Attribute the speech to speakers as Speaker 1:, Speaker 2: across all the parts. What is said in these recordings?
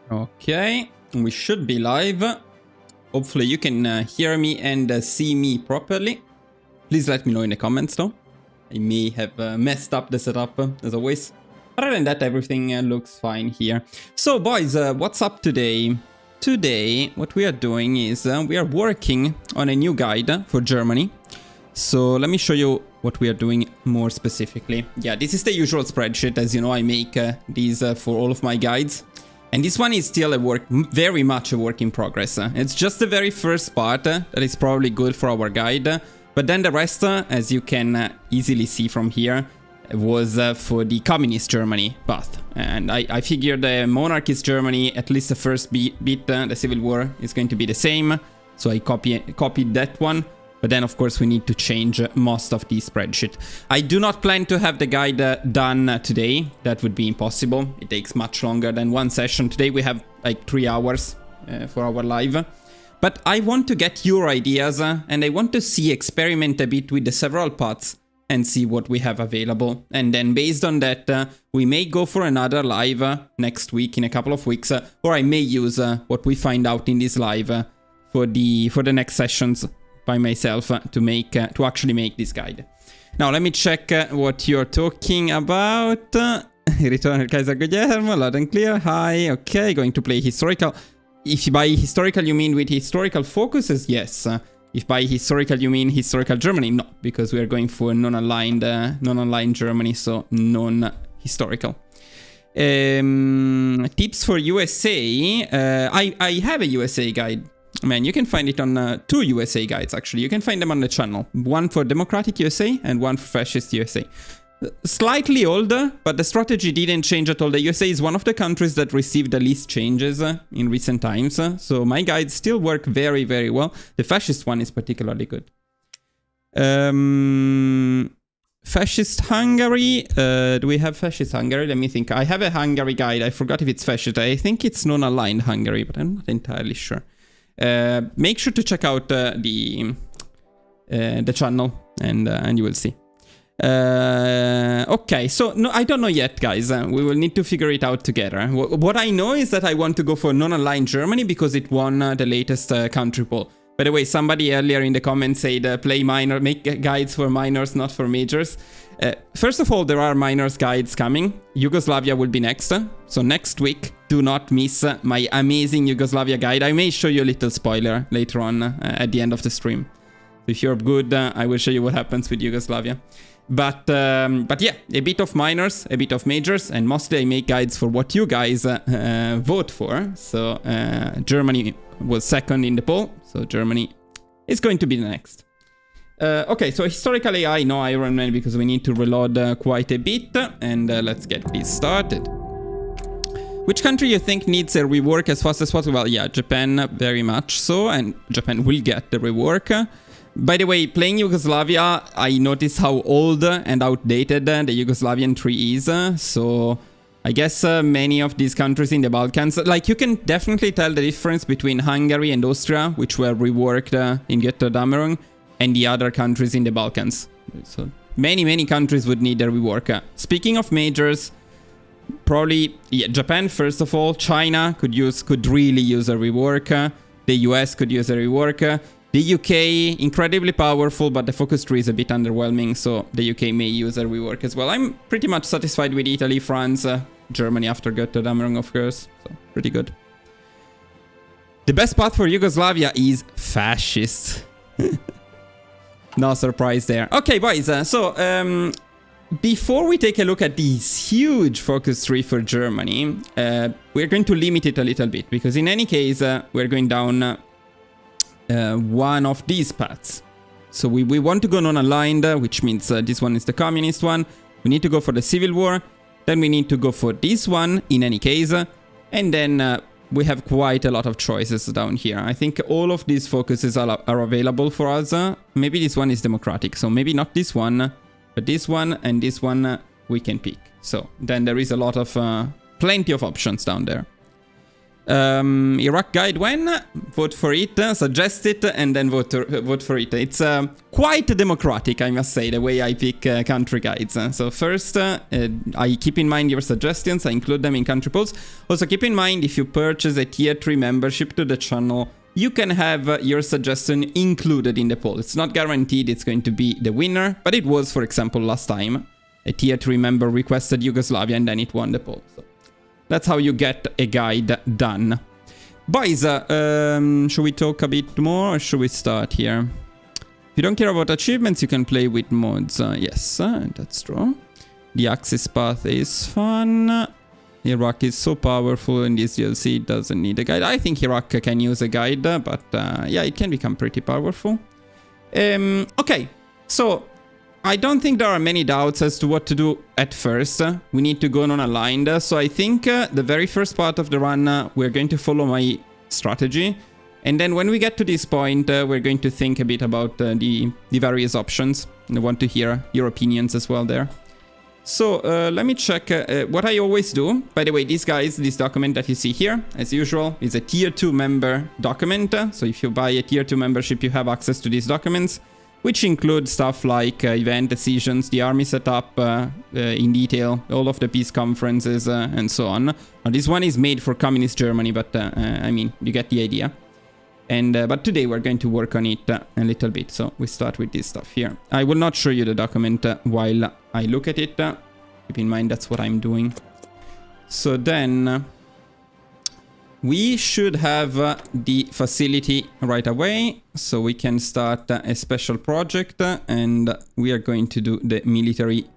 Speaker 1: Okay, we should be live. Hopefully you can hear me and see me properly. Please let me know in the comments though. I may have messed up the setup as always. Other than that, everything looks fine here. So boys, what's up today? Today, what we are doing is we are working on a new guide for Germany. So let me show you what we are doing more specifically. Yeah, this is the usual spreadsheet. As you know, I make these for all of my guides. And this one is still very much a work in progress. It's just the very first part that is probably good for our guide. But then the rest, as you can easily see from here, was for the communist Germany path. And I figured the monarchist Germany, at least the first bit, the civil war, is going to be the same. So I copied that one. But then, of course, we need to change most of the spreadsheet. I do not plan to have the guide done today. That would be impossible. It takes much longer than one session. Today we have like 3 hours for our live. But I want to get your ideas and I want to experiment a bit with the several paths and see what we have available. And then based on that, we may go for another live next week, in a couple of weeks, or I may use what we find out in this live for the next sessions by myself to actually make this guide. Now let me check what you're talking about. Return Kaiser Guillermo, loud and clear. Hi, okay, going to play historical. If by historical you mean with historical focuses, yes. If by historical you mean historical Germany, no, because we are going for non-aligned Germany, so non-historical. Tips for USA. I have a USA guide. Man, you can find it on 2 USA guides, actually. You can find them on the channel. One for Democratic USA and one for Fascist USA. Slightly older, but the strategy didn't change at all. The USA is one of the countries that received the least changes in recent times. So my guides still work very, very well. The Fascist one is particularly good. Fascist Hungary. Do we have Fascist Hungary? Let me think. I have a Hungary guide. I forgot if it's Fascist. I think it's non-aligned Hungary, but I'm not entirely sure. Make sure to check out the channel and you will see. Okay, so no, I don't know yet, guys. We will need to figure it out together. What I know is that I want to go for non-aligned Germany because it won the latest country poll. By the way, somebody earlier in the comments said make guides for minors, not for majors. First of all, there are minors guides coming. Yugoslavia will be next. So next week, do not miss my amazing Yugoslavia guide. I may show you a little spoiler later on at the end of the stream. If you're good, I will show you what happens with Yugoslavia. But yeah, a bit of minors, a bit of majors, and mostly I make guides for what you guys vote for. So Germany was second in the poll, so Germany is going to be the next. Okay, so historical AI, no Iron Man, because we need to reload quite a bit, and let's get this started. Which country you think needs a rework as fast as possible? Well, yeah, Japan very much so, and Japan will get the rework. By the way, playing Yugoslavia, I noticed how old and outdated the Yugoslavian tree is. So I guess many of these countries in the Balkans, like you can definitely tell the difference between Hungary and Austria, which were reworked in Götterdämmerung, and the other countries in the Balkans. So many countries would need a rework. Speaking of majors, probably Japan first of all. China could really use a rework. The US could use a rework. The UK, incredibly powerful, but the focus tree is a bit underwhelming, so the UK may use a rework as well. I'm pretty much satisfied with Italy, France, Germany after Götterdämmerung, of course, so pretty good. The best path for Yugoslavia is fascist. No surprise there. Okay, boys, so before we take a look at this huge focus tree for Germany, we're going to limit it a little bit, because in any case, we're going down one of these paths. So we want to go non-aligned, which means this one is the communist one. We need to go for the civil war. Then we need to go for this one in any case. And then we have quite a lot of choices down here. I think all of these focuses are available for us. Maybe this one is democratic. So maybe not this one, but this one and this one we can pick. So then there is a lot of plenty of options down there. Iraq guide when? Vote for it, suggest it, and then vote for it. It's quite democratic, I must say, the way I pick country guides. So first, I keep in mind your suggestions, I include them in country polls. Also keep in mind, if you purchase a tier 3 membership to the channel, you can have your suggestion included in the poll. It's not guaranteed it's going to be the winner, but it was, for example, last time. A tier 3 member requested Yugoslavia and then it won the poll. So that's how you get a guide done. Boys, should we talk a bit more or should we start here? If you don't care about achievements, you can play with mods. Yes, that's true. The Axis path is fun. Iraq is so powerful in this DLC, it doesn't need a guide. I think Iraq can use a guide, but yeah, it can become pretty powerful. Okay, so I don't think there are many doubts as to what to do at first. We need to go non-aligned. So I think the very first part of the run, we're going to follow my strategy. And then when we get to this point, we're going to think a bit about the various options. I want to hear your opinions as well there. So let me check what I always do. By the way, this document that you see here, as usual, is a tier 2 member document. So if you buy a tier 2 membership, you have access to these documents, which include stuff like event decisions, the army setup in detail, all of the peace conferences, and so on. Now, this one is made for communist Germany, but I mean, you get the idea. And but today we're going to work on it a little bit. So we start with this stuff here. I will not show you the document while I look at it. Keep in mind that's what I'm doing. So then we should have the facility right away. So we can start a special project and we are going to do the military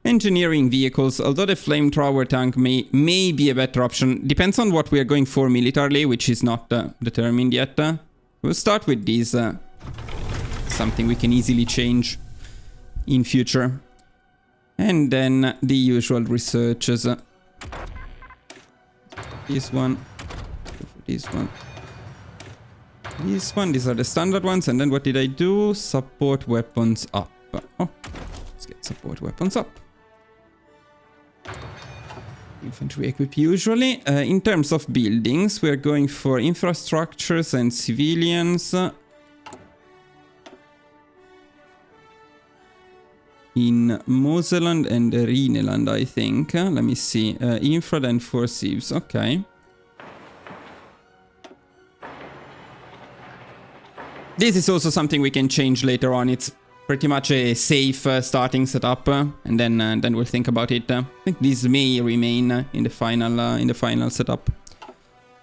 Speaker 1: engineering vehicles, although the flamethrower tank may be a better option. Depends on what we are going for militarily, which is not determined yet. We'll start with these. Something we can easily change in future. And then the usual researches. This one. This one. This one. These are the standard ones. And then what did I do? Support weapons up. Oh, let's get support weapons up. Infantry equip usually. In terms of buildings, we're going for infrastructures and civilians. In Moseland and Rhineland, I think. Let me see. Infra and 4 civs. Okay. This is also something we can change later on. It's pretty much a safe starting setup, and then we'll think about it. I think this may remain in the final setup.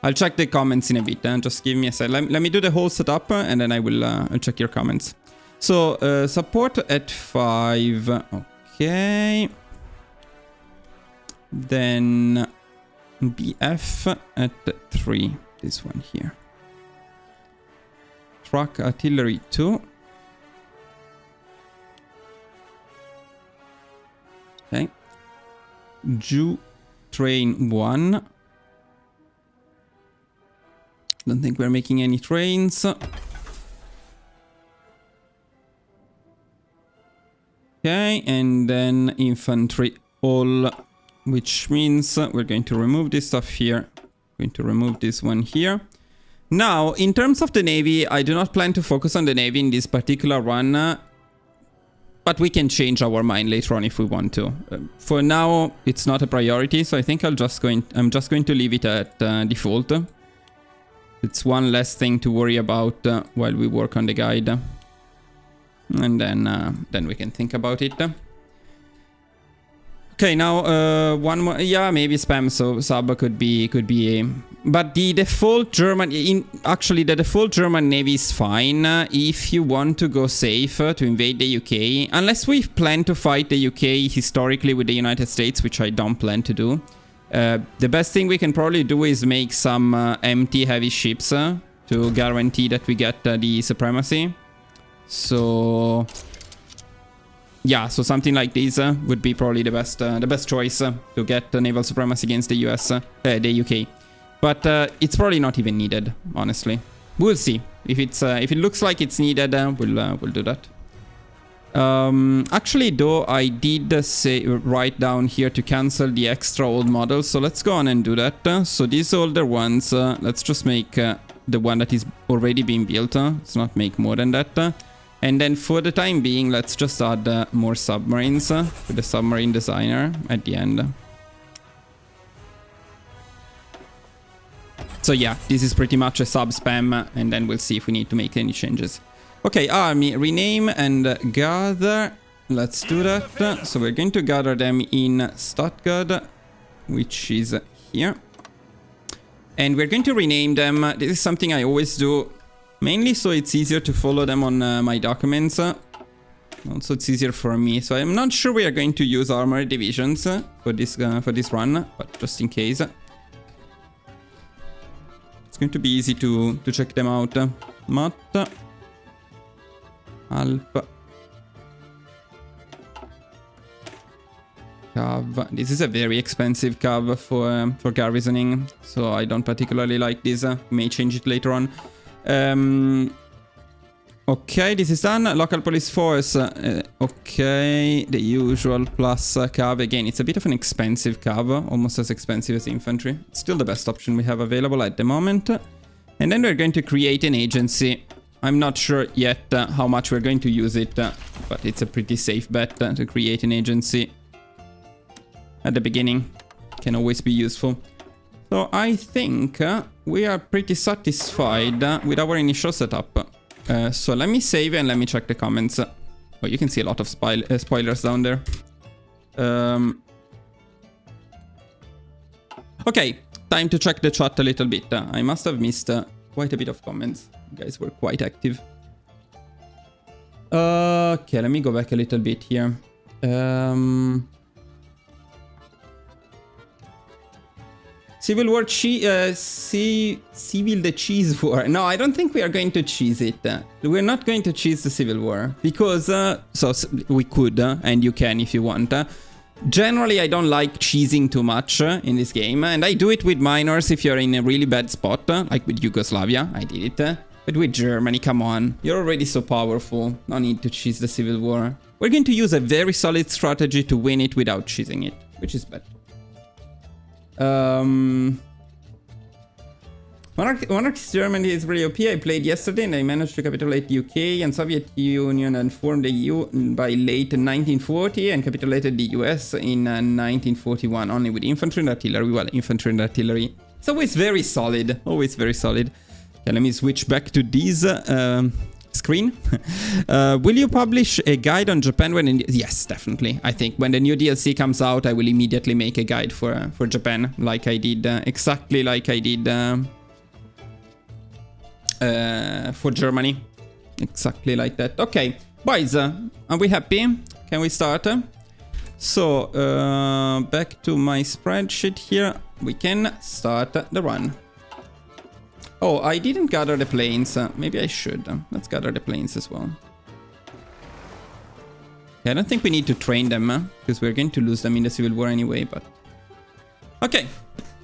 Speaker 1: I'll check the comments in a bit. Just give me a sec. Let me do the whole setup, and then I'll check your comments. So support at 5. Okay. Then BF at 3. This one here. Truck artillery 2. Okay. Jew train 1. Don't think we're making any trains. Okay, and then infantry all, which means we're going to remove this stuff here. Going to remove this one here. Now, in terms of the navy, I do not plan to focus on the navy in this particular run. But we can change our mind later on if we want to. For now, it's not a priority, so I think I'm just going to leave it at default. It's one less thing to worry about while we work on the guide, and then we can think about it. Okay, now one more. Yeah, maybe spam sub could be a. But the default German, actually the default German navy is fine if you want to go safe to invade the UK. Unless we plan to fight the UK historically with the United States, which I don't plan to do. The best thing we can probably do is make some empty heavy ships to guarantee that we get the supremacy. So yeah, so something like this would be probably the best choice to get naval supremacy against the the UK. But it's probably not even needed, honestly. We'll see. If it looks like it's needed, we'll do that. Actually, though, I did say write down here to cancel the extra old models. So let's go on and do that. So these older ones, let's just make the one that is already being built. Let's not make more than that. And then for the time being, let's just add more submarines with the submarine designer at the end. So yeah, this is pretty much a sub spam, and then we'll see if we need to make any changes. Okay, army, rename and gather. Let's do that. So we're going to gather them in Stuttgart, which is here. And we're going to rename them. This is something I always do, mainly so it's easier to follow them on my documents. Also, it's easier for me. So I'm not sure we are going to use armored divisions for this run, but just in case. It's going to be easy to check them out. Mat. Alp. Cav. This is a very expensive cav for garrisoning, so I don't particularly like this. May change it later on. Okay, this is done. Local police force. Okay, the usual plus cav. Again, it's a bit of an expensive cav, almost as expensive as infantry. It's still the best option we have available at the moment. And then we're going to create an agency. I'm not sure yet how much we're going to use it, but it's a pretty safe bet to create an agency at the beginning. Can always be useful. So I think we are pretty satisfied with our initial setup. So let me save and let me check the comments. Oh, you can see a lot of spoilers down there. Okay, time to check the chat a little bit. I must have missed quite a bit of comments. You guys were quite active. Okay, let me go back a little bit here. Civil War Civil the Cheese War. No, I don't think we are going to cheese it. We're not going to cheese the Civil War. Because, so we could, and you can if you want. Generally, I don't like cheesing too much in this game. And I do it with minors if you're in a really bad spot. Like with Yugoslavia, I did it. But with Germany, come on. You're already so powerful. No need to cheese the Civil War. We're going to use a very solid strategy to win it without cheesing it, which is better. Monarchist Germany is really OP. I played yesterday and I managed to capitulate the UK and Soviet Union and form the EU by late 1940 and capitulated the US in 1941 only with infantry and artillery. Well, infantry and artillery. It's always very solid. Always very solid. Okay, let me switch back to this screen. Will you publish a guide on Japan when... Yes, definitely. I think when the new DLC comes out, I will immediately make a guide for Japan, like I did, exactly like I did for Germany. Exactly like that. Okay, boys, are we happy? Can we start? So, back to my spreadsheet here. We can start the run. Oh, I didn't gather the planes. Maybe I should. Let's gather the planes as well. Okay, I don't think we need to train them, because we're going to lose them in the Civil War anyway, but... Okay,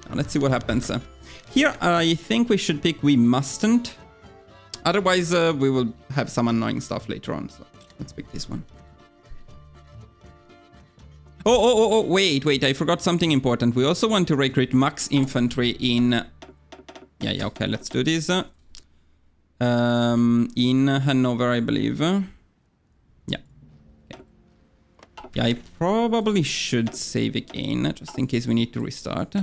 Speaker 1: now let's see what happens. Here, I think we should pick we mustn't. Otherwise, we will have some annoying stuff later on, so let's pick this one. Oh, wait, I forgot something important. We also want to recruit max infantry in... Yeah, okay, let's do this. In Hanover, I believe. Yeah. Okay. Yeah, I probably should save again, just in case we need to restart.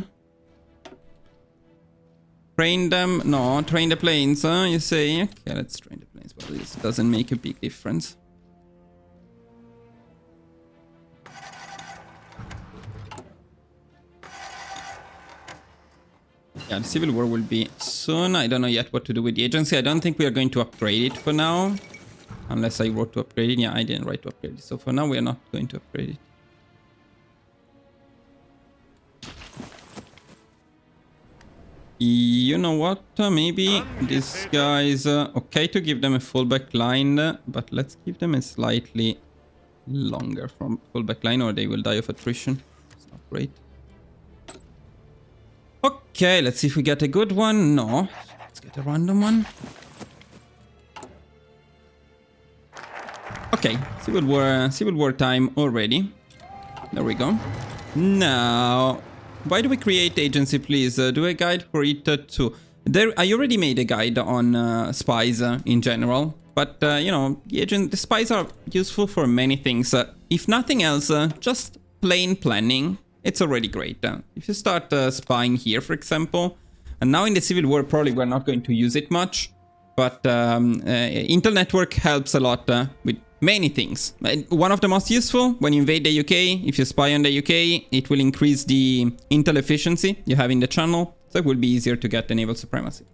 Speaker 1: Train them. No, train the planes, you say? Okay, let's train the planes, but this doesn't make a big difference. Yeah, the Civil War will be soon. I don't know yet what to do with the agency. I don't think we are going to upgrade it for now. Unless I wrote to upgrade it. Yeah, I didn't write to upgrade it. So for now, we are not going to upgrade it. You know what? Maybe this guy is okay to give them a fullback line. But let's give them a slightly longer from fullback line or they will die of attrition. It's not great. Okay, let's see if we get a good one. No. Let's get a random one. Okay, Civil War time already. There we go. Now, why do we create agency, please? Do a guide for it too. I already made a guide on spies in general, but you know, the spies are useful for many things. If nothing else, just plain planning, it's already great. If you start spying here, for example, and now in the Civil War, probably we're not going to use it much, but Intel Network helps a lot with many things. One of the most useful, when you invade the UK, if you spy on the UK, it will increase the Intel efficiency you have in the channel, so it will be easier to get the naval supremacy.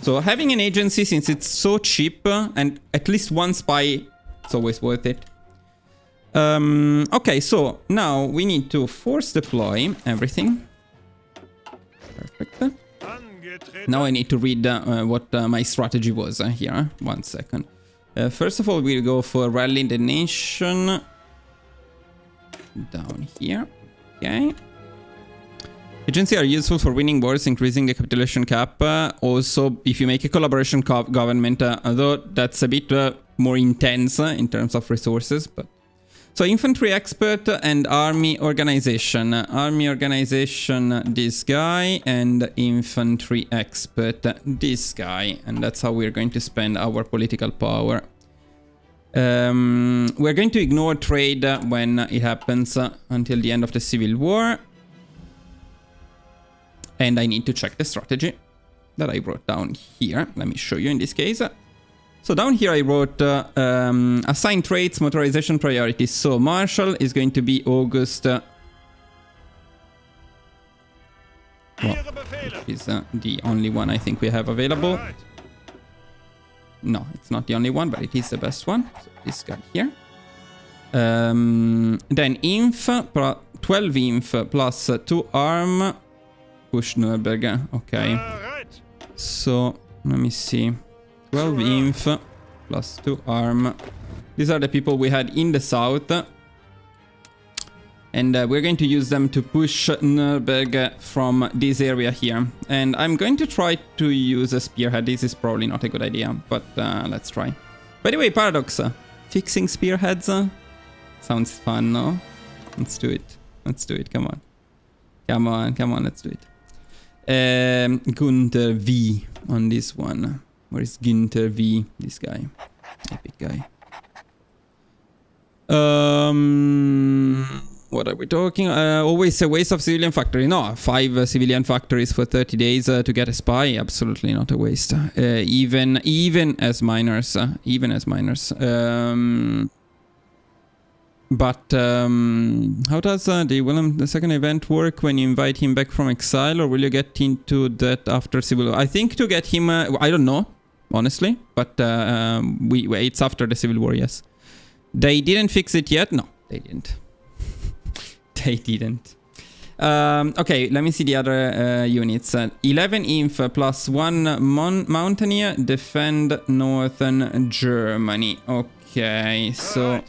Speaker 1: So having an agency, since it's so cheap, and at least one spy, it's always worth it. Okay, so now we need to force deploy everything. Perfect. Now I need to read what my strategy was here. 1 second. First of all, we'll go for Rally the Nation. Down here. Okay. Agencies are useful for winning wars, increasing the capitulation cap. Also, if you make a collaboration government, although that's a bit more intense in terms of resources. But so infantry expert and army organization. Army organization, this guy, and infantry expert, this guy. And that's how we're going to spend our political power. We're going to ignore trade when it happens until the end of the Civil War. And I need to check the strategy that I wrote down here. Let me show you in this case. So down here I wrote assign traits, motorization priorities. So Marshall is going to be August. Well, which is the only one I think we have available. No, it's not the only one, but it is the best one. So this guy here. Then Inf, 12 Inf plus 2 Arm. Push Nuremberg, okay. So, let me see. 12 Inf plus 2 Arm. These are the people we had in the south. And we're going to use them to push Nuremberg from this area here. And I'm going to try to use a spearhead. This is probably not a good idea, but let's try. By the way, Paradox, fixing spearheads sounds fun, no? Let's do it. Let's do it, come on. Come on, come on, let's do it. Gunther V on this one. Where is Gunther V? This guy. Epic guy. What are we talking? Always a waste of civilian factory. No, 5 civilian factories for 30 days to get a spy. Absolutely not a waste. Even as miners. Even as miners. But how does the Willem II event work when you invite him back from exile, or will you get into that after Civil War? I think to get him, I don't know, honestly, but it's after the Civil War, yes. They didn't fix it yet? No, they didn't. They didn't. Okay, let me see the other units. 11 Inf plus 1 Mountaineer defend northern Germany. Okay, so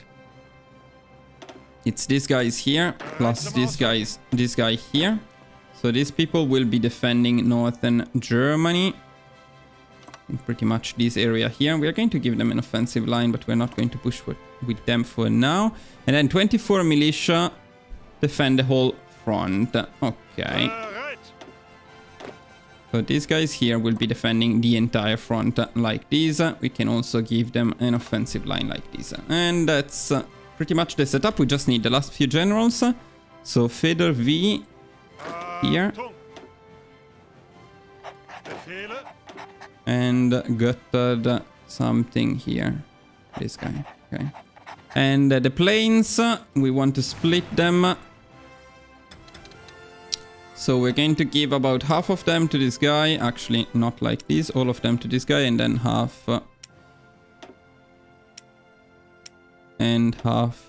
Speaker 1: it's these guys here plus this guy here. So these people will be defending northern Germany. In pretty much this area here. We are going to give them an offensive line, but we're not going to push with them for now. And then 24 militia defend the whole front. Okay. So these guys here will be defending the entire front like this. We can also give them an offensive line like this. And that's pretty much the setup. We just need the last few generals. So Feder V here. And Götterd something here. This guy. Okay. And the planes, we want to split them. So we're going to give about half of them to this guy. Actually, not like this. All of them to this guy, and then half. And half,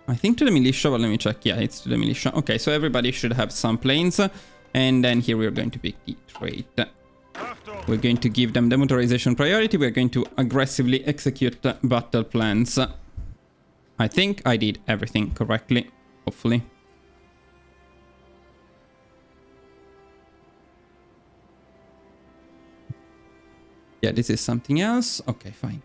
Speaker 1: I think, to the militia, but let me check. Yeah, it's to the militia. Okay, so everybody should have some planes. And then here we're going to pick the trait. We're going to give them demotorization priority. We're going to aggressively execute battle plans. I think I did everything correctly, hopefully. Yeah, this is something else. Okay, fine.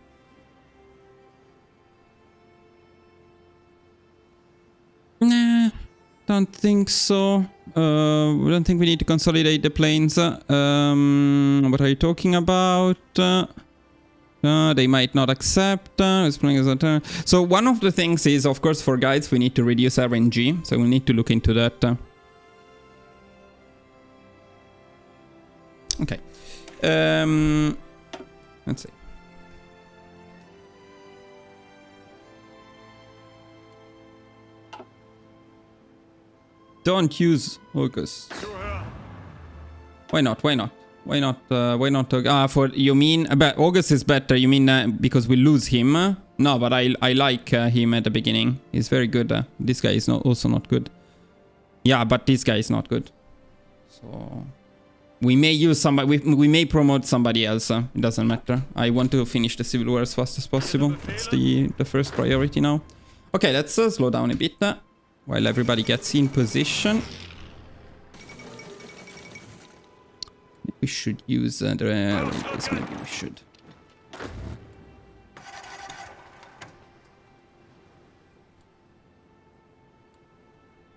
Speaker 1: Don't think so. We don't think we need to consolidate the planes. What are you talking about? They might not accept. So one of the things is, of course, for guides, we need to reduce RNG. So we'll need to look into that. Okay. Let's see. Don't use August. Why not? Why not? Why not? Why not? For you mean August is better? You mean because we lose him? No, but I like him at the beginning. He's very good. This guy is also not good. Yeah, but this guy is not good. So we may use somebody. We may promote somebody else. It doesn't matter. I want to finish the civil war as fast as possible. That's the first priority now. Okay, let's slow down a bit. While everybody gets in position. We should use the railways, maybe we should.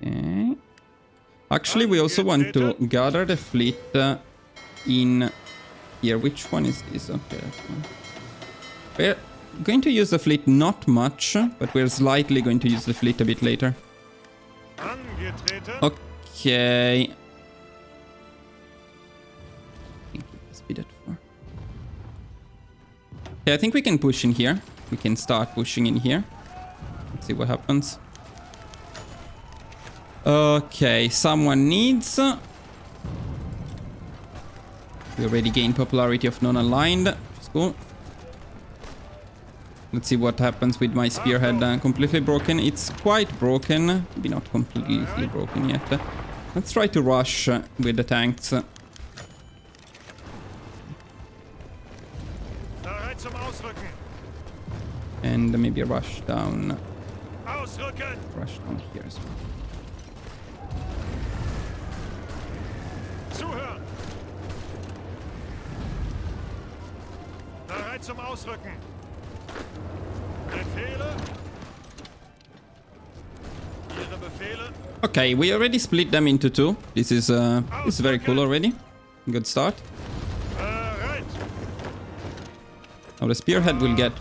Speaker 1: Okay. Actually, we also want to gather the fleet in here. Which one is this? Okay. We're going to use the fleet not much, but we're slightly going to use the fleet a bit later. Okay. Okay, I think we can push in here. We can start pushing in here. Let's see what happens. Okay, someone needs. We already gained popularity of non-aligned. Which is cool. Let's see what happens with my spearhead. Completely broken. It's quite broken. Maybe not completely broken yet. Let's try to rush with the tanks. And maybe rush down. Rush down here as well. Bereit zum Ausrücken. Befehle. Ihre Befehle. Okay, we already split them into two. This is very cool already. Good start. Now the spearhead will get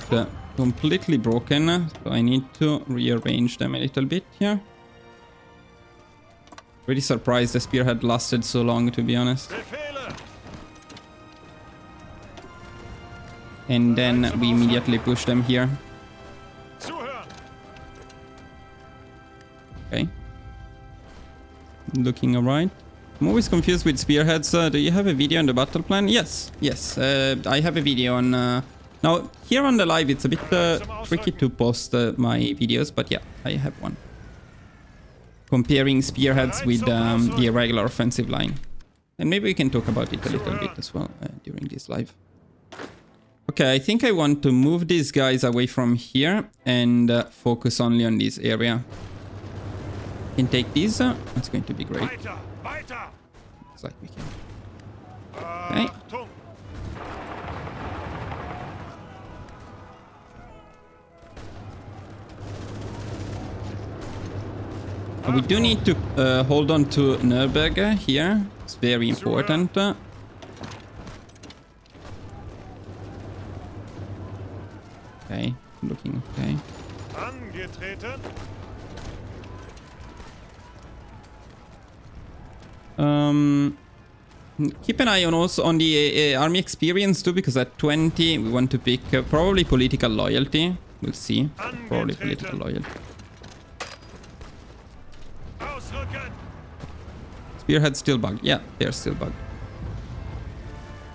Speaker 1: completely broken, so I need to rearrange them a little bit here. Really surprised the spearhead lasted so long, to be honest. And then we immediately push them here. Okay. Looking alright. I'm always confused with spearheads. Do you have a video on the battle plan? Yes, yes. I have a video on... Now, here on the live, it's a bit tricky to post my videos, but yeah, I have one. Comparing spearheads with the irregular offensive line. And maybe we can talk about it a little bit as well during this live. Okay, I think I want to move these guys away from here and focus only on this area. Can take these. That's going to be great. Looks like we can. Okay. We do need to hold on to Nürnberg here. It's very important. Okay, looking okay. Keep an eye on also on the army experience too, because at 20 we want to pick probably political loyalty. We'll see. Probably political loyalty. Spearhead still bugged. Yeah, they're still bugged.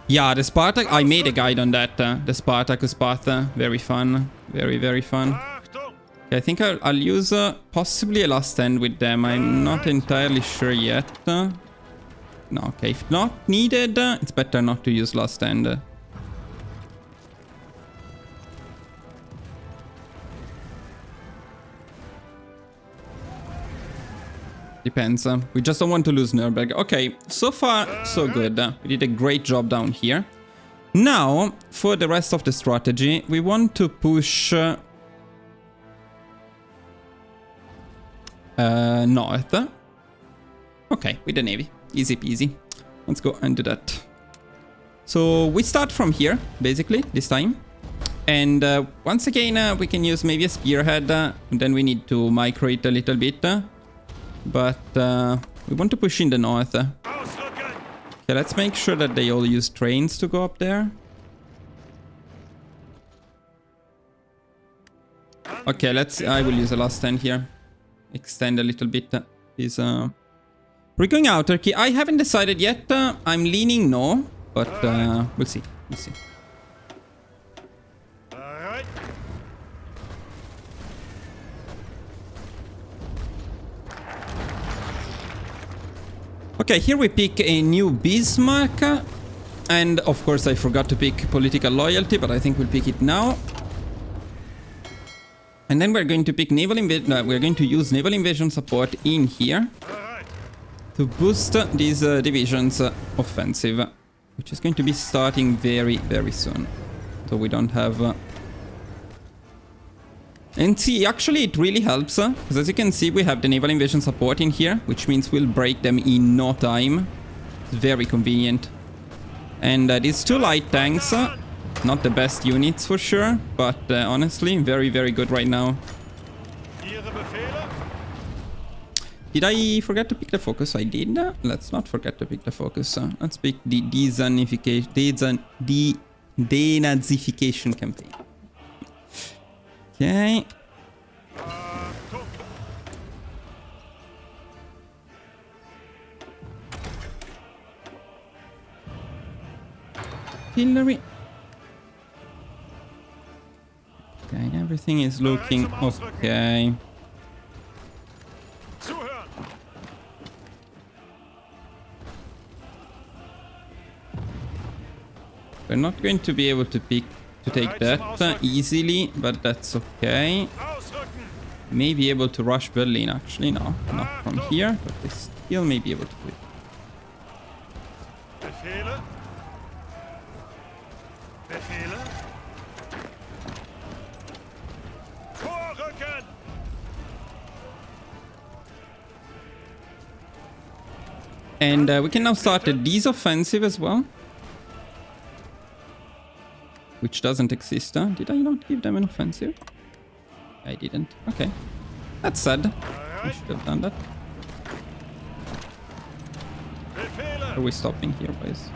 Speaker 1: Yeah, the Spartak. I made a guide on that. The Spartacus path. Very fun. Very, very fun. Okay, I think I'll use possibly a last stand with them. I'm not entirely sure yet. No, okay. If not needed, it's better not to use last stand. Depends. We just don't want to lose Nürnberg. Okay, so far, so good. We did a great job down here. Now, for the rest of the strategy, we want to push north. Okay, with the navy. Easy peasy. Let's go and do that. So we start from here, basically, this time. And once again, we can use maybe a spearhead. Then we need to micro it a little bit. But we want to push in the north. Okay, let's make sure that they all use trains to go up there. Okay, I will use the last 10 here. Extend a little bit. We're going out, Turkey. I haven't decided yet. I'm leaning no, but we'll see. We'll see. Okay, here we pick a new Bismarck. And of course I forgot to pick political loyalty, but I think we'll pick it now. And then we're going to pick naval invasion. We're going to use naval invasion support in here to boost these divisions' offensive, which is going to be starting very, very soon. So we don't have... And see, actually it really helps, because as you can see we have the naval invasion support in here, which means we'll break them in no time. It's very convenient. And these two light tanks, not the best units for sure, but honestly very, very good right now. Did I forget to pick the focus? I did. Let's not forget to pick the focus. Let's pick the denazification campaign. Okay. Artillery. Okay, everything is looking okay. We're not going to be able to take that easily, but that's okay. May be able to rush Berlin, actually. No, not from here, but we still may be able to do it. And we can now start this offensive as well. Which doesn't exist. Did I not give them an offensive? I didn't. Okay. That's sad. I should have done that. Are we stopping here, guys?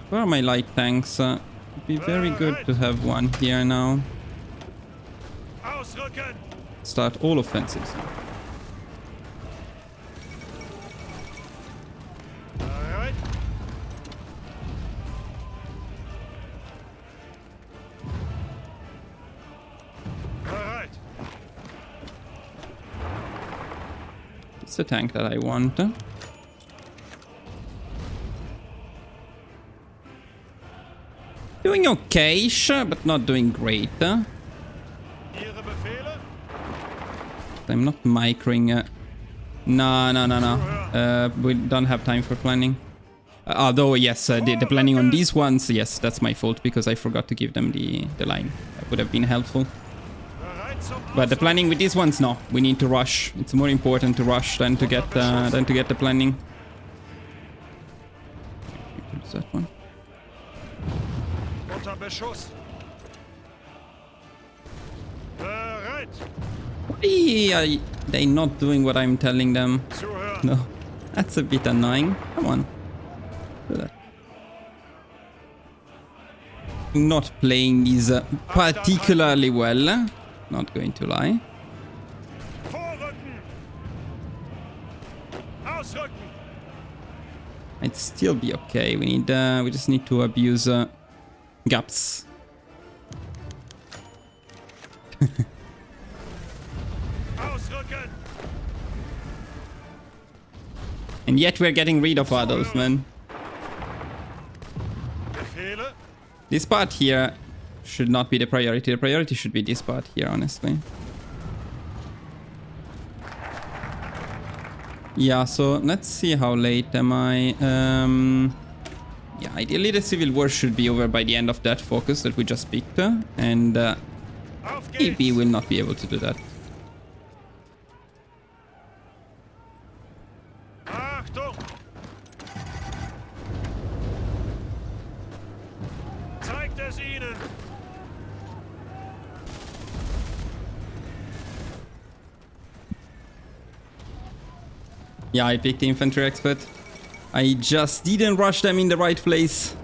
Speaker 1: Where are my light tanks? It'd be very good to have one here now. Start all offensives. It's the tank that I want. Doing okay-ish, but not doing great. I'm not microing. No. We don't have time for planning. Although, yes, the planning on these ones, yes, that's my fault because I forgot to give them the line. That would have been helpful. But the planning with these ones, no. We need to rush. It's more important to rush than to get the planning. Use that one. Why are they not doing what I'm telling them? No, that's a bit annoying. Come on, do that. Not playing these particularly well. Not going to lie. I'd still be okay. We just need to abuse gaps. And yet we're getting rid of Adolf, man. This part here should not be the priority. The priority should be this part here, honestly. Yeah, so let's see how late am I. Yeah, ideally the civil war should be over by the end of that focus that we just picked, and EP will not be able to do that.
Speaker 2: Achtung! Zeigt es ihnen!
Speaker 1: Yeah, I picked the infantry expert. I just didn't rush them in the right place.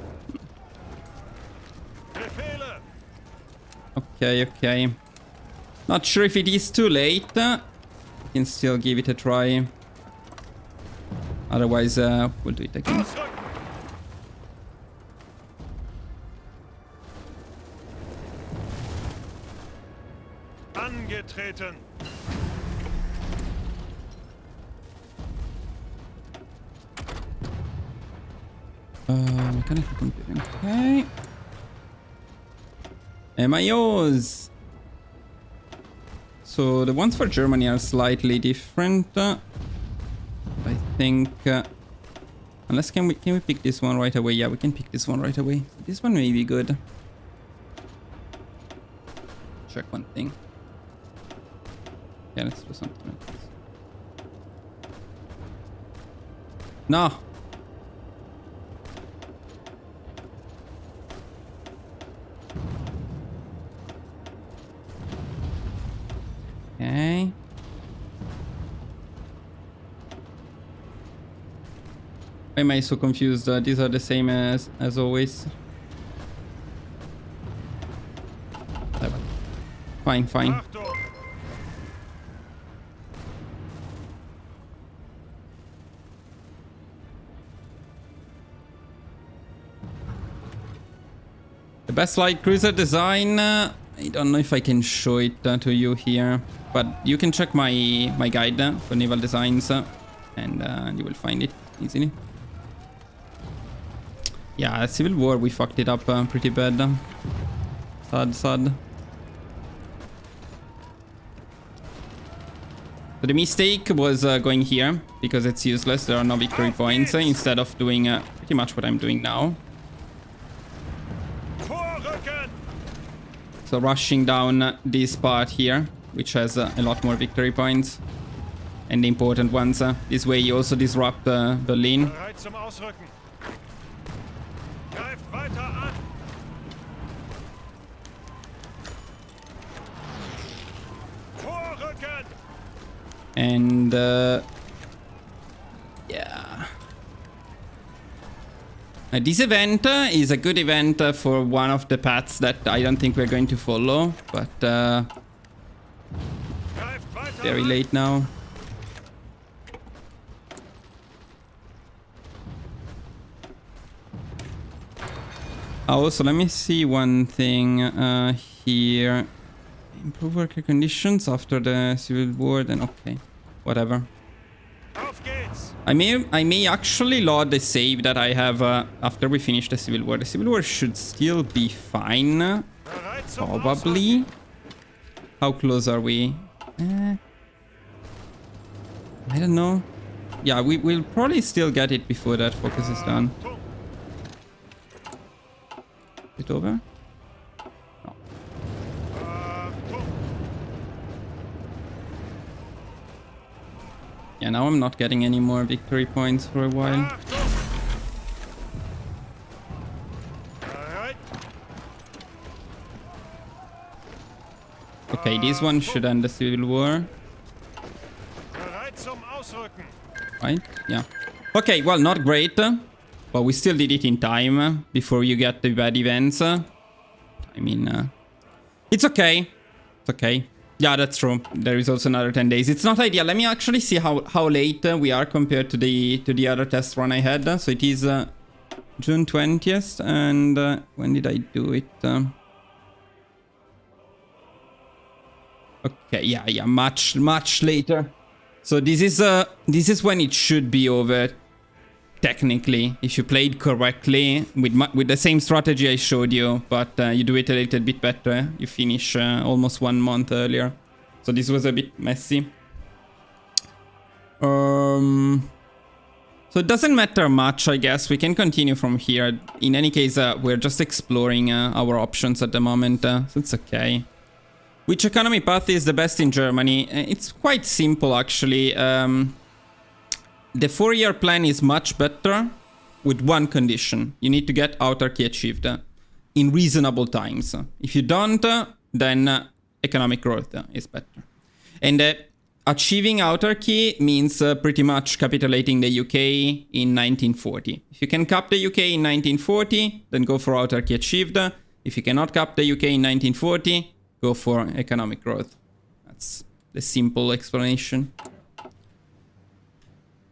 Speaker 2: Befehle!
Speaker 1: Okay, okay. Not sure if it is too late. We can still give it a try. Otherwise, we'll do it again.
Speaker 2: Ausrücken! Angetreten!
Speaker 1: Mechanical computing. Okay. MIOs. So the ones for Germany are slightly different. I think. Unless can we pick this one right away? Yeah, we can pick this one right away. This one may be good. Check one thing. Yeah, let's do something like this. No. Okay. Why am I so confused? These are the same as always. Fine, fine.
Speaker 2: Achtung!
Speaker 1: The best light cruiser design. I don't know if I can show it to you here, but you can check my guide for naval designs, and you will find it easily. Yeah, Civil War, we fucked it up pretty bad. Sad, sad. So the mistake was going here, because it's useless, there are no victory points, instead of doing pretty much what I'm doing now.
Speaker 2: Vorrücken!
Speaker 1: So rushing down this part here, which has a lot more victory points. And the important ones. This way you also disrupt Berlin.
Speaker 2: Bereit zum Ausrücken! Greift weiter an! Vorrücken!
Speaker 1: And yeah. This event is a good event for one of the paths that I don't think we're going to follow, but
Speaker 2: Greift weiter
Speaker 1: very
Speaker 2: an!
Speaker 1: late now. Also, let me see one thing here. Improve worker conditions after the civil war, then okay. Whatever.
Speaker 2: Auf geht's!
Speaker 1: I may actually load the save that I have after we finish the civil war. The civil war should still be fine.
Speaker 2: Bereit zum
Speaker 1: Probably. How close are we? I don't know. Yeah, we'll probably still get it before that focus is done.
Speaker 2: Ausrücken!
Speaker 1: Is it over?
Speaker 2: Achtung!
Speaker 1: Yeah, now I'm not getting any more victory points for a while.
Speaker 2: Achtung! Bereit!
Speaker 1: Okay, this one should end the civil war.
Speaker 2: Bereit zum Ausrücken!
Speaker 1: Right? Yeah. Okay, well, not great. But we still did it in time before you get the bad events. I mean, it's okay. It's okay. Yeah, that's true. There is also another 10 days. It's not ideal. Let me actually see how late we are compared to the other test run I had. So it is June 20th. And when did I do it? Okay, yeah, much later. So this is when it should be over. Technically, if you played correctly with the same strategy I showed you, but you do it a little bit better, you finish almost 1 month earlier. So this was a bit messy. So So it doesn't matter much, I guess. We can continue from here. In any case, we're just exploring our options at the moment, so it's okay. Which economy path is the best in Germany? It's quite simple, actually. The 4-year plan is much better with one condition. You need to get autarky achieved in reasonable times. If you don't, then economic growth is better. And achieving autarky means pretty much capitulating the UK in 1940. If you can cap the UK in 1940, then go for autarky achieved. If you cannot cap the UK in 1940, go for economic growth. That's the simple explanation.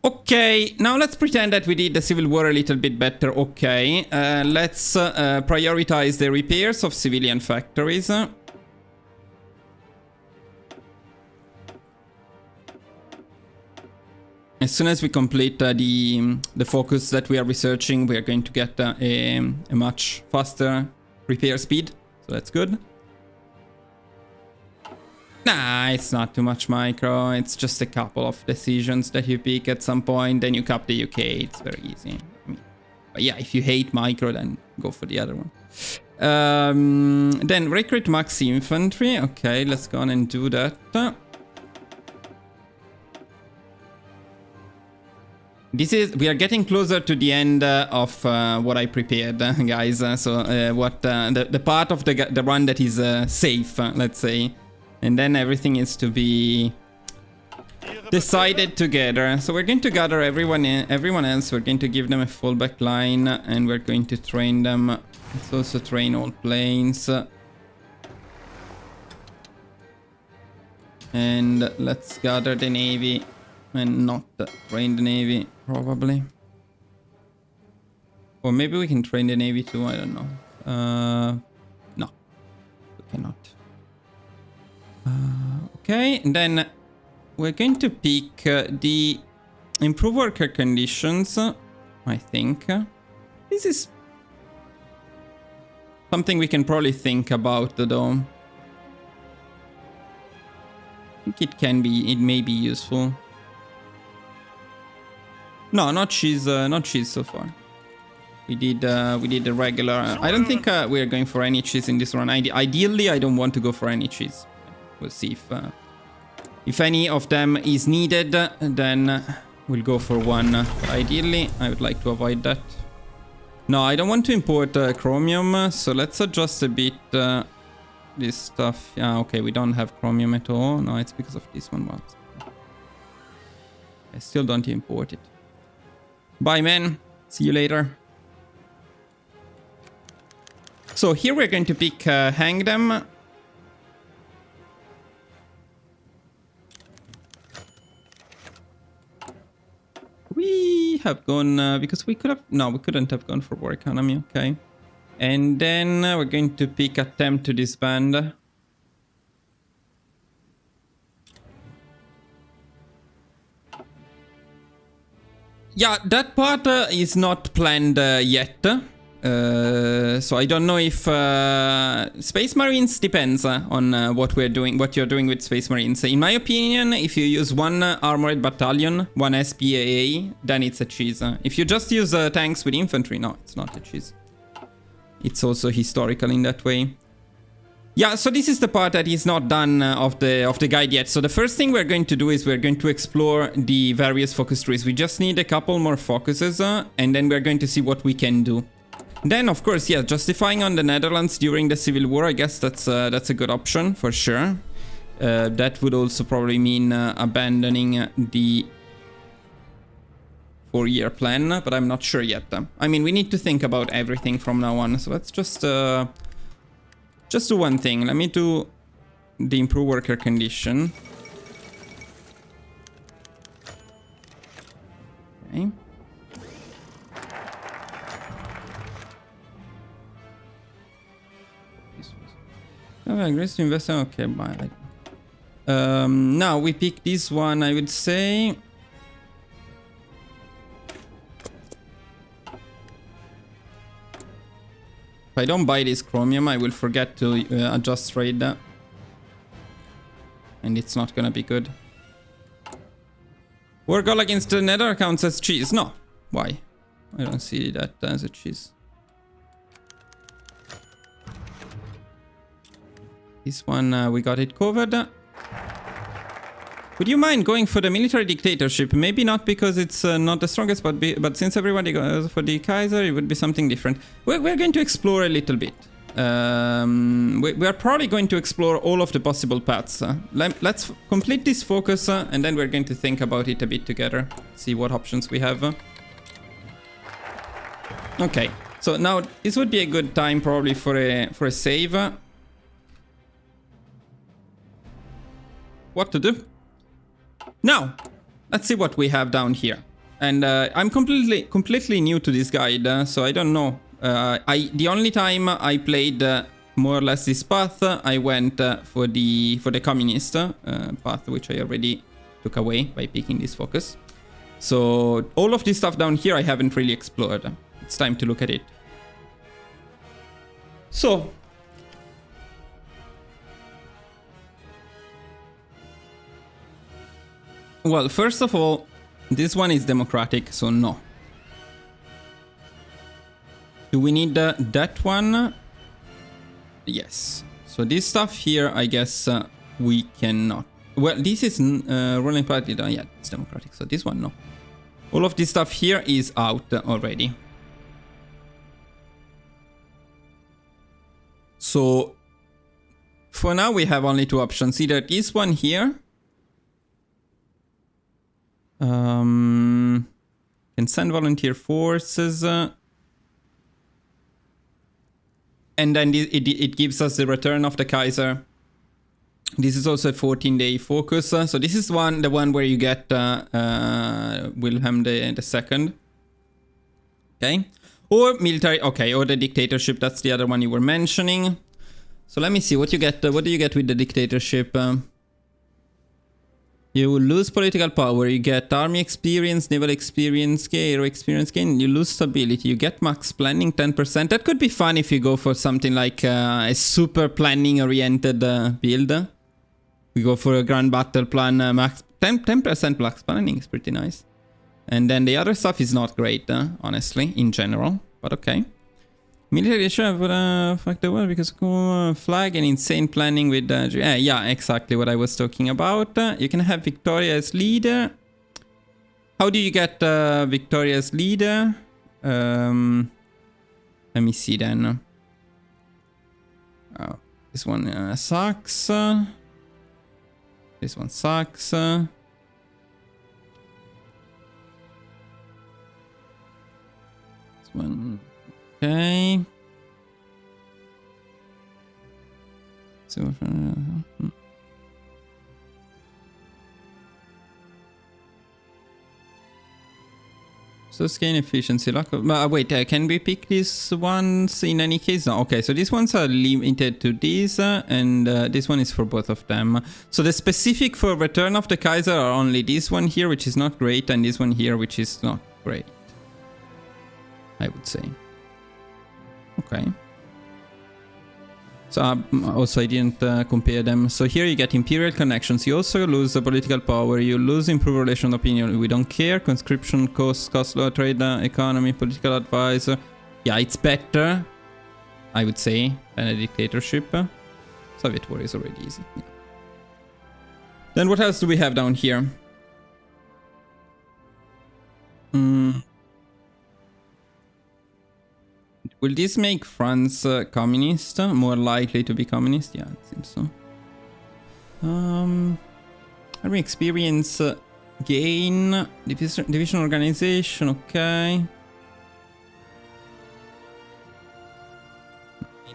Speaker 1: Okay, now let's pretend that we did the civil war a little bit better. Okay, let's prioritize the repairs of civilian factories. As soon as we complete the focus that we are researching, we are going to get a much faster repair speed. So that's good. Nah, it's not too much micro. It's just a couple of decisions that you pick at some point. Then you cap the UK. It's very easy. But yeah, if you hate micro, then go for the other one. Then recruit max infantry. Okay, let's go on and do that. We are getting closer to the end of what I prepared, guys. So the part of the run that is safe, let's say. And then everything is to be decided together. So we're going to gather everyone else. We're going to give them a fallback line, and we're going to train them. Let's also train all planes. And let's gather the navy and not train the navy, probably. Or maybe we can train the navy too, I don't know. No, we cannot. Okay, and then we're going to pick the improve worker conditions, I think. This is something we can probably think about, though. I think it may be useful. No, not cheese so far. We did the regular. I don't think we are going for any cheese in this run. Ideally, I don't want to go for any cheese. We'll see if any of them is needed, then we'll go for one. But ideally, I would like to avoid that. No, I don't want to import chromium, so let's adjust a bit this stuff. Yeah, okay, we don't have chromium at all. No, it's because of this one. I still don't import it. Bye, man. See you later. So here we're going to pick hang them. We have gone because we could have. No, we couldn't have gone for war economy. Okay. And then we're going to pick attempt to disband. Yeah, that part is not planned yet. So I don't know if Space Marines depends on what we're doing, what you're doing with Space Marines. In my opinion, if you use one armored battalion, one SPAA, then it's a cheese. If you just use tanks with infantry, no, it's not a cheese. It's also historical in that way. Yeah, so this is the part that is not done of the guide yet. So the first thing we're going to do is we're going to explore the various focus trees. We just need a couple more focuses, and then we're going to see what we can do. Then, of course, yeah, justifying on the Netherlands during the Civil War, I guess that's a good option for sure. That would also probably mean abandoning the 4-year plan, but I'm not sure yet. I mean, we need to think about everything from now on. So let's just do one thing. Let me do the improve worker condition. Okay. Aggressive investment. Okay, bye. Now we pick this one, I would say. If I don't buy this chromium, I will forget to adjust trade. And it's not gonna be good. War goal against the Nether counts as cheese. No, Why? I don't see that as a cheese. This one, we got it covered. Would you mind going for the military dictatorship? Maybe not because it's not the strongest, but since everybody goes for the Kaiser, it would be something different. We're going to explore a little bit. We are probably going to explore all of the possible paths. Let's complete this focus, and then we're going to think about it a bit together. See what options we have. Okay, so now this would be a good time probably for a save. What to do? Now, let's see what we have down here. And I'm completely new to this guide, so I don't know. The only time I played more or less this path, I went for the communist path, which I already took away by picking this focus. So all of this stuff down here I haven't really explored. It's time to look at it. So well, first of all, this one is democratic, so no. Do we need that one? Yes. So this stuff here, I guess we cannot. Well, this is ruling party. Yeah, it's democratic. So this one, no. All of this stuff here is out already. So for now, we have only two options. Either this one here. Can send volunteer forces. And then it gives us the return of the Kaiser. This is also a 14-day focus. So this is the one where you get Wilhelm II. Okay. Or military. Okay. Or the dictatorship. That's the other one you were mentioning. So let me see what you get. What do you get with the dictatorship? You will lose political power, you get army experience, naval experience, aero experience gain, you lose stability, you get max planning 10%. That could be fun if you go for something like a super planning oriented build. We go for a grand battle plan, max 10% max planning is pretty nice. And then the other stuff is not great, honestly, in general, but okay. Military fuck the world because flag and insane planning with yeah, exactly what I was talking about. You can have Victoria as leader. How do you get Victoria as leader? Let me see then. Oh, this one sucks. This one sucks. This one. Okay. So gain efficiency. Wait, can we pick these ones in any case? No. Okay, so these ones are limited to these, and this one is for both of them. So the specific for Return of the Kaiser are only this one here, which is not great, and this one here, which is not great, I would say. Okay. So also I didn't compare them. So here you get imperial connections. You also lose the political power. You lose improved relation opinion. We don't care. Conscription cost law, trade, economy, political advisor. Yeah, it's better, I would say, than a dictatorship. Soviet war is already easy. Yeah. Then what else do we have down here? Will this make France communist? More likely to be communist? Yeah, it seems so. Army experience gain. Division organization, okay.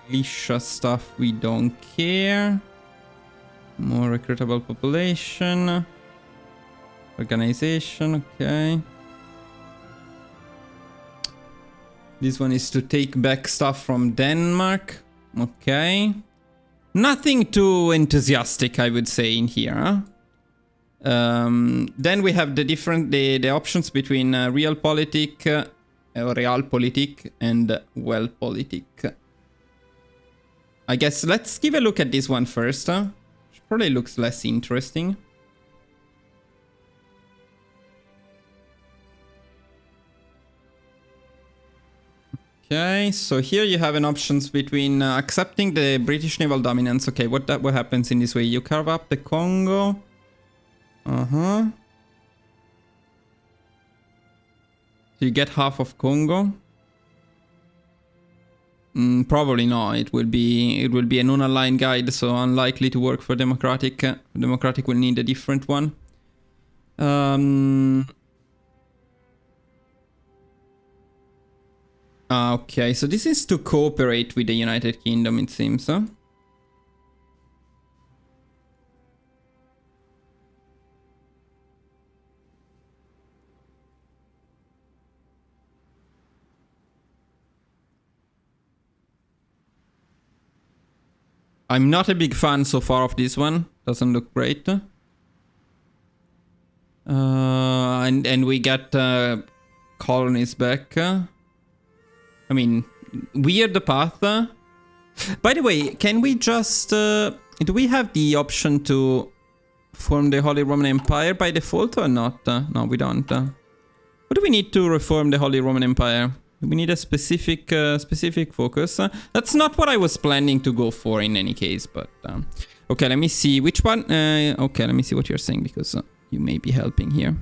Speaker 1: Militia stuff, we don't care. More recruitable population. Organization, okay. This one is to take back stuff from Denmark. Okay. Nothing too enthusiastic, I would say, in here. Then we have the options between realpolitik or realpolitik and wellpolitik. I guess let's give a look at this one first. Which probably looks less interesting. Okay, so here you have an options between accepting the British naval dominance. Okay, what happens in this way? You carve up the Congo. So you get half of Congo. Probably not. It will be a non-aligned guide, so unlikely to work for Democratic. Democratic will need a different one. Okay, so this is to cooperate with the United Kingdom, it seems. Huh? I'm not a big fan so far of this one. Doesn't look great. And we get colonies back. I mean, weird path. By the way, can we just... do we have the option to form the Holy Roman Empire by default or not? No, we don't. What do we need to reform the Holy Roman Empire? We need a specific focus. That's not what I was planning to go for in any case, but... okay, let me see which one... okay, let me see what you're saying, because you may be helping here.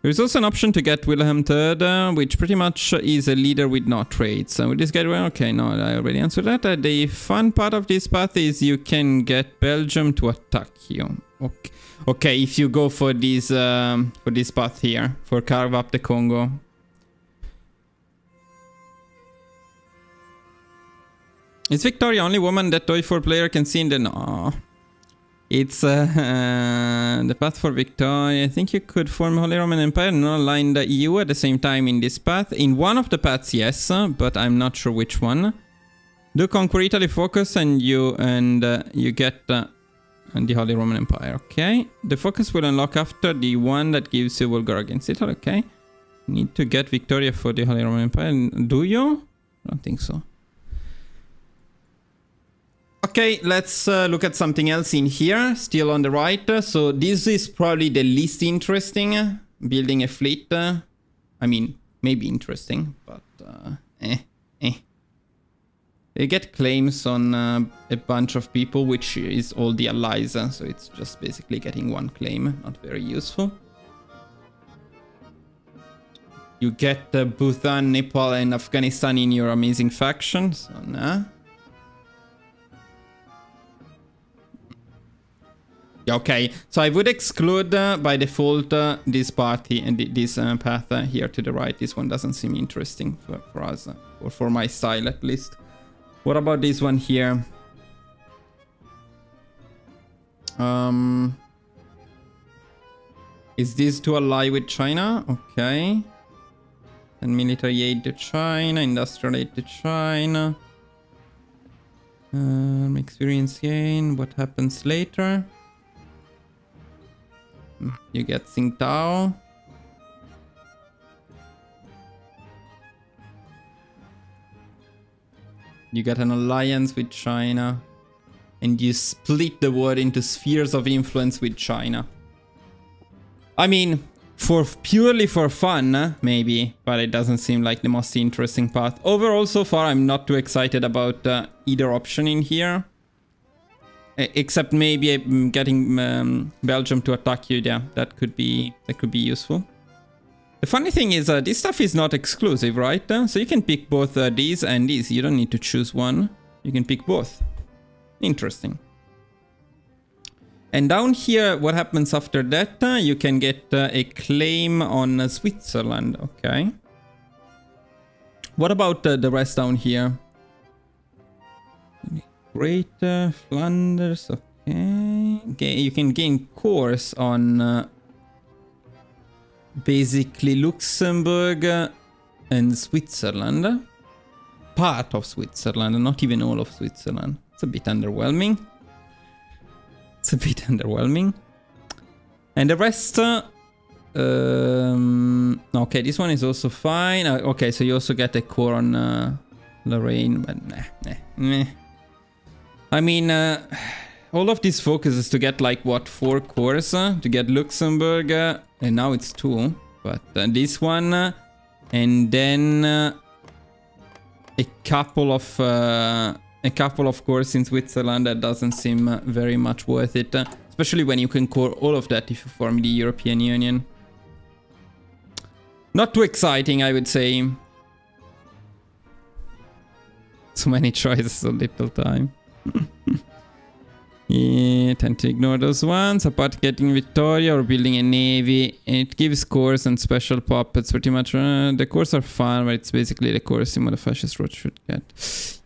Speaker 1: There's also an option to get Wilhelm III, which pretty much is a leader with no traits. With this guy, okay, no, I already answered that. The fun part of this path is you can get Belgium to attack you. Okay. Okay, if you go for this path here, for carve up the Congo. Is Victoria only woman that HOI4 player can see in the... No. It's the path for Victoria. I think you could form Holy Roman Empire and not align the EU at the same time in this path. In one of the paths, yes, but I'm not sure which one. Do conquer Italy focus and you get... and the Holy Roman Empire, okay. The focus will unlock after the one that gives you Bulgar against Italy, okay. Need to get Victoria for the Holy Roman Empire. Do you? I don't think so. Okay, let's look at something else in here, still on the right. So this is probably the least interesting, building a fleet. I mean, maybe interesting, but They get claims on a bunch of people, which is all the allies, so it's just basically getting one claim, not very useful. You get Bhutan, Nepal, and Afghanistan in your amazing faction, so nah. Okay, so I would exclude by default this party and this path here to the right. This one doesn't seem interesting for us, or for my style at least. What about this one here? Is this to ally with China? Okay. And military aid to China, industrial aid to China. Experience gain. What happens later? You get Tsingtao. You get an alliance with China. And you split the world into spheres of influence with China. I mean, purely for fun, maybe. But it doesn't seem like the most interesting path. Overall, so far, I'm not too excited about either option in here. Except maybe getting Belgium to attack you. Yeah, that could be useful. The funny thing is, this stuff is not exclusive, right? So you can pick both these and these. You don't need to choose one. You can pick both. Interesting. And down here, what happens after that? You can get a claim on Switzerland. Okay. What about the rest down here? Great Flanders. Okay. You can gain cores on... basically Luxembourg and Switzerland. Part of Switzerland, not even all of Switzerland. It's a bit underwhelming. And the rest... okay, this one is also fine. Okay, so you also get a core on Lorraine, but nah. I mean... all of this focus is to get like, what, 4 cores? To get Luxembourg... and now it's 2. But this one And then a couple of cores in Switzerland. That doesn't seem very much worth it, especially when you can core all of that if you form the European Union. Not too exciting, I would say. So many choices, so little time. Yeah, tend to ignore those ones. Apart getting Victoria or building a navy, it gives cores and special puppets. Pretty much, the cores are fun, but it's basically the core sim the fascist road should get.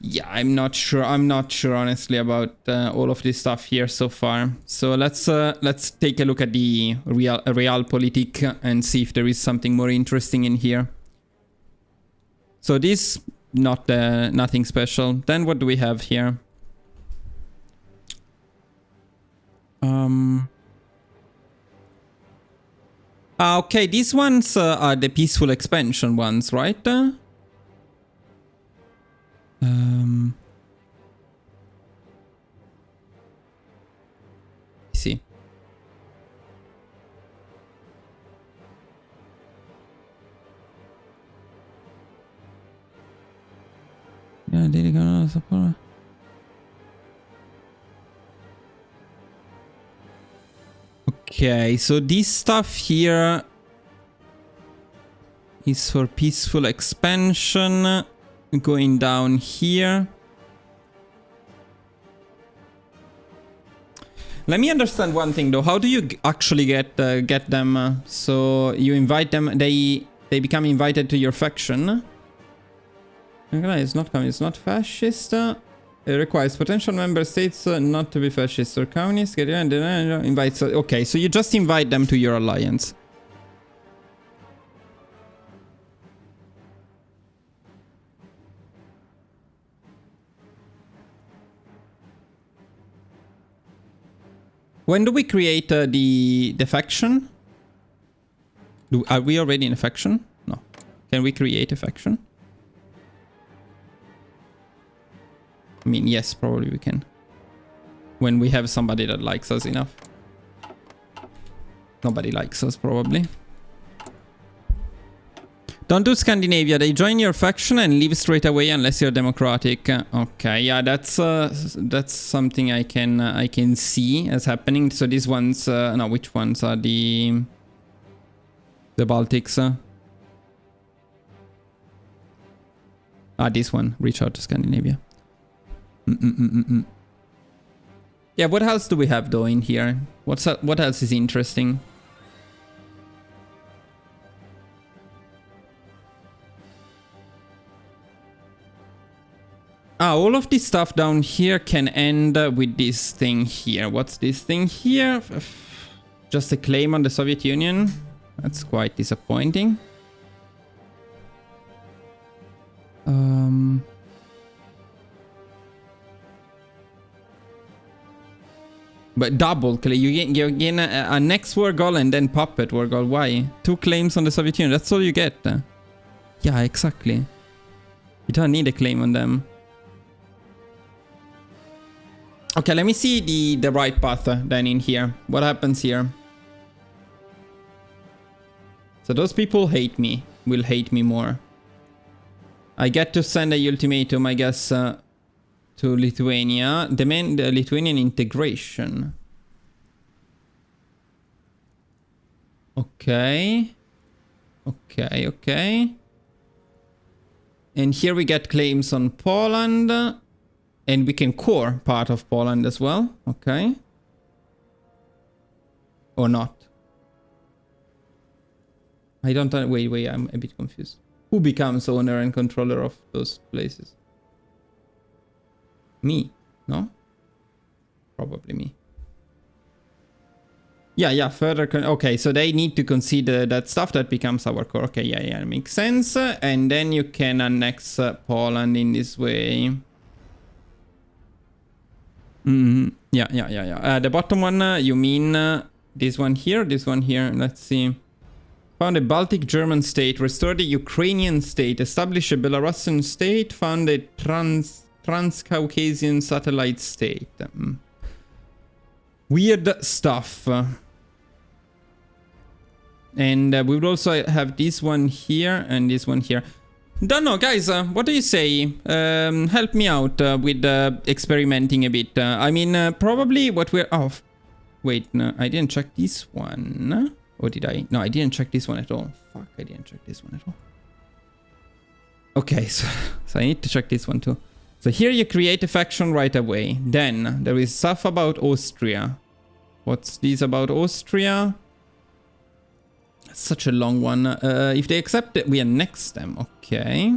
Speaker 1: Yeah, I'm not sure. I'm not sure honestly about all of this stuff here so far. So let's take a look at the realpolitik and see if there is something more interesting in here. So this nothing special. Then what do we have here? Okay, these ones are the peaceful expansion ones, right? See. Yeah, did you go support? Okay, so this stuff here is for peaceful expansion. Going down here. Let me understand one thing though. How do you actually get them? So you invite them. They become invited to your faction. Okay, it's not communist. It's not fascist. It requires potential member states not to be fascist or communist. Invites. Okay, so you just invite them to your alliance. When do we create the faction? Are we already in a faction? No. Can we create a faction? I mean, yes, probably we can. When we have somebody that likes us enough. Nobody likes us, probably. Don't do Scandinavia. They join your faction and leave straight away unless you're democratic. Okay, yeah, that's something I can see as happening. So these ones, no, which ones are the Baltics? This one. Reach out to Scandinavia. Yeah, what else do we have though in here? What else is interesting? All of this stuff down here can end with this thing here. What's this thing here? Just a claim on the Soviet Union. That's quite disappointing. But double claim. You gain a next war goal and then puppet war goal. Why? 2 claims on the Soviet Union. That's all you get. Yeah, exactly. You don't need a claim on them. Okay, let me see the right path then in here. What happens here? So those people hate me. Will hate me more. I get to send a ultimatum, I guess, to Lithuania. Demand the Lithuanian integration. Okay. Okay. And here we get claims on Poland. And we can core part of Poland as well. Okay. Or not. I don't know. Wait, I'm a bit confused. Who becomes owner and controller of those places? Me, no? Probably me. Yeah, further... Okay, so they need to consider that stuff that becomes our core. Okay, yeah, makes sense. And then you can annex Poland in this way. Yeah. The bottom one, you mean this one here? This one here. Let's see. Found a Baltic German state. Restored the Ukrainian state. Established a Belarusian state. Found a Transcaucasian satellite state. Weird stuff. And we would also have this one here and this one here. Don't know, guys. What do you say? Help me out with experimenting a bit. I mean, probably what we're... Oh, wait, no, I didn't check this one. Or did I? No, I didn't check this one at all. Fuck, I didn't check this one at all. Okay, so I need to check this one too. So here you create a faction right away. Then there is stuff about Austria. What's this about Austria? Such a long one. If they accept it, we annex them. Okay.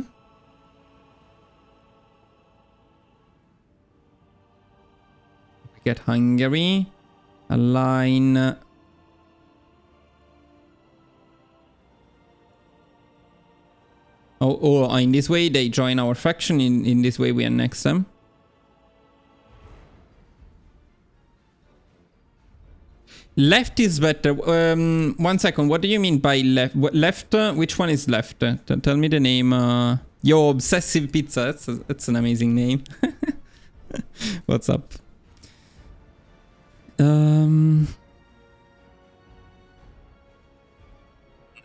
Speaker 1: We get Hungary. Align. Oh, in this way they join our faction. In this way we annex them. Left is better. 1 second. What do you mean by left? Left? Which one is left? Tell me the name. Yo, Obsessive Pizza. That's an amazing name. What's up?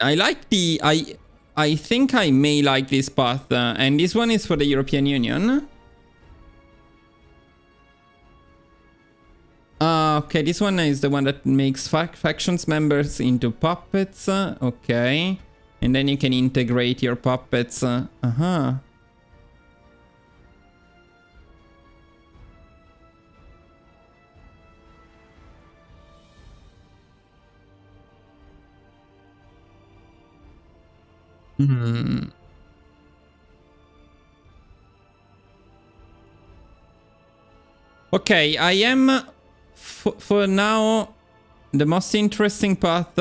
Speaker 1: I like the... I think I may like this path. And this one is for the European Union. Okay, this one is the one that makes factions members into puppets. Okay. And then you can integrate your puppets. Uh-huh. Hmm. Okay, I am... For now, the most interesting path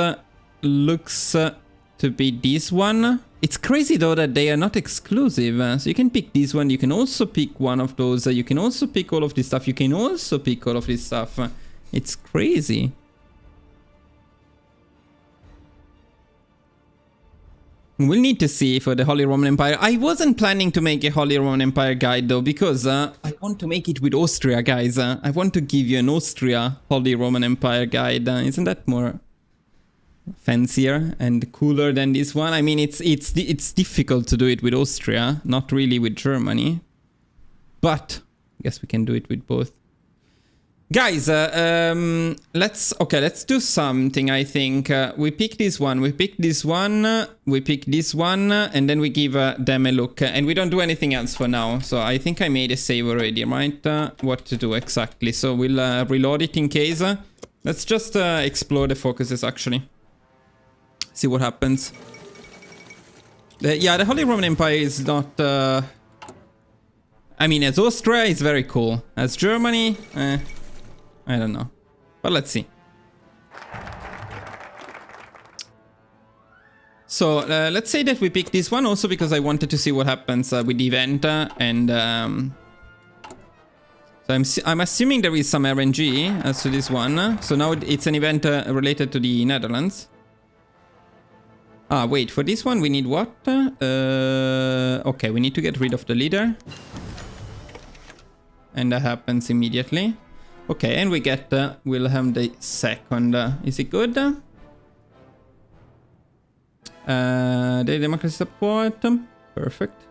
Speaker 1: looks to be this one. It's crazy though that they are not exclusive. So you can pick this one, you can also pick one of those, you can also pick all of this stuff, you can also pick all of this stuff. It's crazy. We'll need to see for the Holy Roman Empire. I wasn't planning to make a Holy Roman Empire guide though, because I want to make it with Austria, guys. I want to give you an Austria Holy Roman Empire guide. Isn't that more fancier and cooler than this one? I mean, it's difficult to do it with Austria, not really with Germany. But I guess we can do it with both. Guys, let's do something, I think. We pick this one, we pick this one, we pick this one, and then we give them a look. And we don't do anything else for now. So I think I made a save already, right? What to do exactly. So we'll reload it in case. Let's just explore the focuses, actually. See what happens. Yeah, the Holy Roman Empire is not... I mean, as Austria, it's very cool. As Germany, I don't know. But let's see. So let's say that we pick this one also because I wanted to see what happens with the event. And so I'm assuming there is some RNG as to this one. So now it's an event related to the Netherlands. Ah, wait, for this one we need what? Okay, we need to get rid of the leader. And that happens immediately. Okay, and we get Wilhelm II. Is it good? The democracy support. Perfect.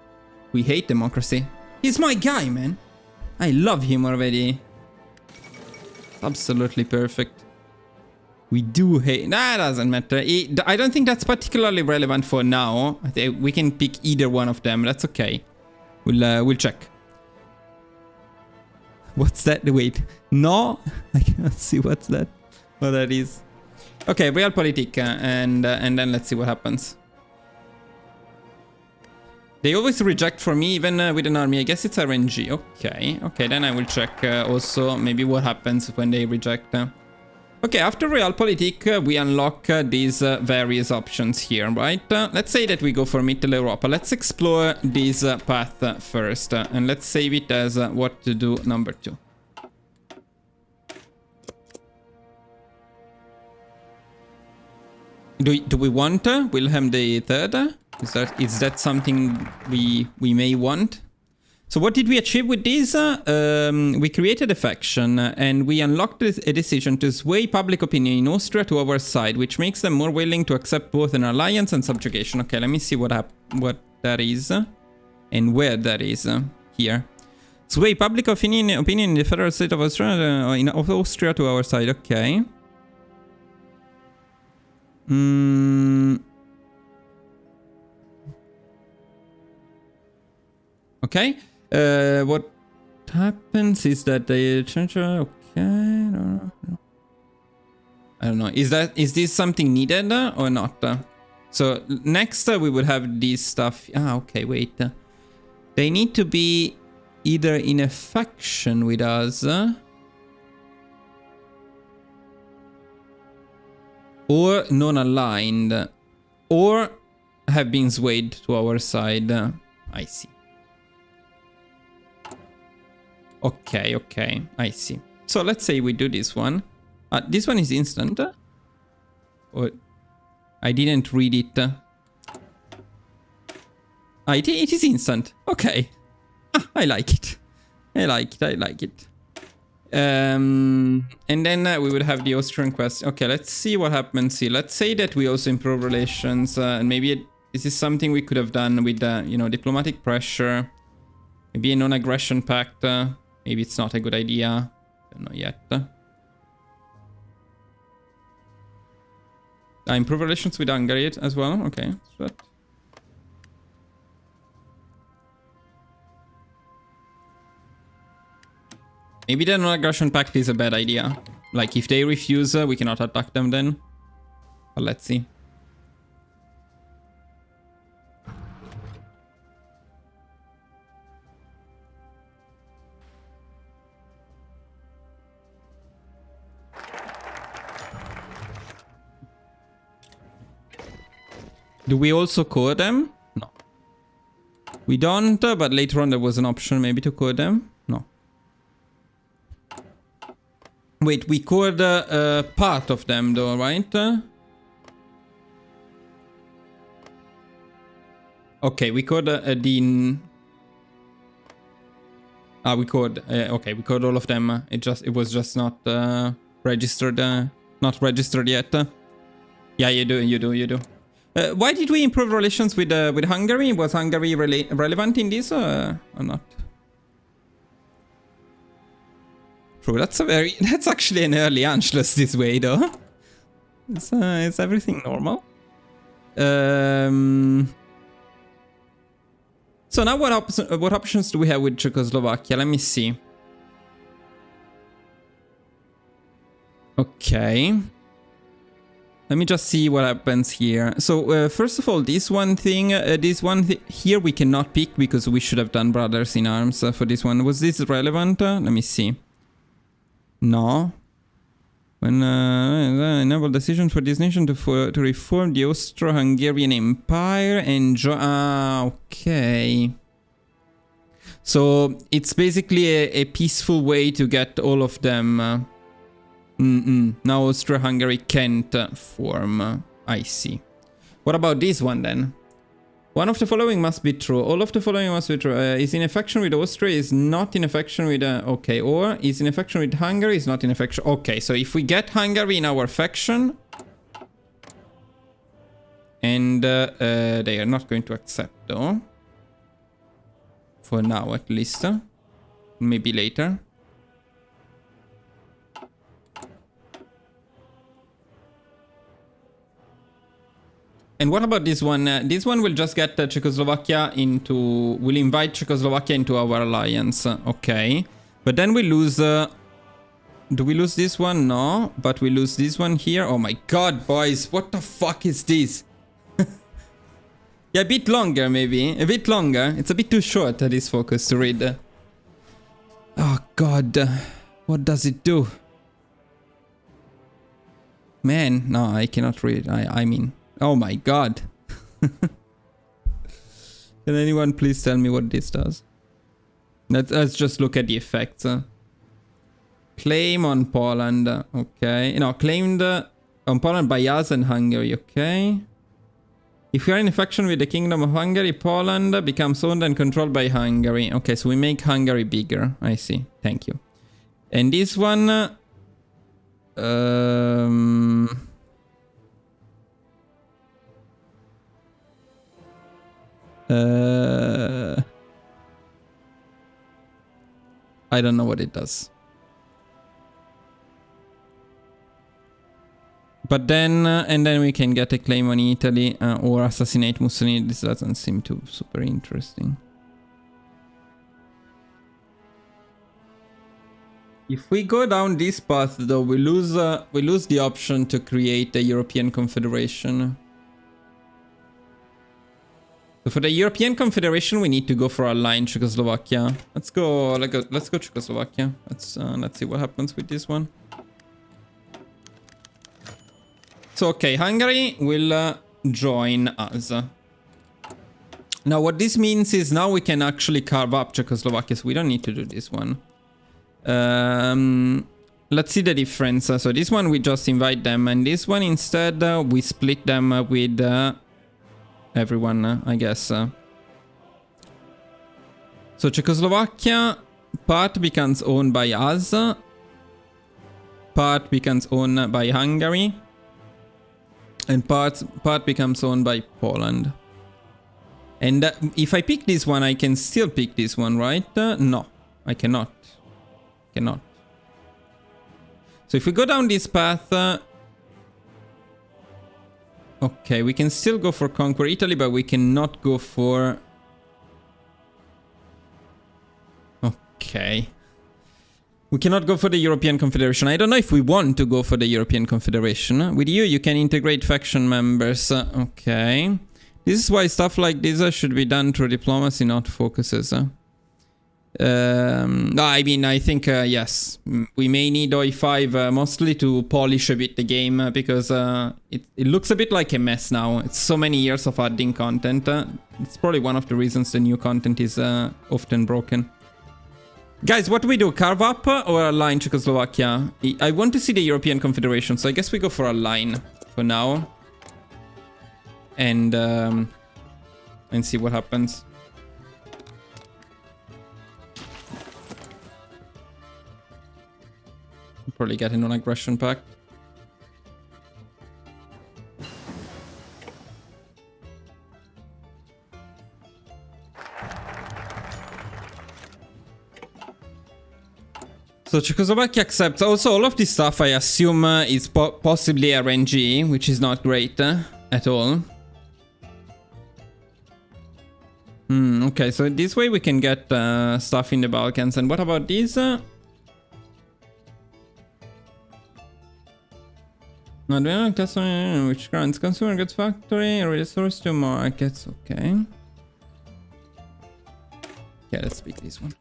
Speaker 1: We hate democracy. He's my guy, man. I love him already. Absolutely perfect. We do hate... That doesn't matter. I don't think that's particularly relevant for now. We can pick either one of them. That's okay. We'll check. What's that? Wait. No? I cannot see what's that. What that is. Okay, Realpolitik. And then let's see what happens. They always reject for me, even with an army. I guess it's RNG. Okay. Okay, then I will check also maybe what happens when they reject. Okay, after Realpolitik, we unlock these various options here, right? Let's say that we go for Mittel Europa. Let's explore this path first. And let's save it as what to do number 2. Do we want Wilhelm III? Is that something we may want? So what did we achieve with this? We created a faction and we unlocked a decision to sway public opinion in Austria to our side, which makes them more willing to accept both an alliance and subjugation. Okay, let me see what that is and where that is. Here. Sway public opinion in the federal state of Austria to our side. Okay. Okay. What happens is that they change. Okay. I don't know. Is this something needed or not? So next we would have this stuff. Okay. Wait. They need to be either in a faction with us or non-aligned or have been swayed to our side. I see. Okay, I see. So let's say we do this one. This one is instant. Or I didn't read it. It is instant. Okay. I like it. I like it. And then we would have the Austrian question. Okay, let's see what happens here. Let's say that we also improve relations. And maybe this is something we could have done with, diplomatic pressure. Maybe a non-aggression pact. Maybe it's not a good idea. Don't know yet. Improve relations with Hungary as well. Okay. So maybe the non-aggression pact is a bad idea. Like, if they refuse, we cannot attack them then. But let's see. Do we also code them? No. We don't, but later on there was an option maybe to code them. No. Wait, we code part of them though, right? Okay, we code the... we code... okay, we code all of them. It was just not registered. Not registered yet. Yeah, you do. Why did we improve relations with Hungary? Was Hungary relevant in this or not? True, that's actually an early Anschluss this way though. Is everything normal? So now what options do we have with Czechoslovakia? Let me see. Okay. Let me just see what happens here. So first of all, this one thing, here we cannot pick because we should have done Brothers in Arms for this one. Was this relevant? Let me see. No. When enable decision for this nation to reform the Austro-Hungarian Empire and okay. So it's basically a peaceful way to get all of them. Now Austria-Hungary can't form. I see. What about this one then? One of the following must be true. All of the following must be true. Is in a faction with Austria, is not in a faction with... okay, or is in a faction with Hungary, is not in a faction... Okay, so if we get Hungary in our faction... And they are not going to accept though. For now at least. Maybe later. And what about this one? This one will just get Czechoslovakia into... will invite Czechoslovakia into our alliance. Okay. But then we lose... do we lose this one? No. But we lose this one here. Oh my god, boys. What the fuck is this? Yeah, a bit longer maybe. A bit longer. It's a bit too short, this focus to read. Oh god. What does it do? Man, no, I cannot read. I mean... Oh my god. Can anyone please tell me what this does? Let's just look at the effects. Claim on Poland. Okay. No, claimed on Poland by us and Hungary. Okay. If we are in a faction with the Kingdom of Hungary, Poland becomes owned and controlled by Hungary. Okay, so we make Hungary bigger. I see. Thank you. And this one... I don't know what it does. But then, and then we can get a claim on Italy or assassinate Mussolini. This doesn't seem too super interesting. If we go down this path, though, we lose the option to create a European Confederation. So for the European Confederation, we need to go for ally Czechoslovakia. Let's go Czechoslovakia. Let's see what happens with this one. So okay, Hungary will join us. Now what this means is now we can actually carve up Czechoslovakia, so we don't need to do this one. Let's see the difference. So this one we just invite them, and this one instead we split them with everyone, I guess. So Czechoslovakia, part becomes owned by us, part becomes owned by Hungary, and part becomes owned by Poland. And if I pick this one, I can still pick this one, right? No, I cannot. So if we go down this path, okay, we can still go for conquer Italy, but we cannot go for... Okay. We cannot go for the European Confederation. I don't know if we want to go for the European Confederation. With you can integrate faction members. Okay. This is why stuff like this should be done through diplomacy, not focuses. I mean, I think, yes, we may need HOI5 mostly to polish a bit the game because it looks a bit like a mess now. It's so many years of adding content. It's probably one of the reasons the new content is often broken. Guys, what do we do? Carve up or align Czechoslovakia? I want to see the European Confederation, so I guess we go for align for now. And see what happens. Probably get a non-aggression pact. So Czechoslovakia accepts. Also, all of this stuff I assume is possibly RNG, which is not great at all. Okay, so this way we can get stuff in the Balkans. And what about these? Which grants consumer goods factory resource to markets. Okay. Yeah, let's pick this one.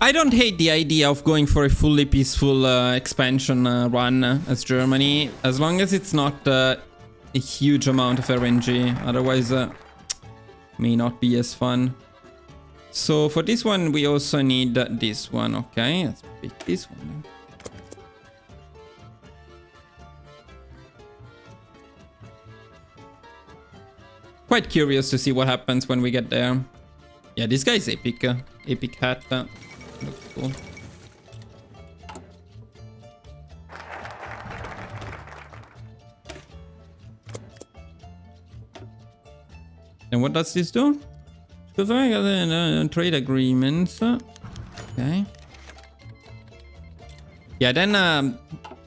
Speaker 1: I don't hate the idea of going for a fully peaceful expansion run as Germany, as long as it's not a huge amount of RNG. Otherwise, may not be as fun. So for this one, we also need this one. Okay, let's pick this one. Quite curious to see what happens when we get there. Yeah, this guy's epic. Epic hat. Looks cool. And what does this do? Because I got trade agreements. Okay. Yeah, then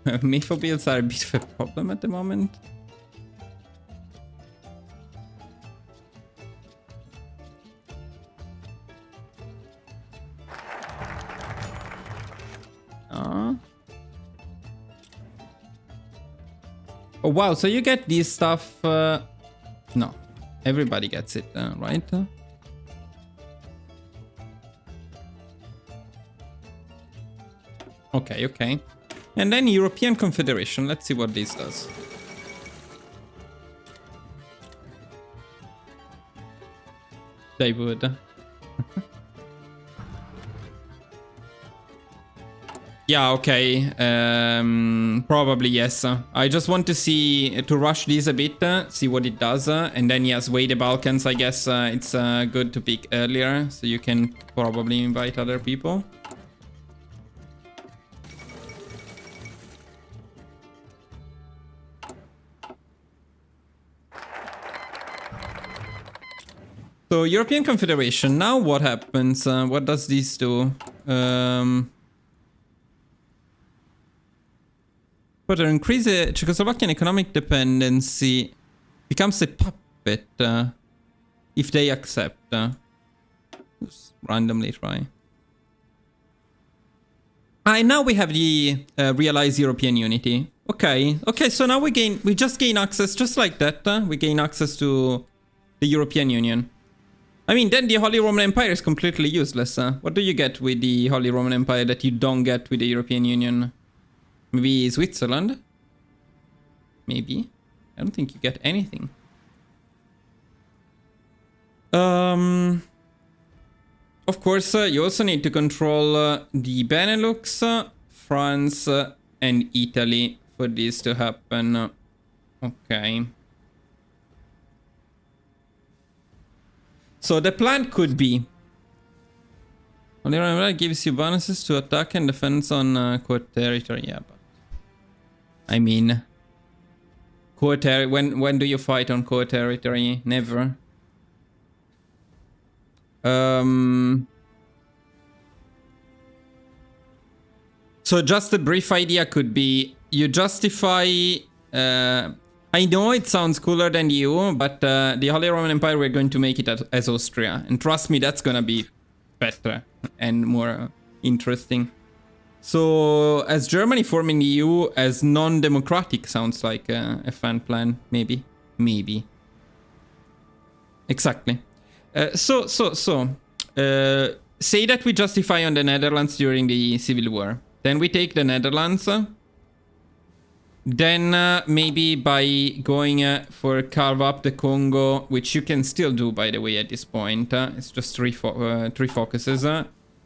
Speaker 1: Mayphobials are a bit of a problem at the moment. Oh wow, so you get this stuff. No, everybody gets it, right? Okay, okay. And then European Confederation. Let's see what this does. They would. Yeah, okay. Probably yes. I just want to see, to rush this a bit, see what it does. And then yes, weigh the Balkans, I guess it's good to pick earlier. So you can probably invite other people. So European Confederation, now what happens? What does this do? Further increase Czechoslovakian economic dependency becomes a puppet if they accept. Just randomly try. Now we have the realize European unity. Okay, so now we just gain access, just like that. We gain access to the European Union. I mean, then the Holy Roman Empire is completely useless. What do you get with the Holy Roman Empire that you don't get with the European Union? Maybe Switzerland? Maybe. I don't think you get anything. Of course, you also need to control the Benelux, France, and Italy for this to happen. Okay. So the plan could be... Holy Roman Empire gives you bonuses to attack and defense on core territory. Yeah, but... I mean... Core territory... When do you fight on core territory? Never. So just a brief idea could be... You justify... I know it sounds cooler than you, but the Holy Roman Empire, we're going to make it as Austria. And trust me, that's gonna be better and more interesting. So, as Germany forming the EU as non-democratic sounds like a fun plan. Maybe. Maybe. Exactly. Say that we justify on the Netherlands during the Civil War. Then we take the Netherlands... Then maybe by going for carve up the Congo, which you can still do, by the way, at this point. It's just three focuses.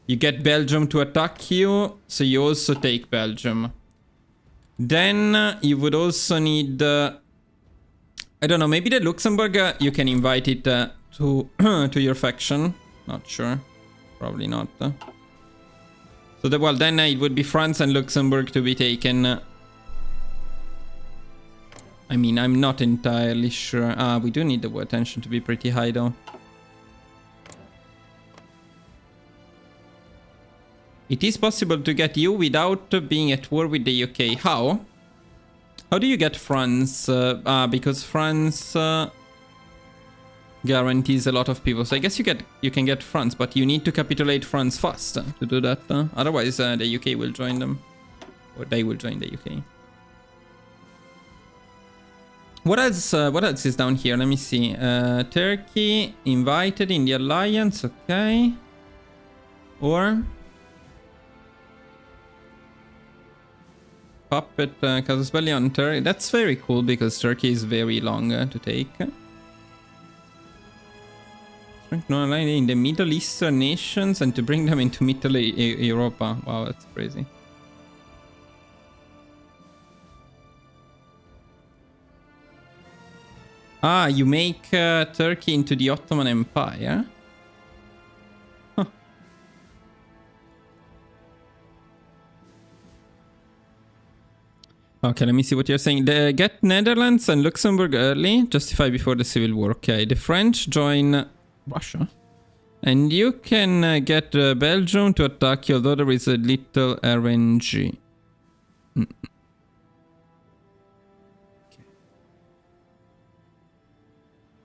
Speaker 1: You get Belgium to attack you, so you also take Belgium. Then you would also need... I don't know, maybe the Luxembourg, you can invite it to to your faction. Not sure. Probably not. So, well, then it would be France and Luxembourg to be taken... I mean, I'm not entirely sure. We do need the war tension to be pretty high, though. It is possible to get you without being at war with the UK. How? How do you get France? Because France guarantees a lot of people. So I guess you can get France, but you need to capitulate France fast to do that. Otherwise, the UK will join them. Or they will join the UK. What else is down here? Let me see. Turkey invited in the alliance, okay. Or puppet casus belli on Turkey. That's very cool because Turkey is very long to take. In the Middle Eastern nations and to bring them into Middle Europa. Wow, that's crazy. You make Turkey into the Ottoman Empire? Huh. Okay, let me see what you're saying. Get Netherlands and Luxembourg early. Justify before the Civil War. Okay, the French join Russia. And you can get Belgium to attack you, although there is a little RNG.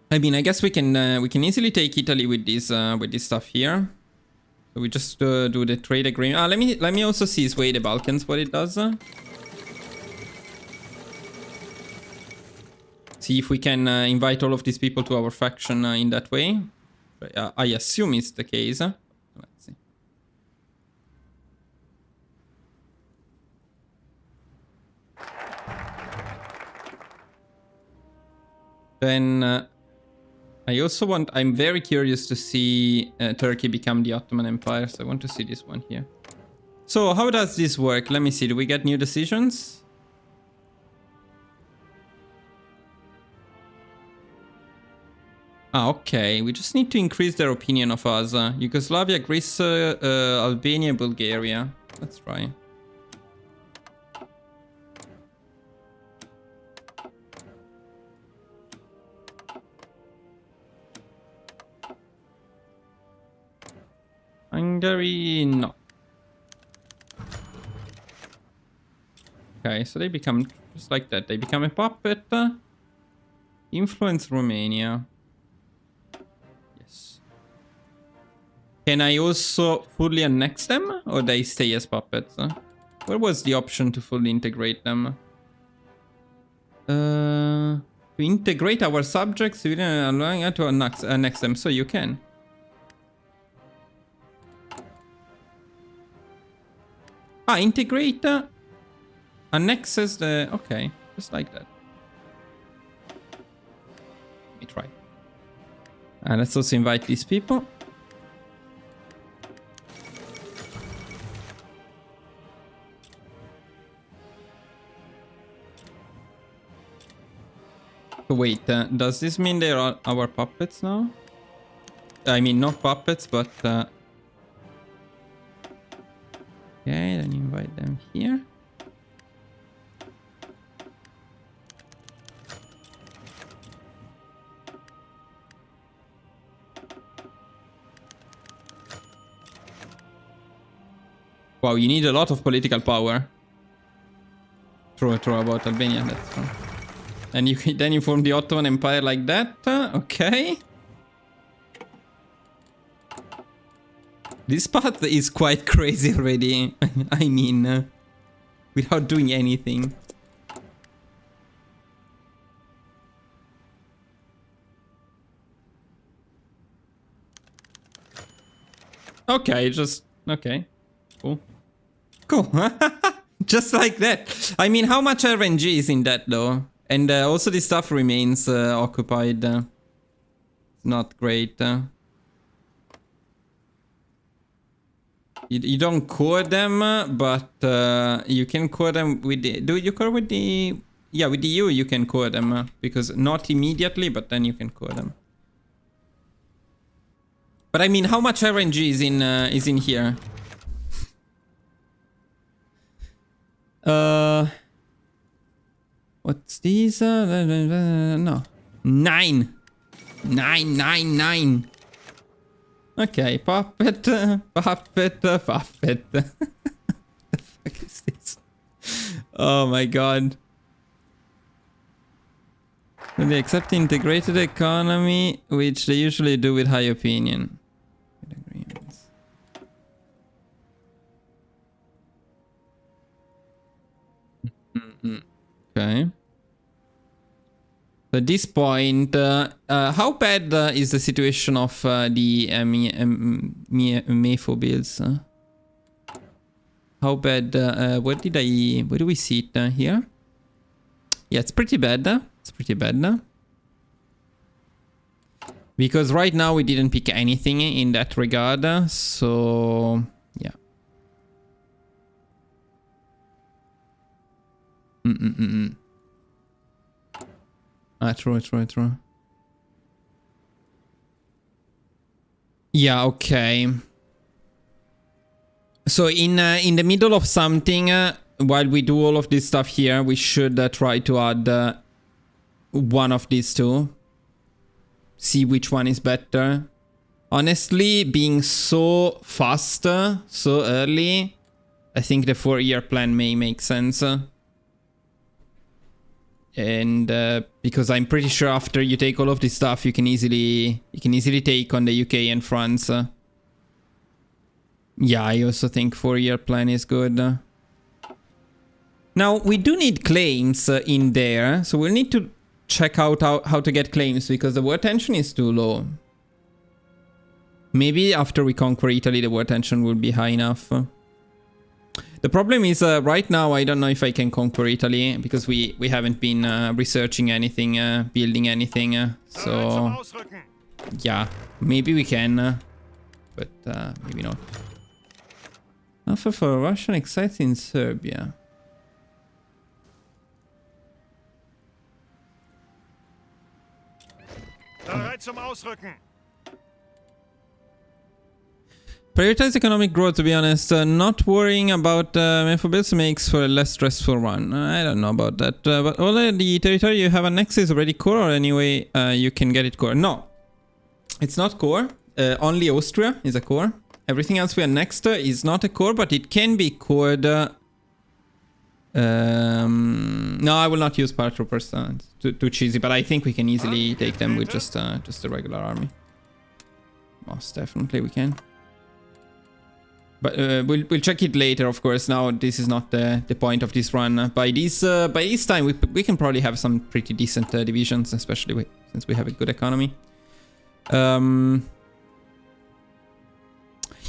Speaker 1: I mean, I guess we can easily take Italy with this stuff here. So we just do the trade agreement. Let me also see Sway the Balkans what it does. See if we can invite all of these people to our faction in that way. I assume it's the case. Let's see. Then I also want... I'm very curious to see Turkey become the Ottoman Empire, so I want to see this one here. So how does this work? Let me see. Do we get new decisions? Ah, okay. We just need to increase their opinion of us. Yugoslavia, Greece, Albania, Bulgaria. Let's try. Hungary, no. Okay, so they become just like that. They become a puppet. Influence Romania. Yes. Can I also fully annex them, or they stay as puppets? Where was the option to fully integrate them? To integrate our subjects, we didn't allow to annex them, so you can. Ah, integrate annexes the... Okay, just like that. Let me try. And let's also invite these people. So wait, does this mean they are our puppets now? I mean, not puppets, but... Okay, then invite them here. Wow, you need a lot of political power. True about Albania, that's true. And then you form the Ottoman Empire like that. Okay. This path is quite crazy already. I mean, without doing anything. Okay, just... Okay. Cool. Cool. Just like that. I mean, how much RNG is in that, though? And also this stuff remains occupied. Not great. You don't core them, but you can core them with the... Do you core with the... Yeah, with the EU you can core them. Because not immediately, but then you can core them. But I mean, how much RNG is in here? What's these? No. 9. 9. Okay, puppet. Puppet. The fuck is this? Oh my god. When they accept the integrated economy, which they usually do with high opinion. Agreements. Okay. So at this point, how bad is the situation of the MEFO bills? How bad? Where do we see it here? Yeah, it's pretty bad. It's pretty bad. Because right now we didn't pick anything in that regard. So yeah. Ah, true. Yeah, okay. So in the middle of something, while we do all of this stuff here, we should try to add one of these two. See which one is better. Honestly, being so fast, so early, I think the 4-year plan may make sense. And because I'm pretty sure after you take all of this stuff, you can easily take on the UK and France. Yeah, I also think 4-year plan is good. Now we do need claims in there, so we'll need to check out how to get claims because the war tension is too low. Maybe after we conquer Italy, the war tension will be high enough. The problem is right now I don't know if I can conquer Italy because we haven't been researching anything, building anything. So yeah, maybe we can, but maybe not. Offer for Russian exiles in Serbia.
Speaker 2: Bereit zum Ausrücken.
Speaker 1: Prioritize economic growth, to be honest. Not worrying about Mephobils makes for a less stressful one. I don't know about that. But all the territory you have annexed is already core, or anyway, you can get it core. No, it's not core. Only Austria is a core. Everything else we annexed is not a core, but it can be cored. No, I will not use paratroopers. Too cheesy, but I think we can easily take them with just a regular army. Most definitely we can. But we'll check it later, of course. Now this is not the point of this run. By this time we can probably have some pretty decent divisions, especially since we have a good economy.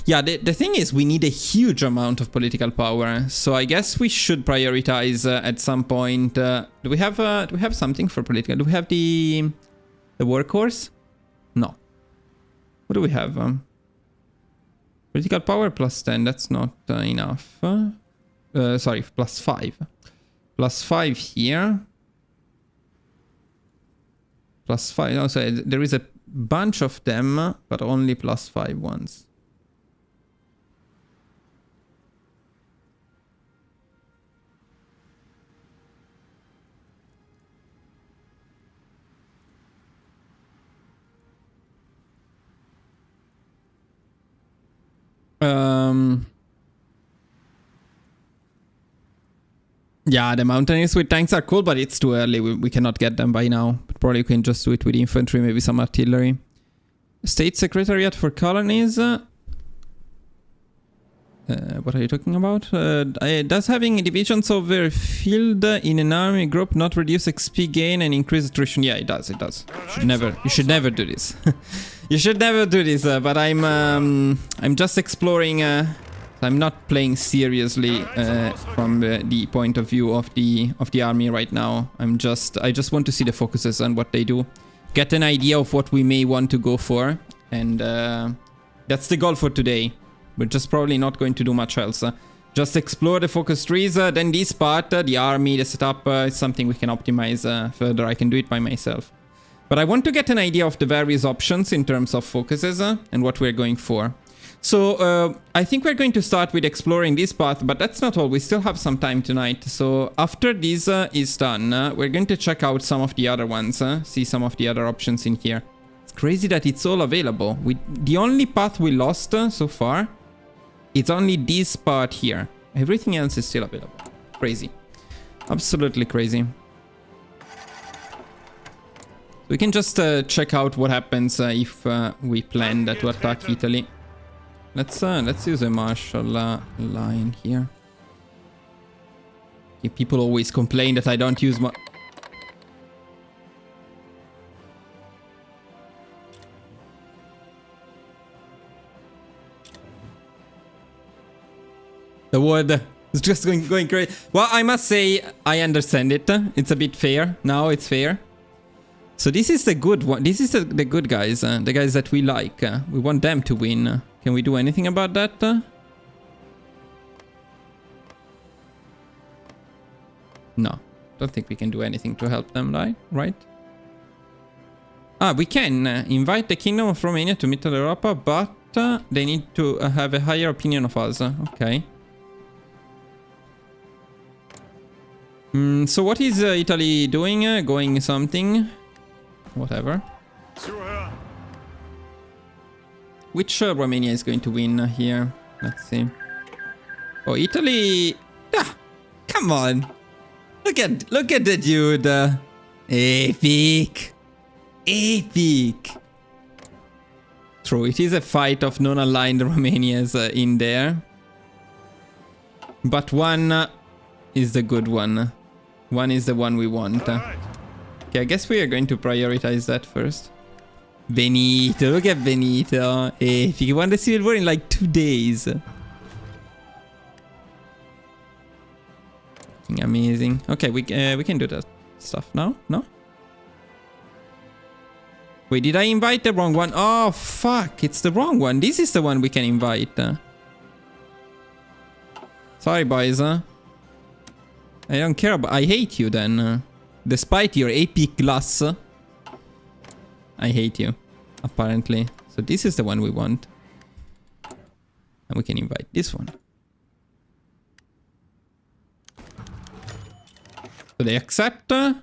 Speaker 1: Yeah, the thing is we need a huge amount of political power, so I guess we should prioritize at some point. Do we have something for political? Do we have the workhorse? No. What do we have? Political power plus 10, that's not enough. Sorry, plus 5. Plus 5 here. Plus 5. No, sorry, there is a bunch of them, but only plus 5 ones. Yeah, the mountaineers with tanks are cool, but it's too early. We cannot get them by now. But probably we can just do it with infantry, maybe some artillery. State Secretariat for Colonies. What are you talking about? Does having divisions over field in an army group not reduce XP gain and increase attrition? Yeah, it does. It does. You should never do this. You should never do this. But I'm just exploring. I'm not playing seriously from the point of view of the army right now. I just want to see the focuses and what they do, get an idea of what we may want to go for, and that's the goal for today. We're just probably not going to do much else. Just explore the focus trees. Then this part, the army, the setup, is something we can optimize further. I can do it by myself. But I want to get an idea of the various options in terms of focuses and what we're going for. So I think we're going to start with exploring this path, but that's not all. We still have some time tonight. So after this is done, we're going to check out some of the other ones, see some of the other options in here. It's crazy that it's all available. The only path we lost so far, it's only this part here. Everything else is still available. Crazy. Absolutely crazy. We can just check out what happens if we plan to attack Italy. Let's use a martial line here. Okay, people always complain that I don't use my... The word is just going crazy. Well, I must say I understand it. It's a bit fair. Now it's fair. So this is the good one. This is the good guys. The guys that we like. We want them to win. Can we do anything about that? No. Don't think we can do anything to help them, right? Ah, we can invite the Kingdom of Romania to Middle Europa, but they need to have a higher opinion of us. Okay. So what is Italy doing? Going something? Whatever. Which Romania is going to win here? Let's see. Oh, Italy! Ah, come on! Look at the dude! Epic! Epic! True, it is a fight of non-aligned Romanias in there. But one is the good one. One is the one we want. Okay, I guess we are going to prioritize that first. Benito, look at Benito. If you won the Civil War in like 2 days. Amazing. Okay, we can do that stuff now. No? Wait, did I invite the wrong one? Oh, fuck. It's the wrong one. This is the one we can invite. Sorry, boys. I don't care about... I hate you then. Despite your AP class. I hate you. Apparently. So this is the one we want. And we can invite this one. Do they accept? Can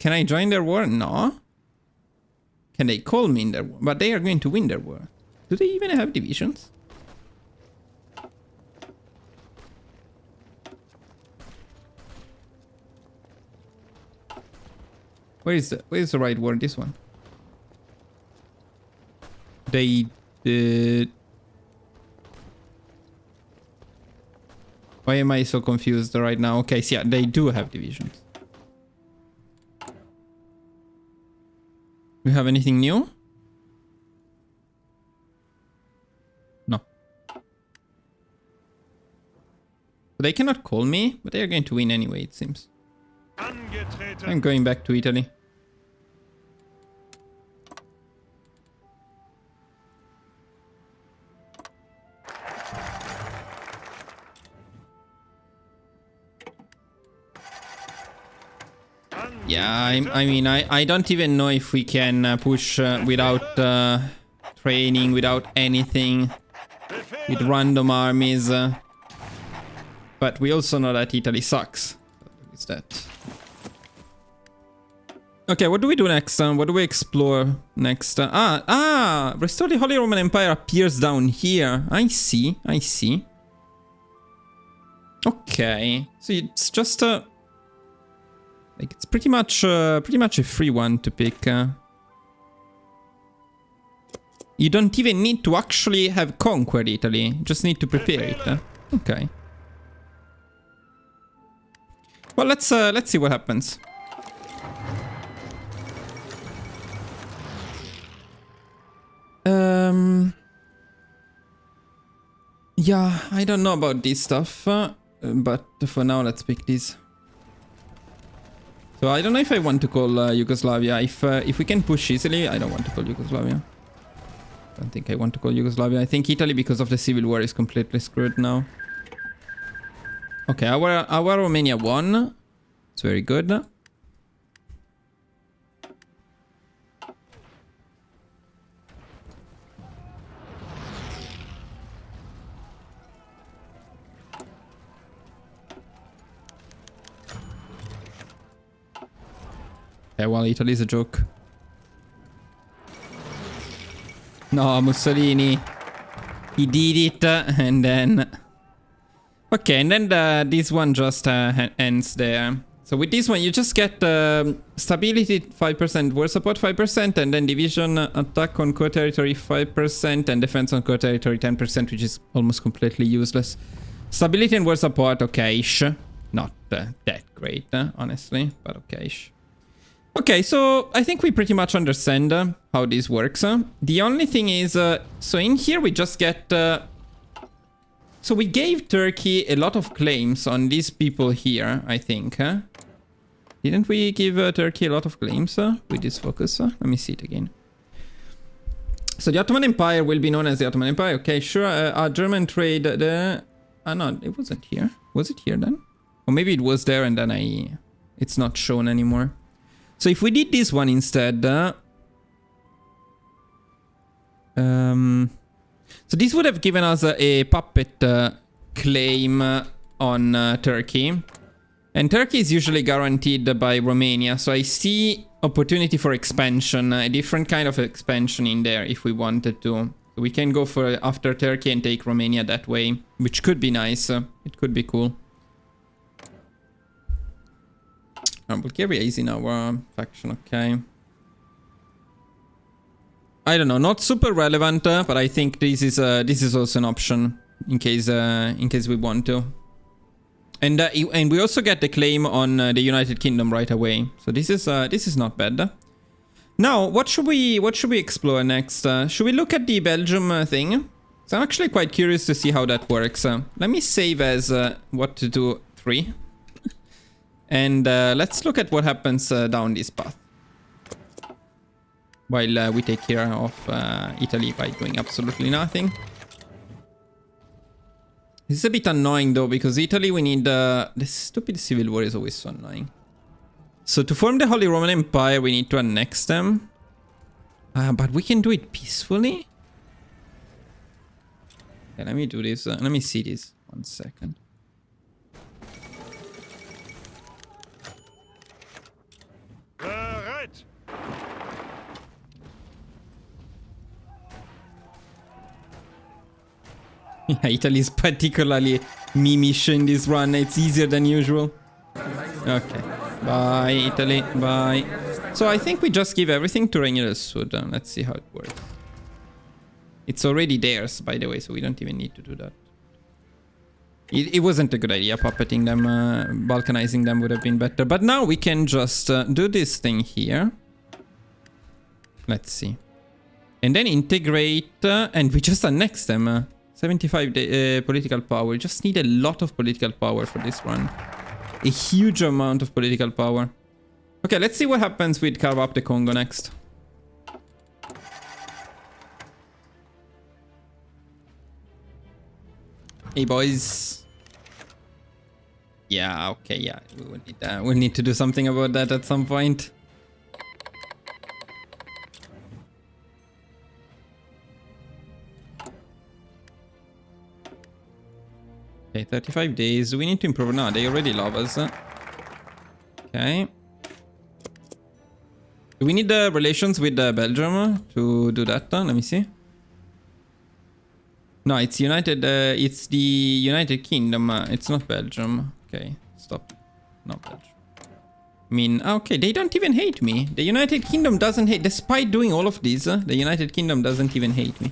Speaker 1: I join their war? No. Can they call me in their war? But they are going to win their war. Do they even have divisions? Where is the right word? This one. They did. Why am I so confused right now? Okay, so yeah, they do have divisions. Do you have anything new? No. They cannot call me, but they are going to win anyway, it seems. I'm going back to Italy. Yeah, I mean, I don't even know if we can push without training, without anything, with random armies. But we also know that Italy sucks. What is that? Okay, what do we do next? What do we explore next? Restore the Holy Roman Empire appears down here. I see. Okay, so it's just a... like, it's pretty much a free one to pick. You don't even need to actually have conquered Italy. You just need to prepare it. Okay. Well, let's see what happens. Yeah, I don't know about this stuff, but for now, let's pick these. So I don't know if I want to call Yugoslavia. If we can push easily, I don't want to call Yugoslavia. I don't think I want to call Yugoslavia. I think Italy, because of the civil war, is completely screwed now. Okay, our Romania won. It's very good. Okay, well, Italy is a joke. No, Mussolini. He did it, and then... Okay, and then this one just ends there. So with this one, you just get stability 5%, war support 5%, and then division attack on core territory 5%, and defense on core territory 10%, which is almost completely useless. Stability and war support, okay-ish. Not that great, honestly, but okay-ish. Okay, so I think we pretty much understand how this works. The only thing is, so in here we just get... so we gave Turkey a lot of claims on these people here, I think. Didn't we give Turkey a lot of claims with this focus? Let me see it again. So the Ottoman Empire will be known as the Ottoman Empire. Okay, sure. Our German trade... no, it wasn't here. Was it here then? Or maybe it was there and then it's not shown anymore. So if we did this one instead... so this would have given us a puppet claim on Turkey. And Turkey is usually guaranteed by Romania. So I see opportunity for expansion, a different kind of expansion in there if we wanted to. So we can go for after Turkey and take Romania that way, which could be nice. It could be cool. Bulgaria is in our faction, okay. I don't know, not super relevant, but I think this is also an option in case we want to. And we also get the claim on the United Kingdom right away. So this is not bad. Now, what should we explore next? Should we look at the Belgium thing? So I'm actually quite curious to see how that works. Let me save as what to do 3. And let's look at what happens down this path. While we take care of Italy by doing absolutely nothing. This is a bit annoying though, because Italy we need... this stupid civil war is always so annoying. So to form the Holy Roman Empire we need to annex them. But we can do it peacefully? Okay, let me do this. Let me see this. 1 second.
Speaker 2: Bereit.
Speaker 1: Yeah, Italy is particularly mimish in this run. It's easier than usual. Okay. Bye, Italy. Bye. So I think we just give everything to Regno del Sud. Let's see how it works. It's already theirs, by the way, so we don't even need to do that. It wasn't a good idea. Puppeting them, balkanizing them would have been better. But now we can just do this thing here. Let's see. And then integrate, and we just annex them. 75 political power. We just need a lot of political power for this one. A huge amount of political power. Okay, let's see what happens with carve up the Congo next. Hey boys. Yeah, okay, yeah. We'll need to do something about that at some point. Okay, 35 days. We need to improve. No, they already love us. Okay. Do we need the relations with Belgium to do that? Let me see. No, it's United. It's the United Kingdom. It's not Belgium. Okay, stop. Not Belgium. I mean, okay, they don't even hate me. The United Kingdom doesn't hate. Despite doing all of this, the United Kingdom doesn't even hate me.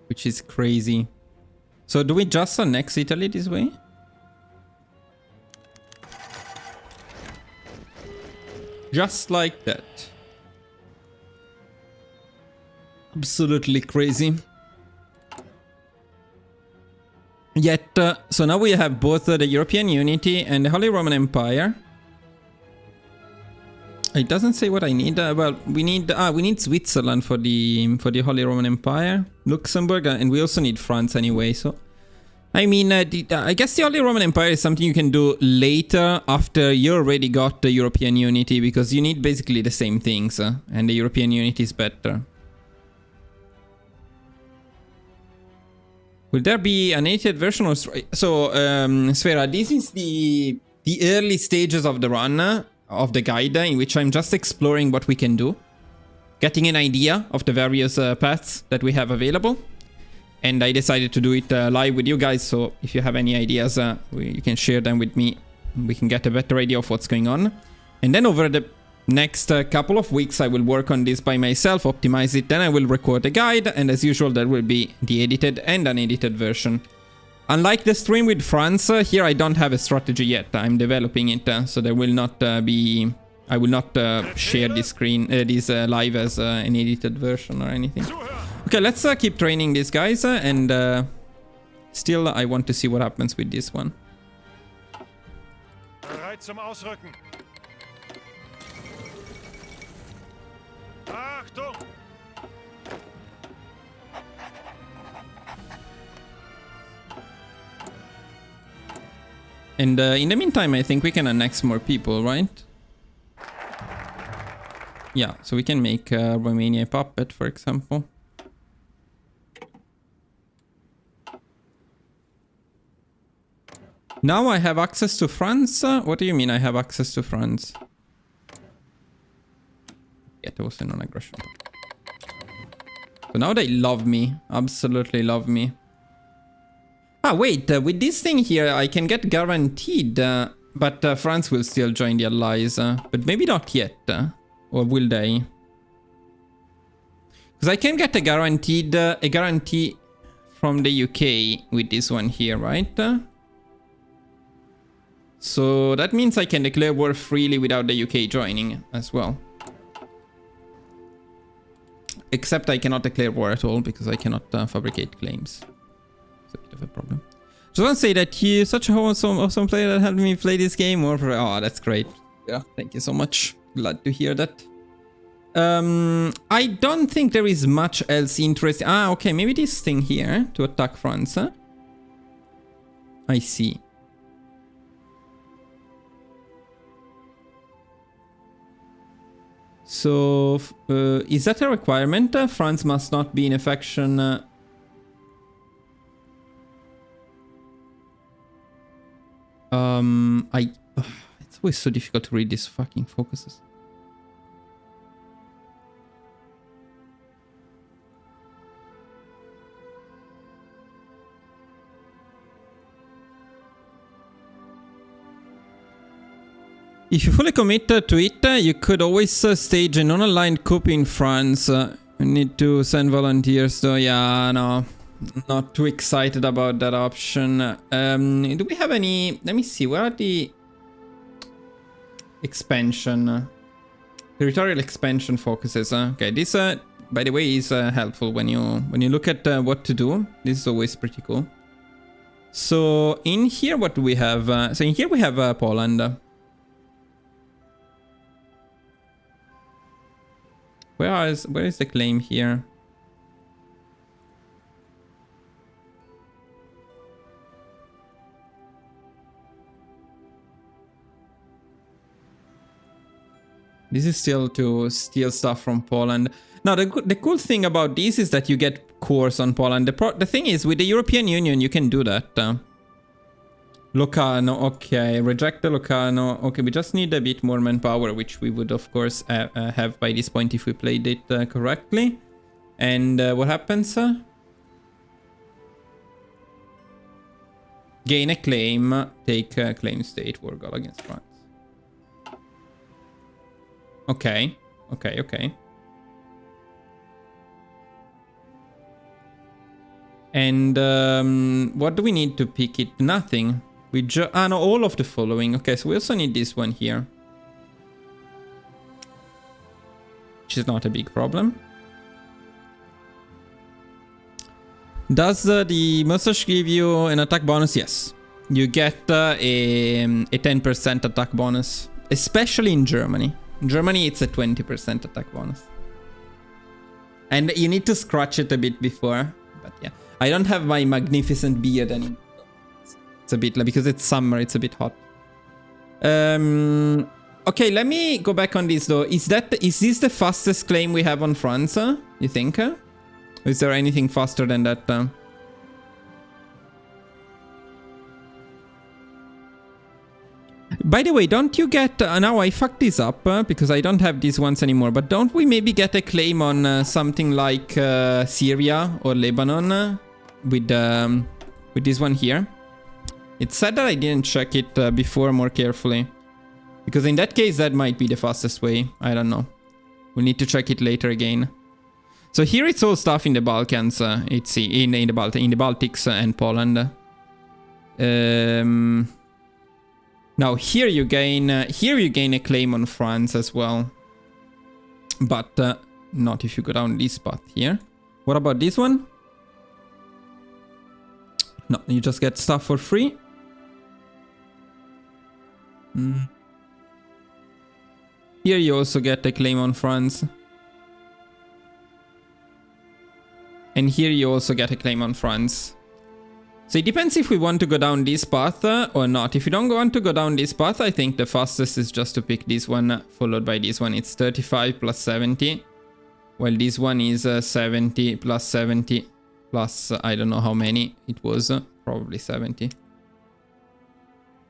Speaker 1: Which is crazy. So do we just annex Italy this way? Just like that. Absolutely crazy. Yet, so now we have both the European Unity and the Holy Roman Empire. It doesn't say what I need. Well, we need Switzerland for the Holy Roman Empire, Luxembourg, and we also need France anyway. So, I mean, I guess the Holy Roman Empire is something you can do later after you already got the European Unity, because you need basically the same things, and the European Unity is better. Will there be an edited version of... So, Sfera, this is the early stages of the run. Of the guide, in which I'm just exploring what we can do, getting an idea of the various paths that we have available, and I decided to do it live with you guys. So if you have any ideas, you can share them with me. We can get a better idea of what's going on, and then over the next couple of weeks I will work on this by myself, optimize it, then I will record a guide, and as usual there will be the edited and unedited version. Unlike the stream with France, here I don't have a strategy yet. I'm developing it, so there will not be... I will not share this screen, this live as an edited version or anything. Okay, let's keep training these guys, and still I want to see what happens with this one.
Speaker 2: Bereit zum Ausrücken. Achtung!
Speaker 1: And in the meantime, I think we can annex more people, right? Yeah, so we can make Romania a puppet, for example. Now I have access to France. What do you mean I have access to France? Yeah, it was a non-aggression. So now they love me. Absolutely love me. Ah, wait, with this thing here, I can get guaranteed, but France will still join the Allies, but maybe not yet, or will they? Because I can get a guarantee from the UK with this one here, right? So that means I can declare war freely without the UK joining as well. Except I cannot declare war at all, because I cannot fabricate claims. A bit of a problem. Just want to say that you're such a awesome player that helped me play this game. Oh, that's great. Yeah, thank you so much. Glad to hear that. I don't think there is much else interesting. Ah, okay, maybe this thing here to attack France. Huh? I see. So, is that a requirement? France must not be in affection. It's always so difficult to read these fucking focuses. If you fully commit to it, you could always stage a non-aligned coup in France. You need to send volunteers, though. Yeah, no. Not too excited about that option. Do we have any... Let me see, where are the... Expansion. Territorial expansion focuses. Okay, this, by the way, is helpful when you look at what to do. This is always pretty cool. So, in here, what do we have? So, in here we have Poland. Where is the claim here? This is still to steal stuff from Poland. Now, the cool thing about this is that you get cores on Poland. The thing is, with the European Union, you can do that. Locarno, okay. Reject the Locarno. Okay, we just need a bit more manpower, which we would, of course, have by this point if we played it correctly. And what happens? Gain a claim. Take claim state. War goal against France. Okay. Okay, okay. And what do we need to pick it? Nothing. We no, all of the following. Okay, so we also need this one here. Which is not a big problem. Does the mustache give you an attack bonus? Yes. You get a 10% attack bonus. Especially in Germany. In Germany, it's a 20% attack bonus. And you need to scratch it a bit before. But yeah. I don't have my magnificent beard anymore. It's a bit, because it's summer, it's a bit hot. Okay, let me go back on this though. Is this the fastest claim we have on France, you think? Or is there anything faster than that? By the way, don't you get... now I fucked this up because I don't have these ones anymore. But don't we maybe get a claim on something like Syria or Lebanon with this one here? It's sad that I didn't check it before more carefully. Because in that case, that might be the fastest way. I don't know. We'll need to check it later again. So here it's all stuff in the Balkans. It's in the Baltics and Poland. Now here you gain a claim on France as well. But not if you go down this path here. What about this one? No, you just get stuff for free. Here you also get a claim on France. And here you also get a claim on France. So it depends if we want to go down this path or not. If you don't want to go down this path, I think the fastest is just to pick this one followed by this one. It's 35 plus 70. While this one is 70 plus 70 plus I don't know how many it was. Probably 70.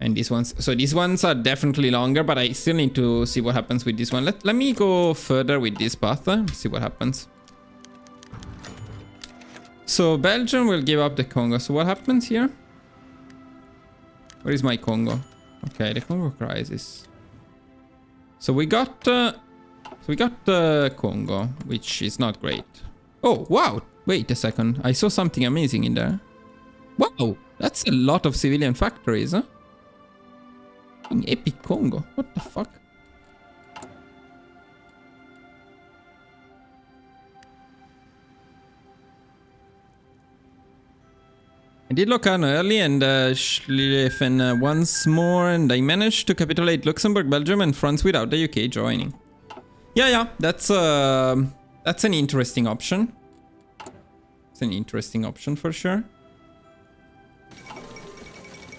Speaker 1: And these ones, so these ones are definitely longer, but I still need to see what happens with this one. Let me go further with this path, see what happens. So Belgium will give up the Congo. So what happens here? Where is my Congo? Okay, the Congo crisis. So we got Congo, which is not great. Oh wow! Wait a second, I saw something amazing in there. Wow, that's a lot of civilian factories, huh? Epic Congo. What the fuck? I did Locarno early and Schlieffen once more, and I managed to capitulate Luxembourg, Belgium, and France without the UK joining. Yeah, that's an interesting option. It's an interesting option for sure.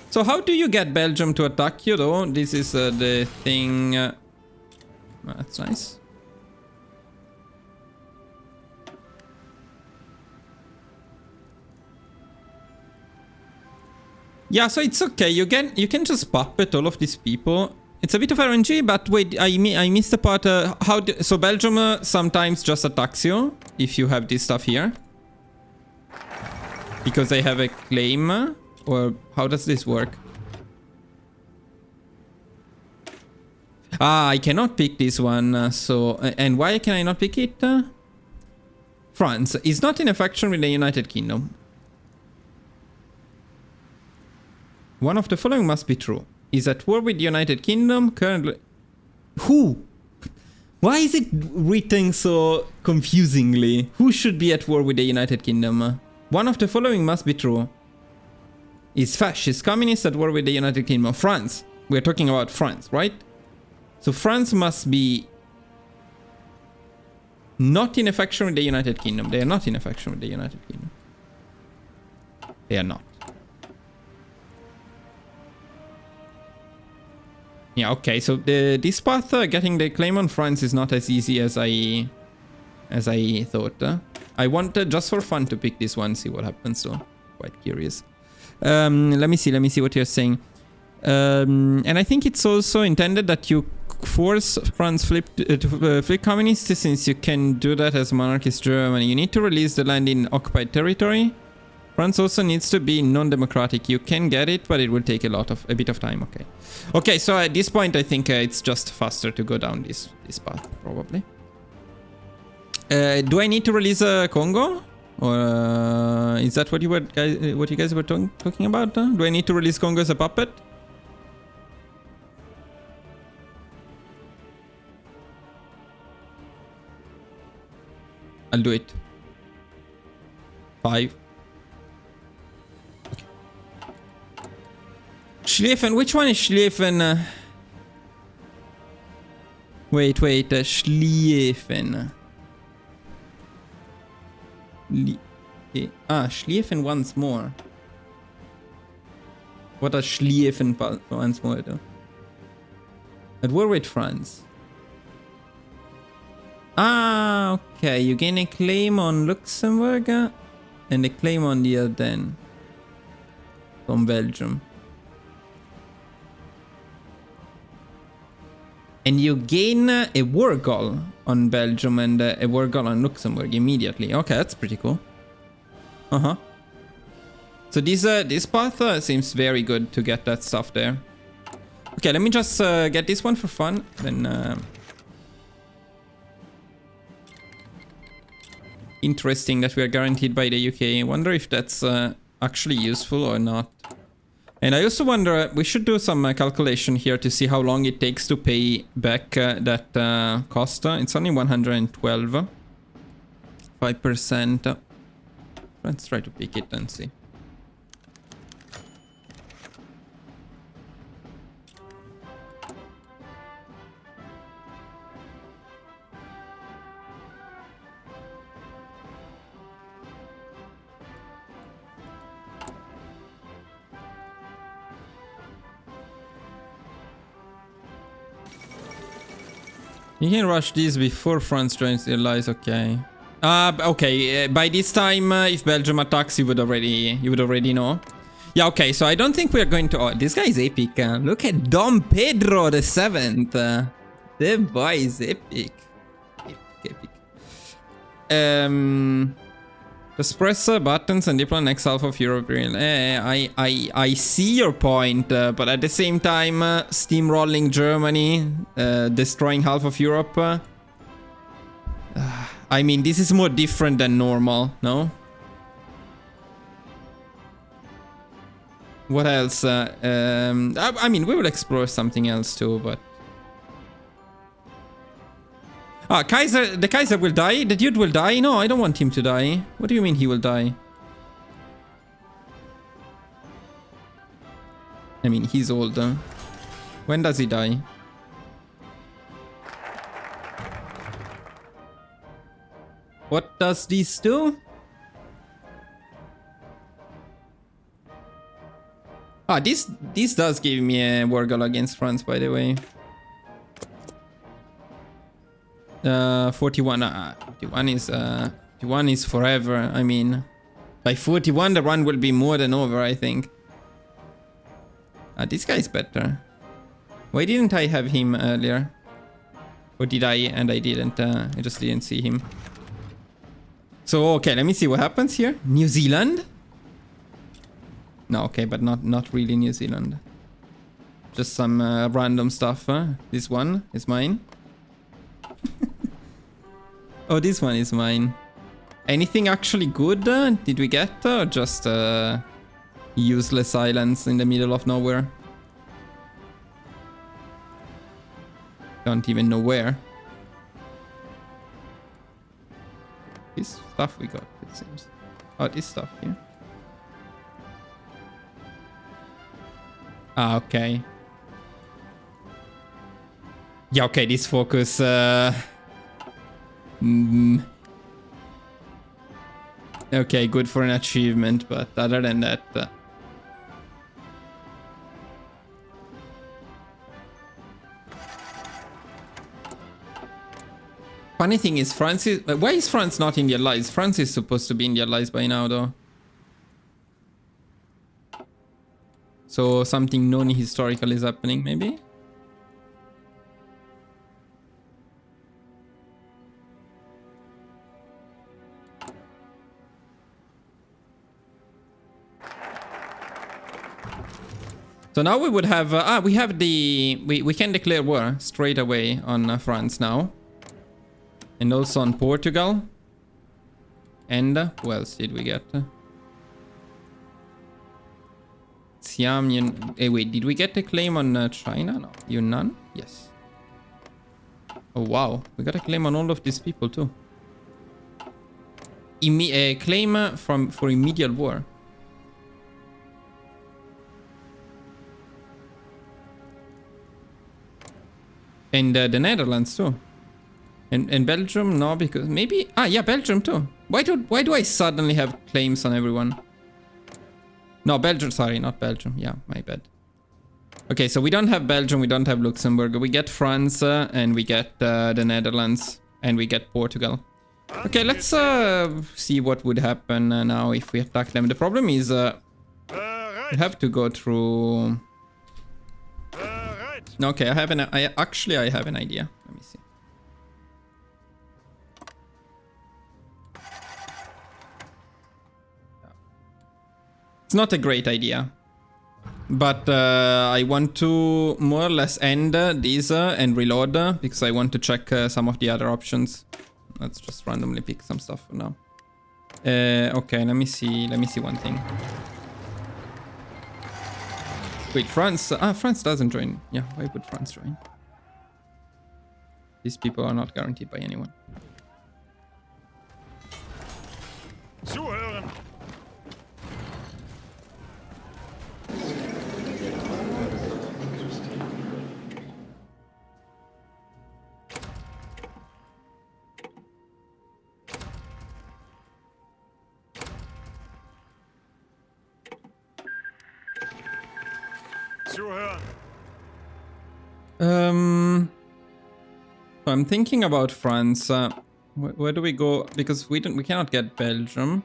Speaker 1: So how do you get Belgium to attack you though? This is the thing. That's nice. Yeah, so it's okay. You can just puppet all of these people. It's a bit of RNG, but wait, I missed the part. So Belgium sometimes just attacks you if you have this stuff here, because they have a claim. Or how does this work? Ah, I cannot pick this one. And why can I not pick it? France is not in a faction with the United Kingdom. One of the following must be true. Is at war with the United Kingdom currently. Who? Why is it written so confusingly? Who should be at war with the United Kingdom? One of the following must be true. Is fascist communist at war with the United Kingdom? France. We're talking about France, right? So France must be not in a faction with the United Kingdom. They are not in a faction with the United Kingdom. They are not. Yeah, okay, so this path, getting the claim on France is not as easy as I thought. I wanted just for fun to pick this one, see what happens, so quite curious. Let me see what you're saying. And I think it's also intended that you force France to flip communist, since you can do that as monarchist Germany. You need to release the land in occupied territory. France also needs to be non-democratic. You can get it, but it will take a bit of time. Okay, so at this point, I think it's just faster to go down this path, probably. Do I need to release Congo? Or is that what you guys were talking about? Do I need to release Congo as a puppet? I'll do it. 5. Okay. Schlieffen. Which one is Schlieffen? Wait. Schlieffen. Schlieffen once more. What does Schlieffen once more do? At war with France. Okay. You gain a claim on Luxembourg and a claim on the Ardennes from Belgium. And you gain a war goal on Belgium and a war goal on Luxembourg immediately. Okay, that's pretty cool. So this path seems very good to get that stuff there. Okay, let me just get this one for fun. Then interesting that we are guaranteed by the UK. I wonder if that's actually useful or not. And I also wonder, we should do some calculation here to see how long it takes to pay back that cost. It's only 112. 5%. Let's try to pick it and see. You can rush these before France joins the allies, okay. Okay, by this time, if Belgium attacks, you would already know. Yeah, okay, so I don't think we're going to... Oh, this guy is epic. Look at Dom Pedro the 7th. The boy is epic. Epic. Just press buttons and deploy next half of Europe. I see your point, but at the same time, steamrolling Germany, destroying half of Europe. I mean, this is more different than normal, no? What else? I mean, we will explore something else too, but... the Kaiser will die? The dude will die? No, I don't want him to die. What do you mean he will die? I mean, he's old. When does he die? What does this do? Ah, this does give me a war goal against France, by the way. 41. 41 is forever. I mean, by 41 the run will be more than over, I think. This guy is better. Why didn't I have him earlier? Or did I? And I didn't. I just didn't see him. So okay, let me see what happens here. New Zealand. No, okay, but not really New Zealand. Just some random stuff. This one is mine. Oh, this one is mine. Anything actually good did we get? Or just useless islands in the middle of nowhere? Don't even know where. This stuff we got, it seems. Oh, this stuff here. Ah, okay. Yeah, okay, this focus... Okay, good for an achievement, but other than that... Funny thing is, France is... Why is France not in the Allies? France is supposed to be in the Allies by now, though. So something non-historical is happening, maybe? So now we would have... we have the... We can declare war straight away on France now. And also on Portugal. And who else did we get? Siam, wait, did we get a claim on China? No. Yunnan? Yes. Oh, wow. We got a claim on all of these people, too. A claim for immediate war. And the Netherlands, too. And Belgium? No, because maybe... Ah, yeah, Belgium, too. Why do I suddenly have claims on everyone? No, Belgium, sorry, not Belgium. Yeah, my bad. Okay, so we don't have Belgium, we don't have Luxembourg. We get France, and we get the Netherlands, and we get Portugal. Okay, let's see what would happen now if we attack them. The problem is, we have to go through... Okay, I have an idea. Let me see. It's not a great idea, but I want to more or less end these and reload because I want to check some of the other options. Let's just randomly pick some stuff for now. Okay, let me see one thing. Wait, France. France doesn't join. Yeah, why would France join? These people are not guaranteed by anyone.
Speaker 2: Zuhören.
Speaker 1: I'm thinking about France. Where do we go? Because we cannot get Belgium.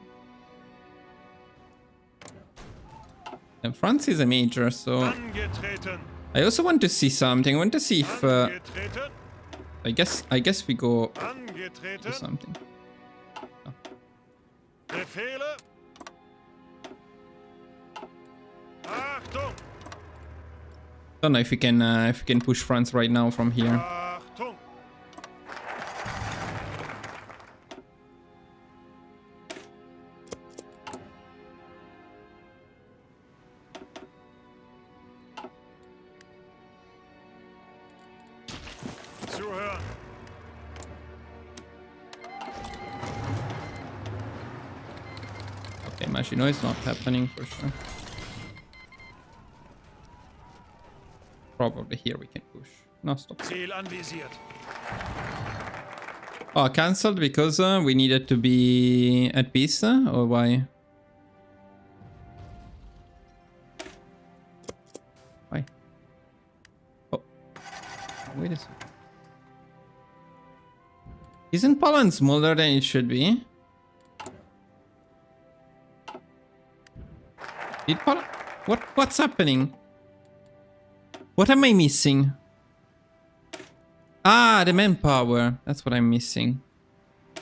Speaker 1: And France is a major, so I also want to see something. I want to see if I guess we go to something. Oh.
Speaker 2: Befehle. Achtung.
Speaker 1: Don't know if we can push France right now from here.
Speaker 2: Achtung. Zuhören.
Speaker 1: Okay, Machino is not happening for sure. Probably here we can push. No, stop.
Speaker 2: Ziel anvisiert.
Speaker 1: Oh, cancelled because we needed to be at peace, or why? Why? Oh, wait a second. Isn't Poland smaller than it should be? Did Poland... What's happening? What am I missing? Ah, the manpower. That's what I'm missing.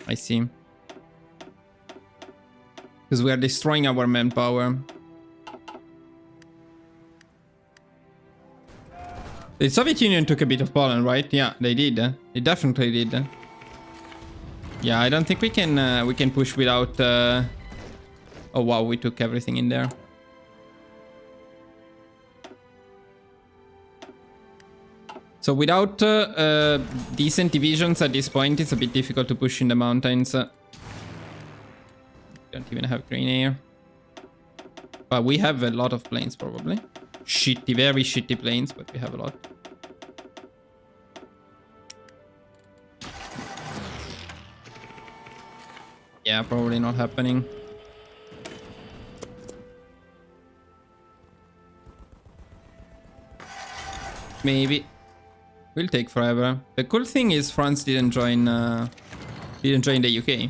Speaker 1: I see. Because we are destroying our manpower. The Soviet Union took a bit of Poland, right? Yeah, they did. They definitely did. Yeah, I don't think we can push without... Oh wow, we took everything in there. So without decent divisions at this point, it's a bit difficult to push in the mountains. Don't even have green air. But we have a lot of planes probably. Shitty, very shitty planes, but we have a lot. Yeah, probably not happening. Maybe. Will take forever. The cool thing is France didn't join the UK.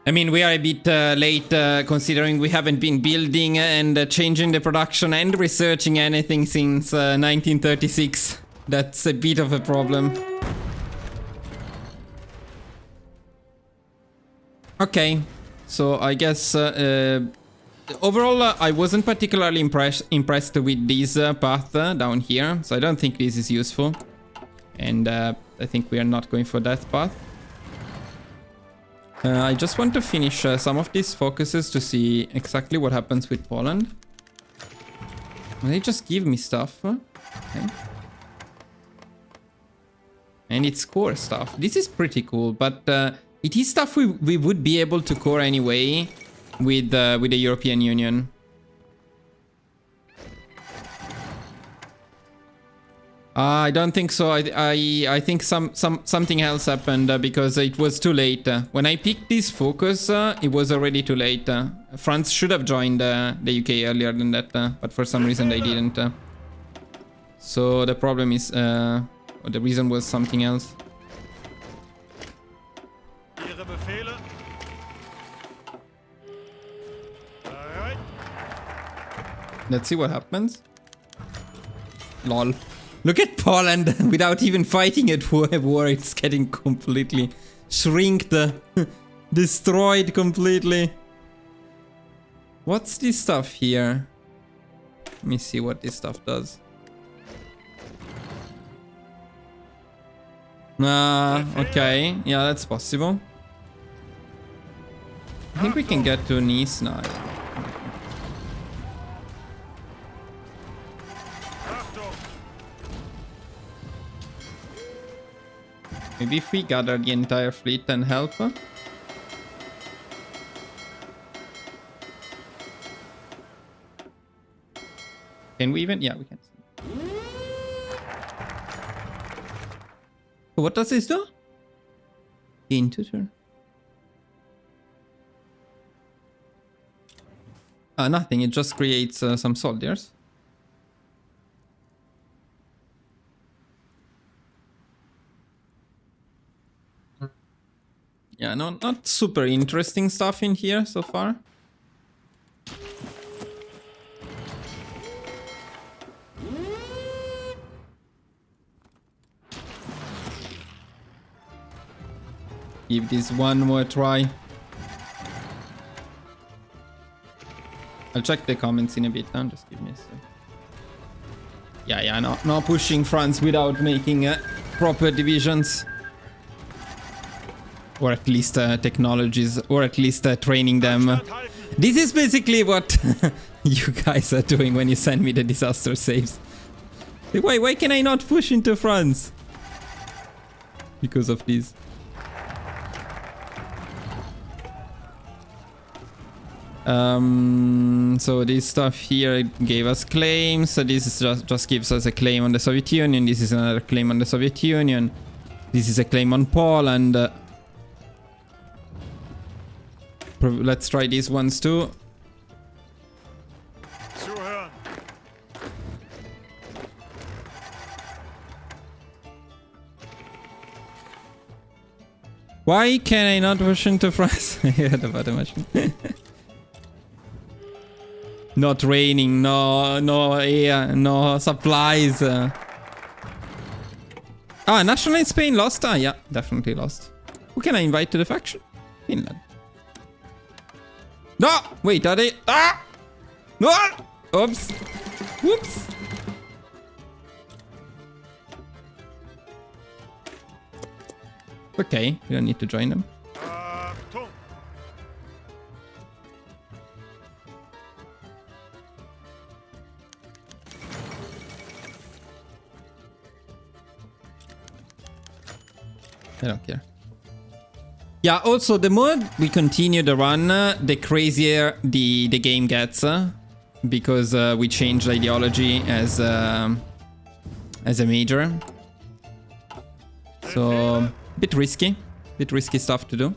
Speaker 1: I mean, we are a bit late considering we haven't been building and changing the production and researching anything since 1936. That's a bit of a problem. Okay, so I guess overall I wasn't particularly impressed with this path down here, so I don't think this is useful. And I think we are not going for that path. I just want to finish some of these focuses to see exactly what happens with Poland. They just give me stuff. Okay. And it's core stuff. This is pretty cool, but it is stuff we would be able to core anyway with the European Union. I don't think so. I think something else happened because it was too late. When I picked this focus, it was already too late. France should have joined the UK earlier than that, but for some reason they didn't. So the problem is, the reason was something else.
Speaker 2: Ihre Befehle. Alright.
Speaker 1: Let's see what happens. Lol. Look at Poland without even fighting at war. It's getting completely shrinked. Destroyed completely. What's this stuff here? Let me see what this stuff does. Okay. Yeah, that's possible. I think we can get to Nice now. Maybe if we gather the entire fleet and help. Can we even? Yeah, we can. What does this do? Into turn. Nothing. It just creates some soldiers. Yeah, not super interesting stuff in here so far. Give this one more try. I'll check the comments in a bit now, just give me a sec. Yeah, no pushing France without making proper divisions. Or at least technologies, or at least training them. This is basically what you guys are doing when you send me the disaster saves. Why can I not push into France? Because of this. So this stuff here gave us claims. So this is just gives us a claim on the Soviet Union. This is another claim on the Soviet Union. This is a claim on Poland. Let's try these ones too.
Speaker 2: Zuhören.
Speaker 1: Why can I not push into France? Yeah, the bottom machine. Not raining, no air, no supplies. National in Spain lost? Yeah, definitely lost. Who can I invite to the faction? Finland. No! Wait, are they? No! Oops. Whoops. Okay, you don't need to join them.
Speaker 2: Achtung.
Speaker 1: I don't care. Yeah, also, the more we continue the run, the crazier the game gets. Because we changed ideology as a major. So, bit risky stuff to do.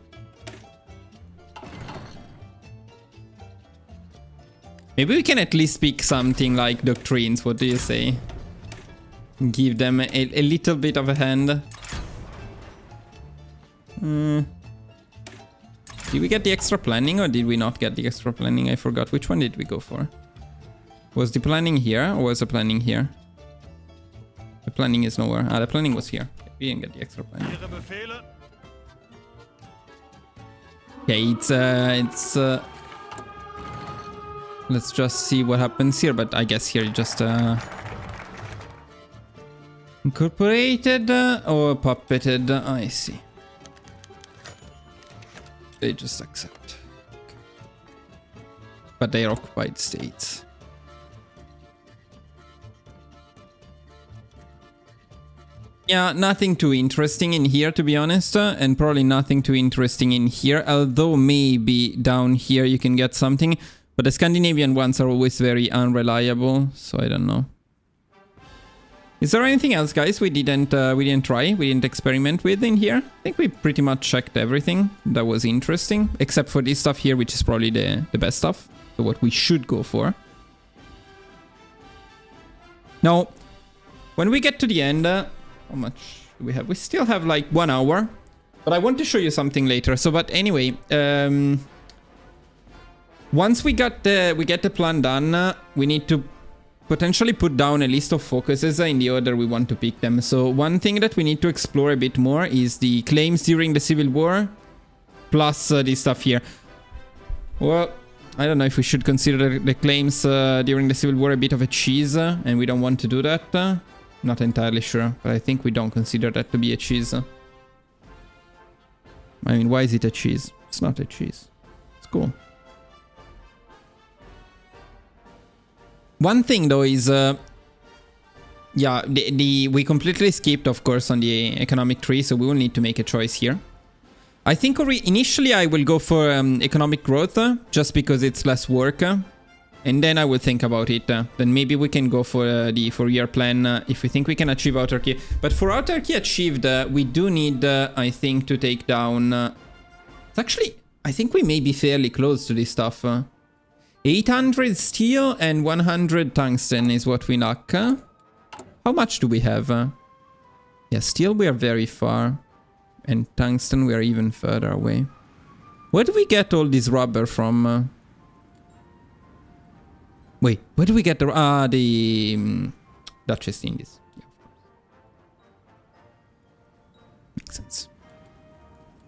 Speaker 1: Maybe we can at least pick something like doctrines, what do you say? Give them a little bit of a hand. Did we get the extra planning or did we not get the extra planning? I forgot. Which one did we go for? Was the planning here or was the planning here? The planning is nowhere. The planning was here. We didn't get the extra planning.
Speaker 2: Ihre Befehle.
Speaker 1: Okay, let's just see what happens here, but I guess here just incorporated or puppeted. I see. They just accept. Okay. But they are occupied states. Yeah, nothing too interesting in here, to be honest, and probably nothing too interesting in here, although maybe down here you can get something, but the Scandinavian ones are always very unreliable, so I don't know. Is there anything else, guys, we didn't try, we didn't experiment with in here? I think we pretty much checked everything that was interesting, except for this stuff here, which is probably the best stuff, so what we should go for. Now, when we get to the end, how much do we have? We still have like 1 hour, but I want to show you something later. So, but anyway, once we get the plan done, we need to potentially put down a list of focuses in the order we want to pick them. So one thing that we need to explore a bit more is the claims during the Civil War, plus this stuff here. Well, I don't know if we should consider the claims during the Civil War a bit of a cheese, and we don't want to do that. Not entirely sure, but I think we don't consider that to be a cheese. I mean, why is it a cheese? It's not a cheese. It's cool. One thing though is, yeah, we completely skipped, of course, on the economic tree, so we will need to make a choice here. I think initially I will go for economic growth, just because it's less work. And then I will think about it. Then maybe we can go for the 4-year plan if we think we can achieve autarky. But for autarky achieved, we do need, I think, to take down... Actually, I think we may be fairly close to this stuff. 800 steel and 100 tungsten is what we knock. How much do we have? Yeah, steel we are very far. And tungsten we are even further away. Where do we get all this rubber from? Wait, where do we get the Dutch East Indies? Yeah. Makes sense.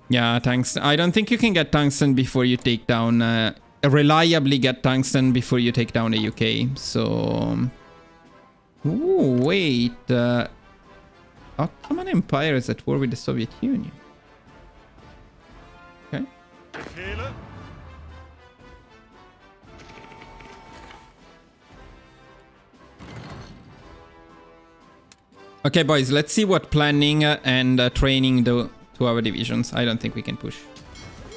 Speaker 1: Yeah, tungsten. I don't think you can get tungsten before you take down... reliably get tungsten before you take down the UK. So... Ooh, wait. Ottoman Empire is at war with the Soviet Union. Okay.
Speaker 2: Befehle.
Speaker 1: Okay, boys, let's see what planning and training do to our divisions. I don't think we can push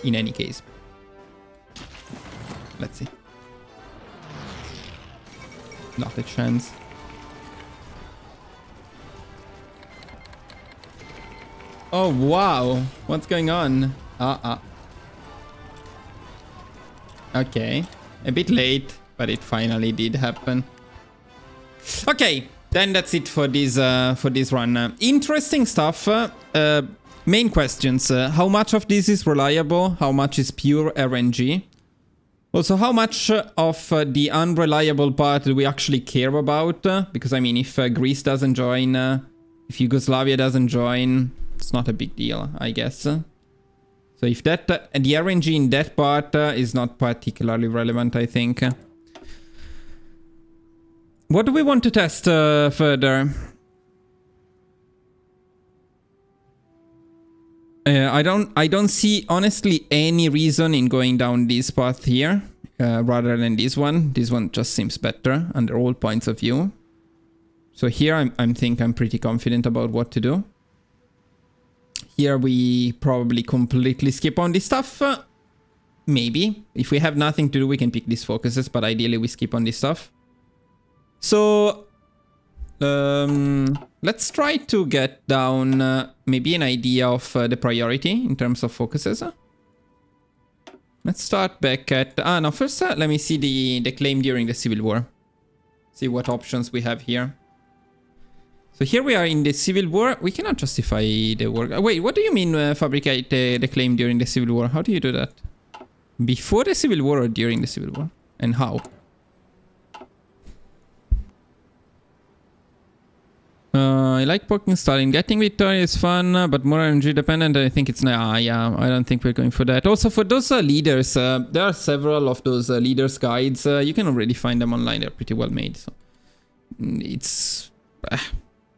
Speaker 1: in any case. Let's see. Not a chance. Oh, wow. What's going on? Okay. A bit late, but it finally did happen. Okay, then that's it for this run. Interesting stuff. Main questions. How much of this is reliable? How much is pure RNG? Also, how much of the unreliable part do we actually care about? Because, I mean, if Greece doesn't join, if Yugoslavia doesn't join, it's not a big deal, I guess. So if that the RNG in that part is not particularly relevant, I think. What do we want to test further? I don't see, honestly, any reason in going down this path here rather than this one. This one just seems better under all points of view. So here I'm pretty confident about what to do. Here we probably completely skip on this stuff. Maybe. If we have nothing to do, we can pick these focuses, but ideally we skip on this stuff. So let's try to get down maybe an idea of the priority in terms of focuses. Let's start back at... no, first let me see the claim during the Civil War. See what options we have here. So here we are in the Civil War. We cannot justify the work. Wait, what do you mean fabricate the claim during the Civil War? How do you do that? Before the Civil War or during the Civil War? And how? I like poking Stalin. Getting victory is fun, but more RNG dependent. I think it's... yeah, I don't think we're going for that. Also, for those leaders, there are several of those leaders guides. You can already find them online. They're pretty well made. So it's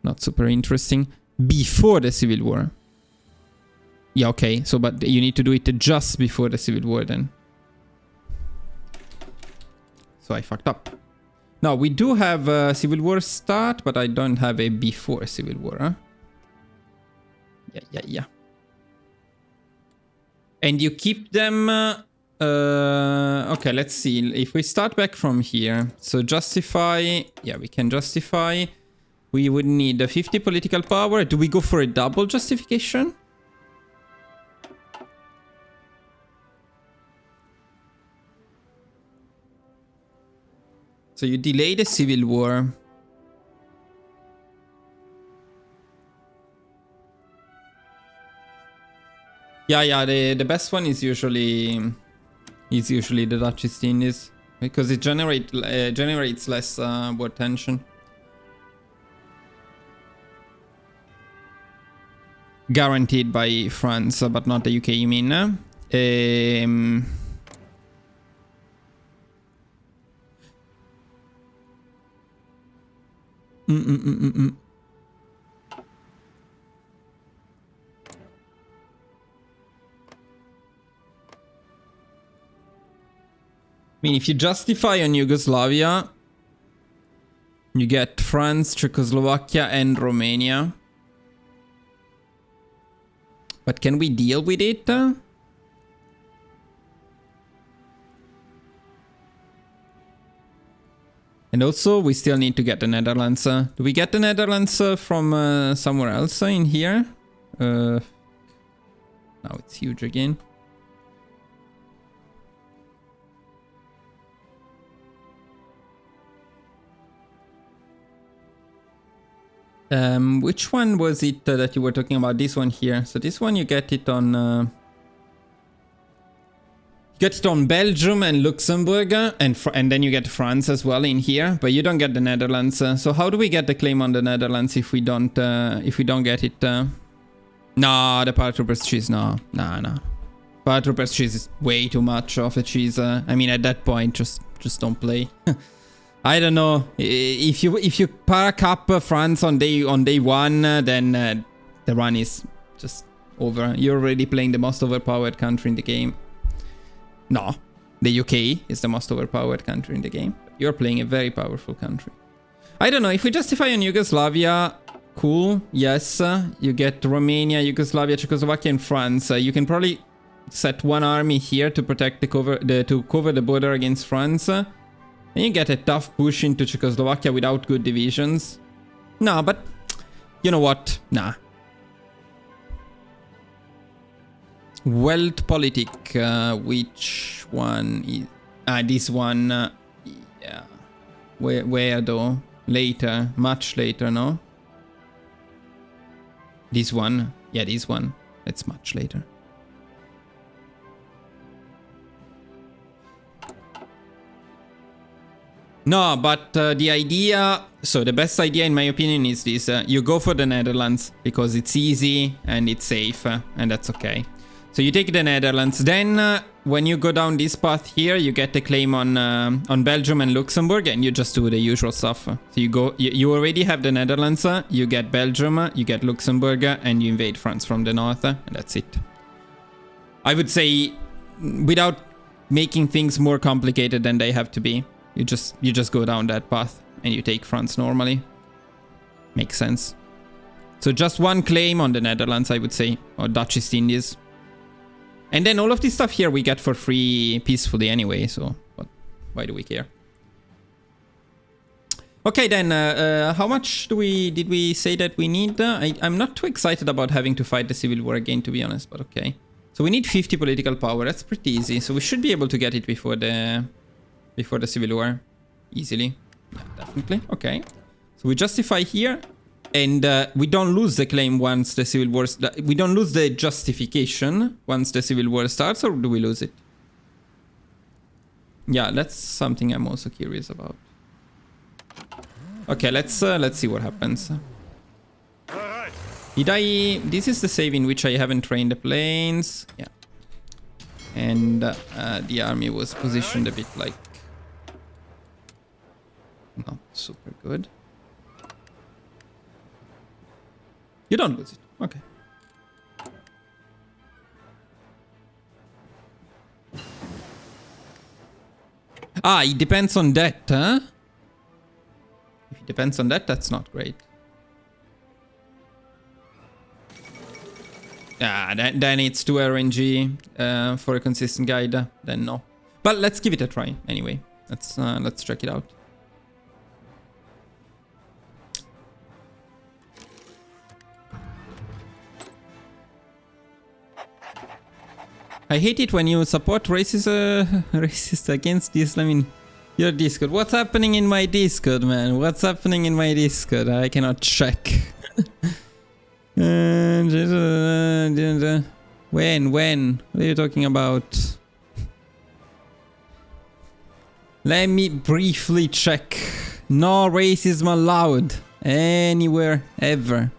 Speaker 1: not super interesting. Before the Civil War. Yeah, okay. So, but you need to do it just before the Civil War then. So I fucked up. Now, we do have a Civil War start, but I don't have a before Civil War, huh? Yeah. And you keep them... okay, let's see. If we start back from here. So justify... Yeah, we can justify. We would need a 50 political power. Do we go for a double justification? So you delay the Civil War. Yeah, the best one is usually the Dutch East Indies because it generates less war tension. Guaranteed by France, but not the UK, you mean? I mean, if you justify on Yugoslavia, you get France, Czechoslovakia, and Romania. But can we deal with it? And also, we still need to get the Netherlands. Do we get the Netherlands from somewhere else in here? Now it's huge again. Which one was it that you were talking about? This one here. So this one you get it on... get it on Belgium and Luxembourg, and then you get France as well in here, but you don't get the Netherlands. So how do we get the claim on the Netherlands if we don't get it? No, the paratroopers cheese, no. Paratroopers cheese is way too much of a cheese. I mean, at that point, just don't play. I don't know. If you pack up France on day one, then the run is just over. You're already playing the most overpowered country in the game. No, the UK is the most overpowered country in the game. You're playing a very powerful country. I don't know, if we justify on Yugoslavia, cool, yes. You get Romania, Yugoslavia, Czechoslovakia, and France. You can probably set one army here to protect to cover the border against France. And you get a tough push into Czechoslovakia without good divisions. No, but you know what? Nah. Weltpolitik, which one is... this one, yeah. Where though? Later, much later, no? This one, yeah, this one. It's much later. No, but the idea... So the best idea in my opinion is this. You go for the Netherlands because it's easy and it's safe and that's okay. So you take the Netherlands, then when you go down this path here, you get a claim on Belgium and Luxembourg, and you just do the usual stuff. So you already have the Netherlands, you get Belgium, you get Luxembourg, and you invade France from the north, and that's it. I would say, without making things more complicated than they have to be, you just go down that path, and you take France normally. Makes sense. So just one claim on the Netherlands, I would say, or Dutch East Indies. And then all of this stuff here we get for free peacefully anyway, so why do we care? Okay, then, how much did we say that we need? I'm not too excited about having to fight the civil war again, to be honest, but okay. So we need 50 political power, that's pretty easy. So we should be able to get it before the civil war, easily. Yeah, definitely, okay. So we justify here. And we don't lose the claim once the civil war... We don't lose the justification once the civil war starts, or do we lose it? Yeah, that's something I'm also curious about. Okay, let's see what happens. Did I... This is the save in which I haven't trained the planes. Yeah. And the army was positioned a bit like... Not super good. You don't lose it. Okay. Ah, it depends on that, huh? If it depends on that, that's not great. Ah, then it's too RNG for a consistent guide. Then no. But let's give it a try anyway. Let's check it out. I hate it when you support racist against Islam in your Discord. What's happening in my Discord, man? What's happening in my Discord? I cannot check. When? What are you talking about? Let me briefly check. No racism allowed. Anywhere, ever.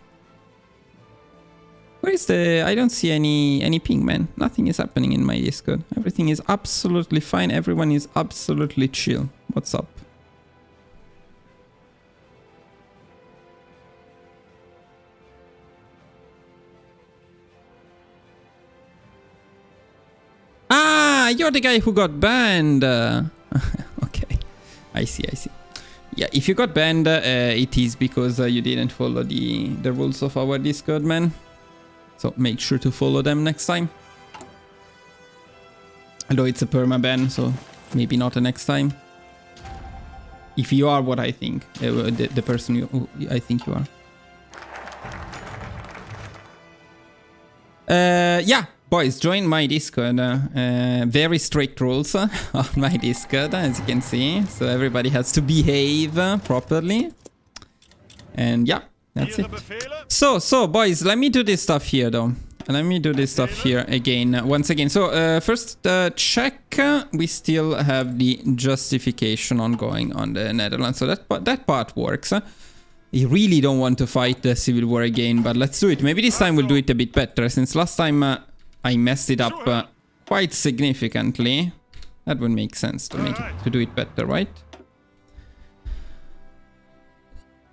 Speaker 1: Where is the... I don't see any ping, man. Nothing is happening in my Discord. Everything is absolutely fine. Everyone is absolutely chill. What's up? Ah, you're the guy who got banned. Okay, I see. Yeah, if you got banned, it is because you didn't follow the rules of our Discord, man. So make sure to follow them next time. Although it's a permaban, so maybe not the next time. If you are what I think, the person who I think you are. Yeah, boys, join my Discord. Very strict rules on my Discord, as you can see. So everybody has to behave properly. And yeah. That's it. So, boys, let me do this stuff here, though. Let me do this stuff here again, once again. So, first, check. We still have the justification ongoing on the Netherlands. So that part works. I really don't want to fight the civil war again, but let's do it. Maybe this time we'll do it a bit better, since last time I messed it up quite significantly. That would make sense to do it better, right?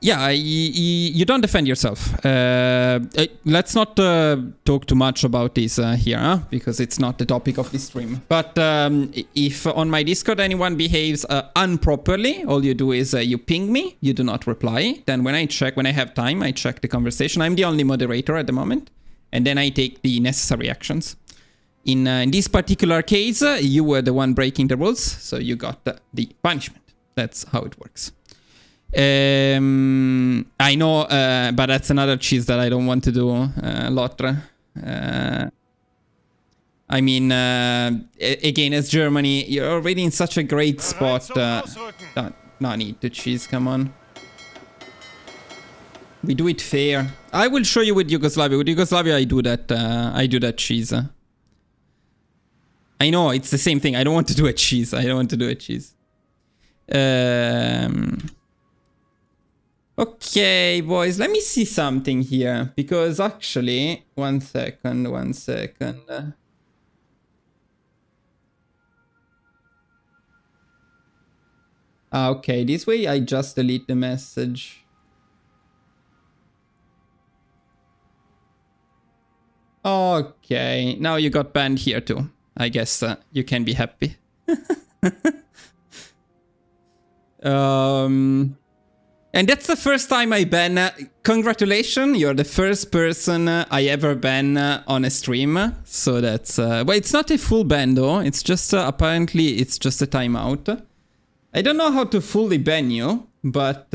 Speaker 1: Yeah, you don't defend yourself. Let's not talk too much about this here, huh? Because it's not the topic of this stream. But if on my Discord anyone behaves improperly, all you do is you ping me, you do not reply. Then when I have time, I check the conversation. I'm the only moderator at the moment. And then I take the necessary actions. In this particular case, you were the one breaking the rules, so you got the punishment. That's how it works. I know, but that's another cheese that I don't want to do, Lotre. I mean, again, as Germany, you're already in such a great spot. No need to cheese, come on. We do it fair. I will show you with Yugoslavia. With Yugoslavia, I do that cheese. I know, it's the same thing. I don't want to do a cheese. Okay, boys, let me see something here. Because actually, one second. Okay, this way I just delete the message. Okay, now you got banned here too. I guess you can be happy. And that's the first time I ban. Congratulations, you're the first person I ever ban on a stream. So that's... well, it's not a full ban though. It's just, apparently, it's just a timeout. I don't know how to fully ban you, but...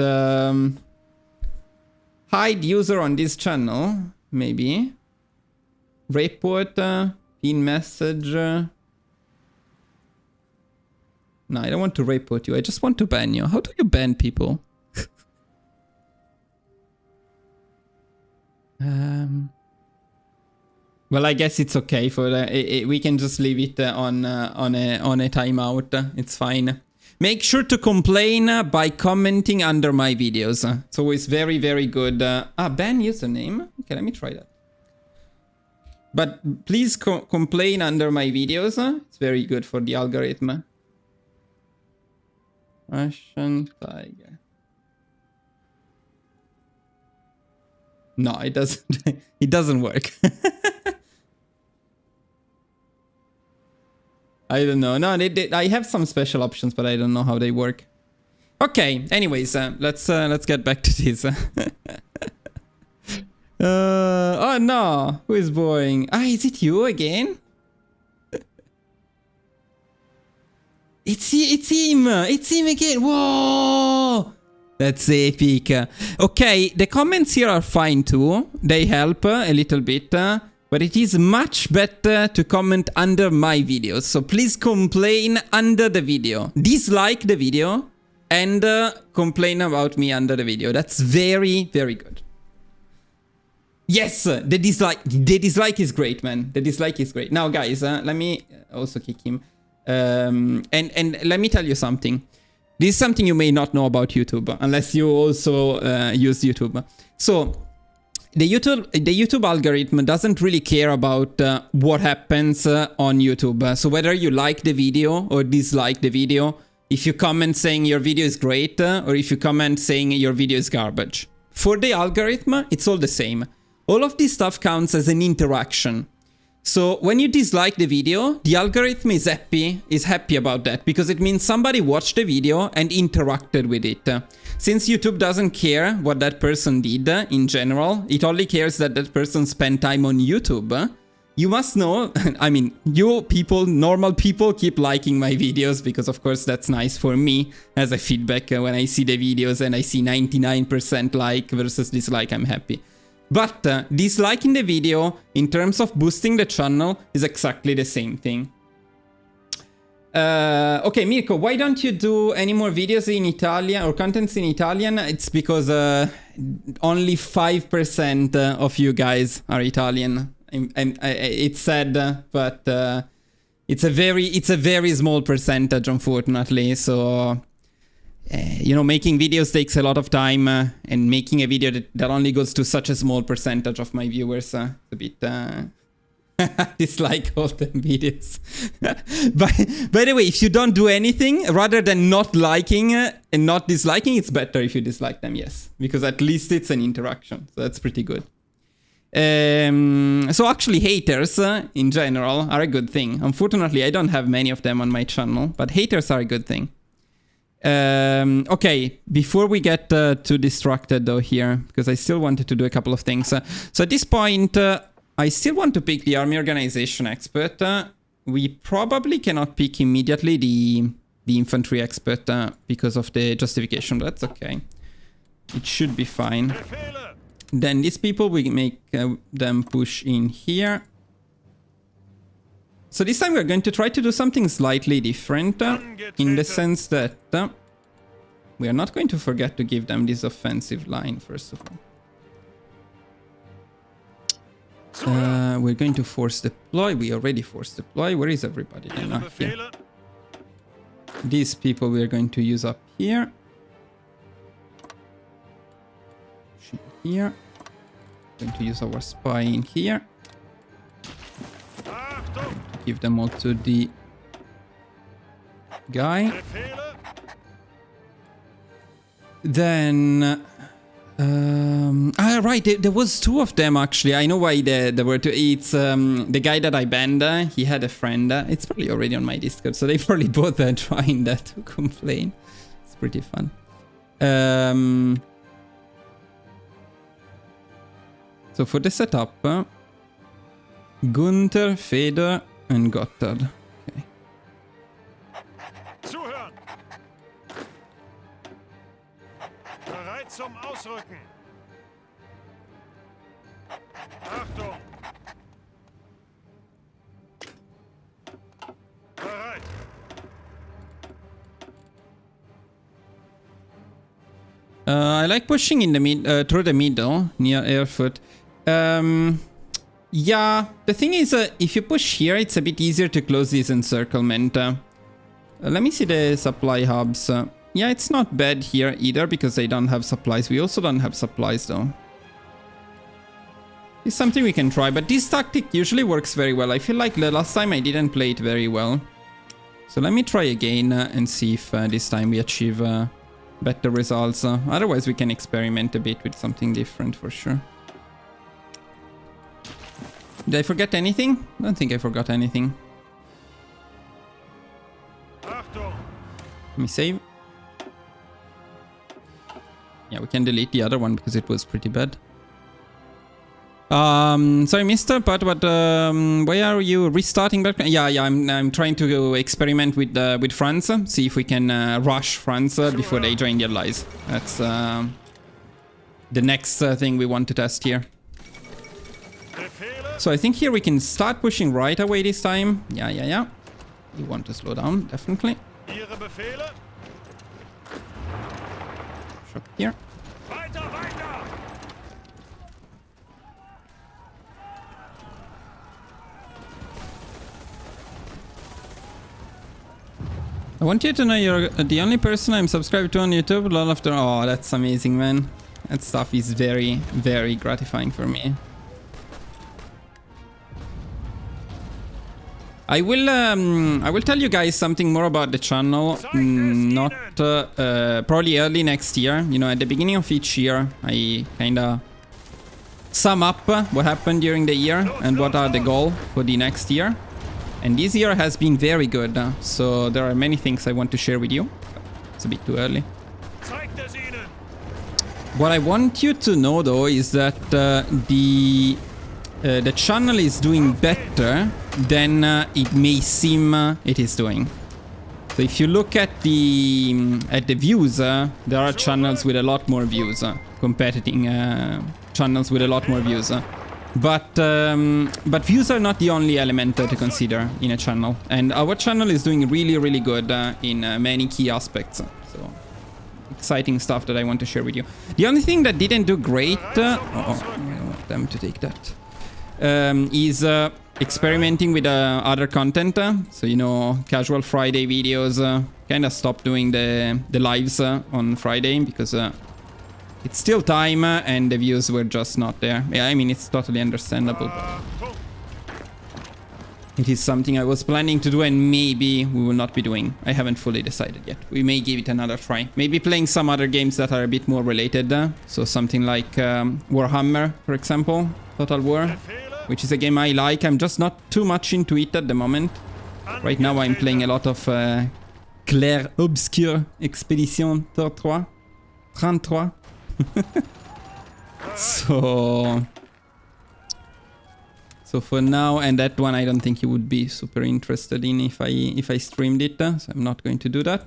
Speaker 1: hide user on this channel, maybe. Report, pin message. No, I don't want to report you. I just want to ban you. How do you ban people? Well, I guess it's okay for we can just leave it on a timeout. It's fine. Make sure to complain by commenting under my videos. It's always very, very good. Ban username. Okay, let me try that. But please complain under my videos. It's very good for the algorithm. Russian tiger. No, it doesn't. It doesn't work. I don't know. No, I have some special options, but I don't know how they work. Okay. Anyways, let's get back to this. Oh no, who is boring? Is it you again? It's him again. Whoa, that's epic. Okay, the comments here are fine too. They help a little bit, but it is much better to comment under my videos. So please complain under the video, dislike the video, and complain about me under the video. That's very, very good. Yes, the dislike is great, man. The dislike is great. Now, guys, let me also kick him. And let me tell you something. This is something you may not know about YouTube, unless you also use YouTube. So, the YouTube algorithm doesn't really care about what happens on YouTube. So whether you like the video or dislike the video, if you comment saying your video is great, or if you comment saying your video is garbage. For the algorithm, it's all the same. All of this stuff counts as an interaction. So when you dislike the video, the algorithm is happy about that, because it means somebody watched the video and interacted with it. Since YouTube doesn't care what that person did in general, it only cares that that person spent time on YouTube. You must know, I mean, you people, normal people, keep liking my videos, because of course that's nice for me as a feedback. When I see the videos and I see 99% like versus dislike, I'm happy. But disliking the video in terms of boosting the channel is exactly the same thing. Okay, Mirko, why don't you do any more videos in Italian or contents in Italian? It's because only 5% of you guys are Italian. It's sad, but it's a very small percentage, unfortunately. So you know, making videos takes a lot of time, and making a video that only goes to such a small percentage of my viewers, a bit dislike all the videos. By the way, if you don't do anything, rather than not liking and not disliking, it's better if you dislike them, yes, because at least it's an interaction, so that's pretty good. So actually haters in general are a good thing. Unfortunately, I don't have many of them on my channel, but haters are a good thing. Okay, before we get too distracted though here, because I still wanted to do a couple of things. So at this point, I still want to pick the army organization expert. We probably cannot pick immediately the infantry expert because of the justification. That's okay. It should be fine.
Speaker 2: Befehle!
Speaker 1: Then these people, we make them push in here. So this time we're going to try to do something slightly different in the sense that we are not going to forget to give them this offensive line, first of all. We're going to force deploy. We already forced deploy. Where is everybody then?
Speaker 2: Ihre
Speaker 1: Ah, here.
Speaker 2: Befehle!
Speaker 1: These people we are going to use up here. Here. Going to use our spy in here.
Speaker 2: Achtung!
Speaker 1: Give them all to the guy.
Speaker 2: Befehle!
Speaker 1: Then... right, there was two of them actually. I know why there were two. It's the guy that I banned. He had a friend. It's probably already on my Discord, so they probably both are trying to complain. It's pretty fun. So for the setup, Gunther, Feder, and Gotthard. Okay.
Speaker 2: Zuhören! Bereit zum Ausrücken! Achtung! Bereit!
Speaker 1: I like pushing in the through the middle near Erfurt. Yeah, the thing is, if you push here, it's a bit easier to close this encirclement. Let me see the supply hubs. Yeah, it's not bad here either because they don't have supplies. We also don't have supplies though. It's something we can try, but this tactic usually works very well. I feel like the last time I didn't play it very well. So let me try again and see if this time we achieve better results. Otherwise we can experiment a bit with something different for sure. Did I forget anything? I don't think I forgot anything.
Speaker 2: Achtung!
Speaker 1: Let me save. Yeah, we can delete the other one because it was pretty bad. Sorry, mister, but why are you restarting back? Yeah, I'm trying to experiment with France, see if we can rush France before they join the Allies. That's the next thing we want to test here.
Speaker 2: Befehle!
Speaker 1: So I think here we can start pushing right away this time. Yeah. You want to slow down, definitely.
Speaker 2: Ihre Befehle!
Speaker 1: Shop here.
Speaker 2: Weiter, weiter!
Speaker 1: I want you to know you're the only person I'm subscribed to on YouTube. Lol after. Oh, that's amazing, man. That stuff is very, very gratifying for me. I will tell you guys something more about the channel. Not probably early next year. You know, at the beginning of each year, I kinda sum up what happened during the year and what are the goals for the next year. And this year has been very good, so there are many things I want to share with you. It's a bit too early.
Speaker 2: Zeigt es ihnen!
Speaker 1: What I want you to know though is that the channel is doing better than it may seem it is doing. So if you look at the views, there are channels with a lot more views, competing channels with a lot more views. But views are not the only element to consider in a channel, and our channel is doing really, really good in many key aspects. So exciting stuff that I want to share with you. The only thing that didn't do great, I don't want them to take that, is experimenting with other content. So you know, casual Friday videos. Kind of stopped doing the lives on Friday because. It's still time and the views were just not there. Yeah, I mean, it's totally understandable. It is something I was planning to do and maybe we will not be doing. I haven't fully decided yet. We may give it another try. Maybe playing some other games that are a bit more related. So something like Warhammer, for example. Total War, which is a game I like. I'm just not too much into it at the moment. Right now I'm playing a lot of Clair Obscure Expedition 33. So So for now, and that one I don't think you would be super interested in if I streamed it, so I'm not going to do that.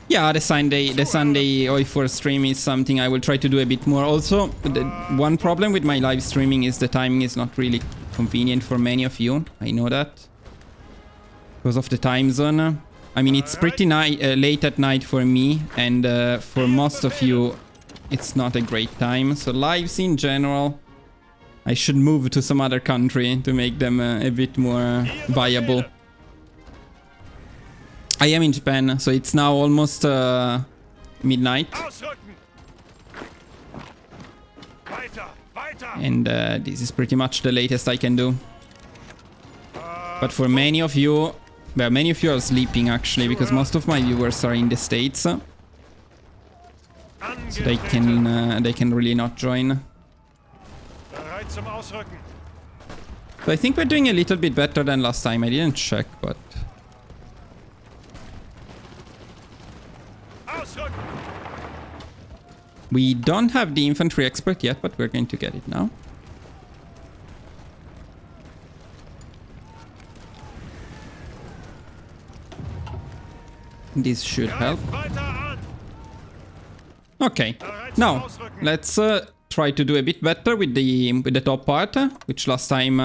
Speaker 1: Yeah, the Sunday HOI4 stream is something I will try to do a bit more. Also, the one problem with my live streaming is the timing is not really convenient for many of you. I know that. Because of the time zone. I mean, it's pretty late at night for me, and for most of you, it's not a great time. So lives in general, I should move to some other country to make them a bit more viable. I am in Japan, so it's now almost midnight. And this is pretty much the latest I can do. But for many of you, well, many of you are sleeping actually, because most of my viewers are in the States. So they can really not join. So I think we're doing a little bit better than last time. I didn't check, but... We don't have the infantry expert yet, but we're going to get it now. This should help. Okay, now let's try to do a bit better with the top part, which last time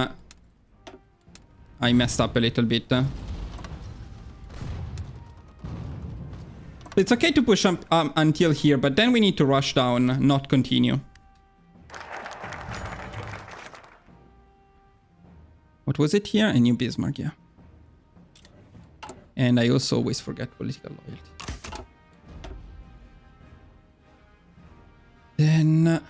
Speaker 1: I messed up a little bit. It's okay to push up until here, but then we need to rush down, not continue. What was it here? A new Bismarck, yeah. And I also always forget political loyalty. Then...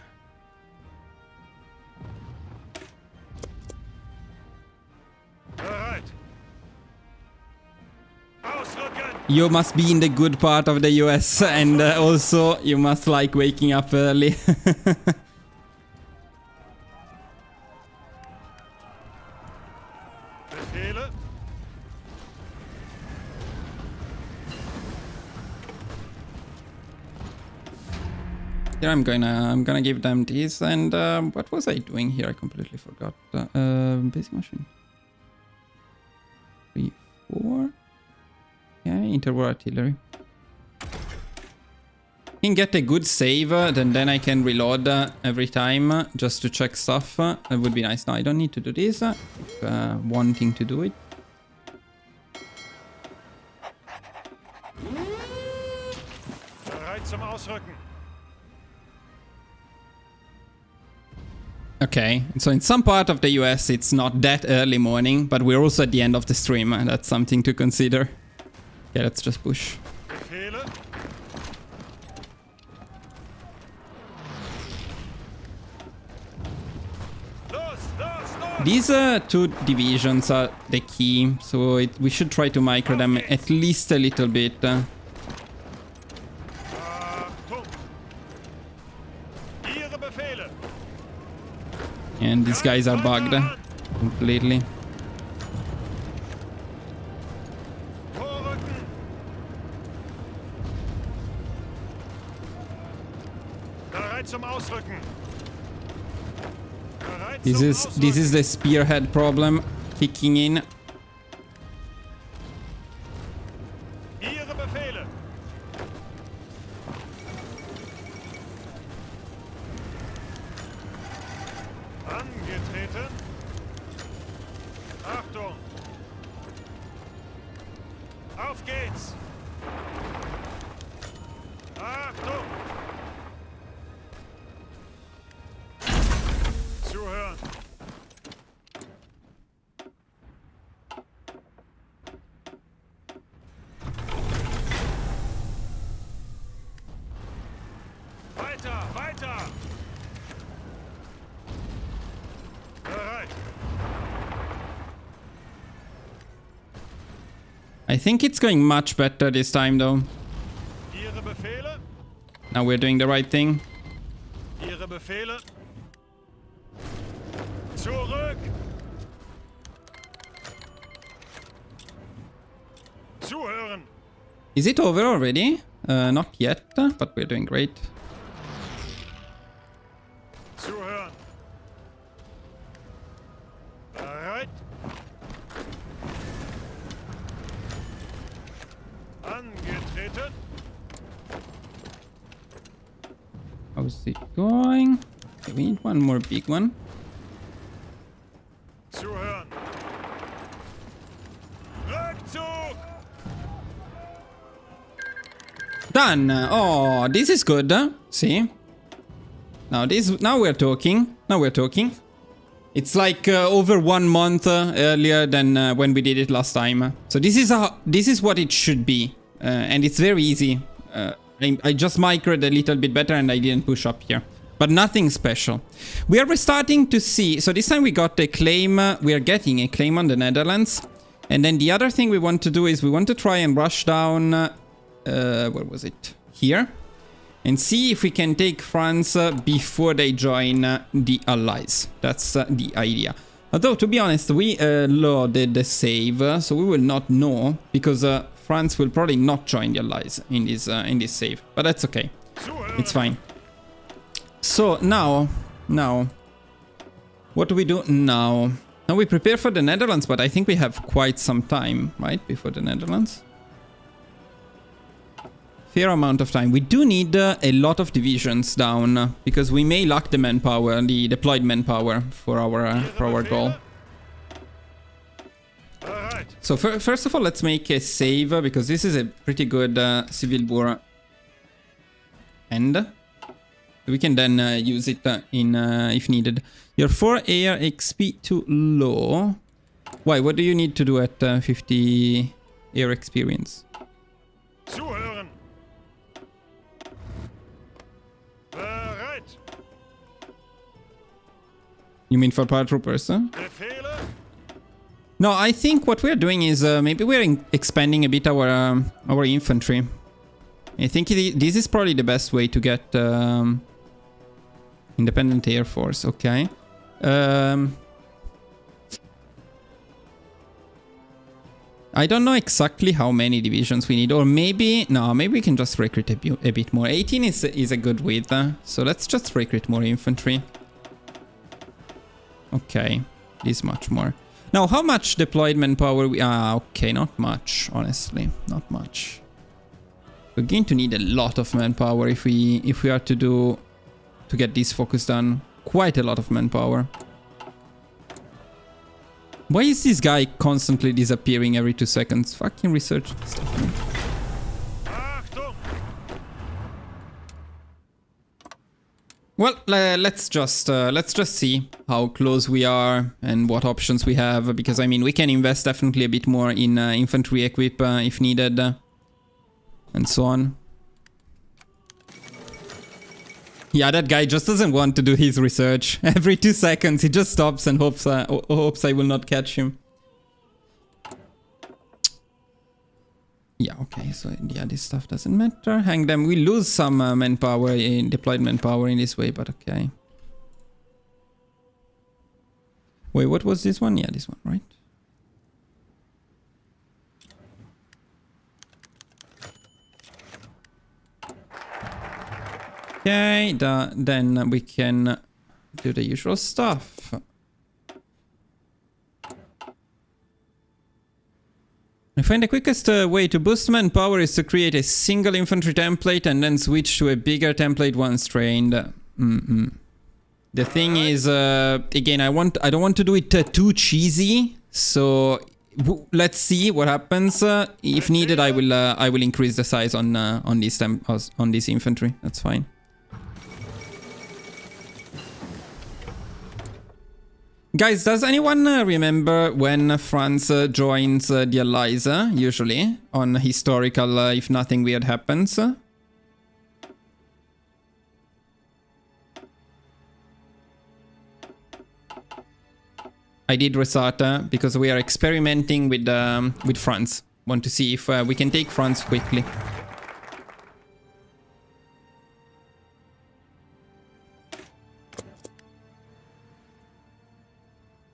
Speaker 1: You must be in the good part of the US, and also you must like waking up early. Here I'm gonna give them this, and what was I doing here? I completely forgot. Basic machine. 3, 4. Yeah, interwar artillery. Can get a good save, then I can reload every time just to check stuff. That would be nice. No, I don't need to do this. Wanting to do it. Okay, so in some part of the US it's not that early morning, but we're also at the end of the stream. That's something to consider. Okay, let's just push. These 2 divisions are the key, so we should try to micro them at least a little bit. And these guys are bugged completely. This is the spearhead problem kicking in.
Speaker 2: Achtung! Auf geht's! Achtung! Zuhören! Weiter, weiter! Bereit!
Speaker 1: I think it's going much better this time though.
Speaker 2: Ihre Befehle?
Speaker 1: Now we're doing the right thing.
Speaker 2: Ihre Befehle? Zurück! Zuhören!
Speaker 1: Is it over already? Not yet, but we're doing great.
Speaker 2: Angetreten.
Speaker 1: How's it going? Okay, we need one more big one.
Speaker 2: Zuhören. Rückzug.
Speaker 1: Done. Oh, this is good. See? Now we're talking. Now we're talking. It's like over 1 month earlier than when we did it last time. So this is what it should be, and it's very easy. I just microed a little bit better and I didn't push up here, but nothing special. We are starting to see. So this time we got a claim. We are getting a claim on the Netherlands, and then the other thing we want to do is we want to try and rush down. Where was it? Here. And see if we can take France before they join the Allies. That's the idea. Although, to be honest, we loaded the save, so we will not know, because France will probably not join the Allies in this save. But that's okay. It's fine. So now, what do we do now? Now we prepare for the Netherlands, but I think we have quite some time, right, before the Netherlands. Fair amount of time. We do need a lot of divisions down because we may lack the manpower, the deployed manpower for our goal. So first of all, let's make a save because this is a pretty good civil war end. We can then use it in if needed. Your 4 air XP too low. Why? What do you need to do at 50 air experience?
Speaker 2: Zuhören. Bereit.
Speaker 1: You mean for paratroopers? Huh?
Speaker 2: Befehle.
Speaker 1: No, I think what we're doing is maybe we're expanding a bit our infantry. I think this is probably the best way to get independent air force. Okay. I don't know exactly how many divisions we need, or maybe we can just recruit a bit more. 18 is a good width, so let's just recruit more infantry. Okay, this much more. Now, how much deployed manpower we... okay, not much, honestly, not much. We're going to need a lot of manpower if we are to get this focus done. Quite a lot of manpower. Why is this guy constantly disappearing every 2 seconds? Fucking research stuff, man. Well, let's just see how close we are and what options we have, because I mean we can invest definitely a bit more in infantry equip if needed, and so on. Yeah, that guy just doesn't want to do his research. Every 2 seconds he just stops and hopes I will not catch him. Yeah, okay, so yeah, this stuff doesn't matter. Hang them. We lose some manpower, deployed manpower in this way, but okay. Wait, what was this one? Yeah, this one, right? Okay, then we can do the usual stuff. I find the quickest way to boost manpower is to create a single infantry template and then switch to a bigger template once trained. The thing is, again, I don't want to do it too cheesy, so let's see what happens. If needed, I will increase the size on this infantry. That's fine. Guys, does anyone remember when France joins the Allies, usually, on historical, if nothing weird happens? I did restart because we are experimenting with France. Want to see if we can take France quickly.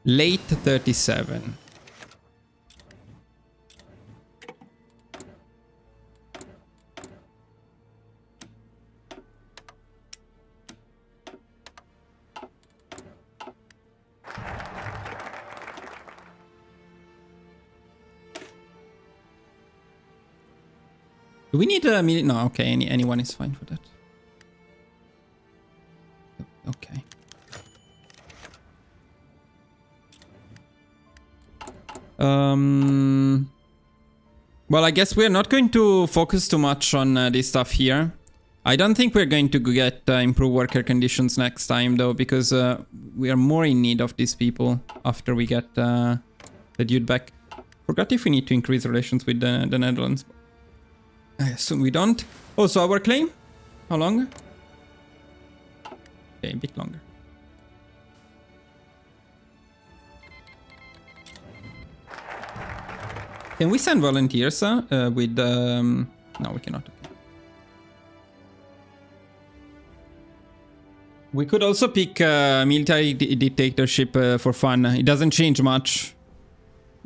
Speaker 1: Late 37. Do we need a no, okay, anyone is fine for that. Okay. Well, I guess we're not going to focus too much on this stuff here. I don't think we're going to get improved worker conditions next time, though, because we are more in need of these people after we get the dude back. Forgot if we need to increase relations with the Netherlands. I assume we don't. Oh, so our claim? How long? Okay, a bit longer. Can we send volunteers with... no, we cannot. Okay. We could also pick military dictatorship for fun. It doesn't change much.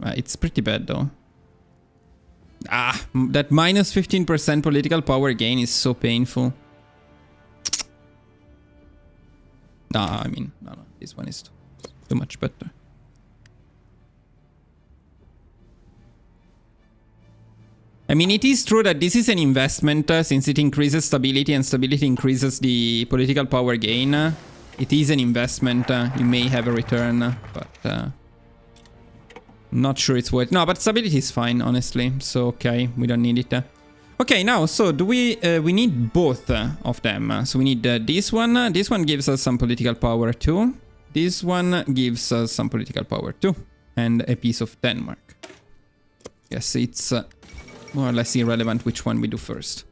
Speaker 1: It's pretty bad, though. Ah, that minus 15% political power gain is so painful. Nah, I mean, no, this one is too much better. I mean, it is true that this is an investment since it increases stability and stability increases the political power gain. It is an investment. You may have a return, but not sure it's worth. No, but stability is fine, honestly. So, okay, we don't need it. Okay, now, so do we need both of them. So we need this one. This one gives us some political power too. This one gives us some political power too. And a piece of Denmark. Yes, it's... more or less irrelevant which one we do first.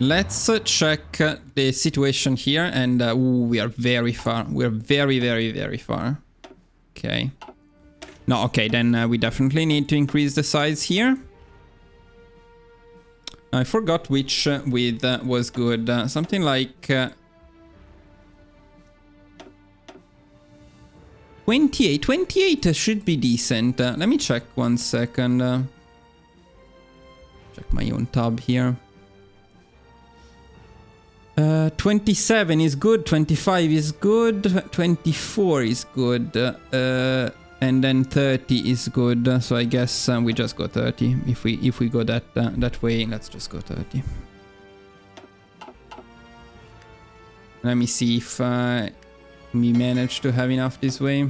Speaker 1: Let's check the situation here, and ooh, we are very far. We're very, very, very far. Okay. No, okay, then we definitely need to increase the size here. I forgot which width was good. Something like... 28. 28 should be decent. Let me check 1 second. Check my own tab here. 27 is good. 25 is good. 24 is good. And then 30 is good. So I guess we just go 30. If we go that way, let's just go 30. Let me see if we manage to have enough this way.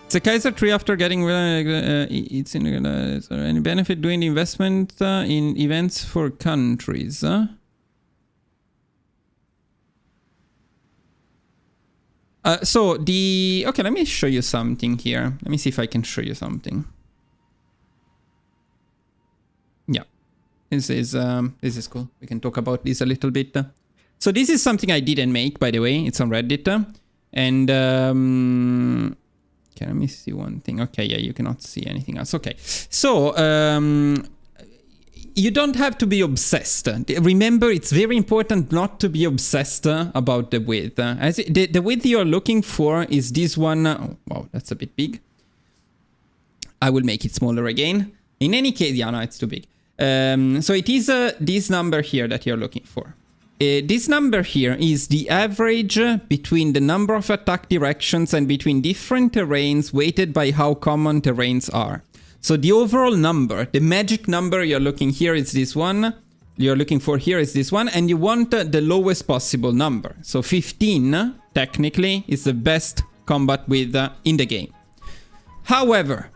Speaker 1: It's a Kaiser tree after getting it's in is there any benefit doing the investment in events for countries? So the okay, let me show you something here. Let me see if I can show you something. Yeah. This is cool. We can talk about this a little bit. So this is something I didn't make, by the way. It's on Reddit. And okay, let me see one thing. Okay, yeah, you cannot see anything else. Okay, so you don't have to be obsessed. Remember, it's very important not to be obsessed about the width. The width you're looking for is this one. Oh, wow, that's a bit big. I will make it smaller again. In any case, yeah, no, it's too big. So it is this number here that you're looking for. This number here is the average between the number of attack directions and between different terrains weighted by how common terrains are. So the overall number, the magic number you're looking here is this one. You're looking for here is this one, and you want the lowest possible number. So 15 technically is the best combat width in the game. However,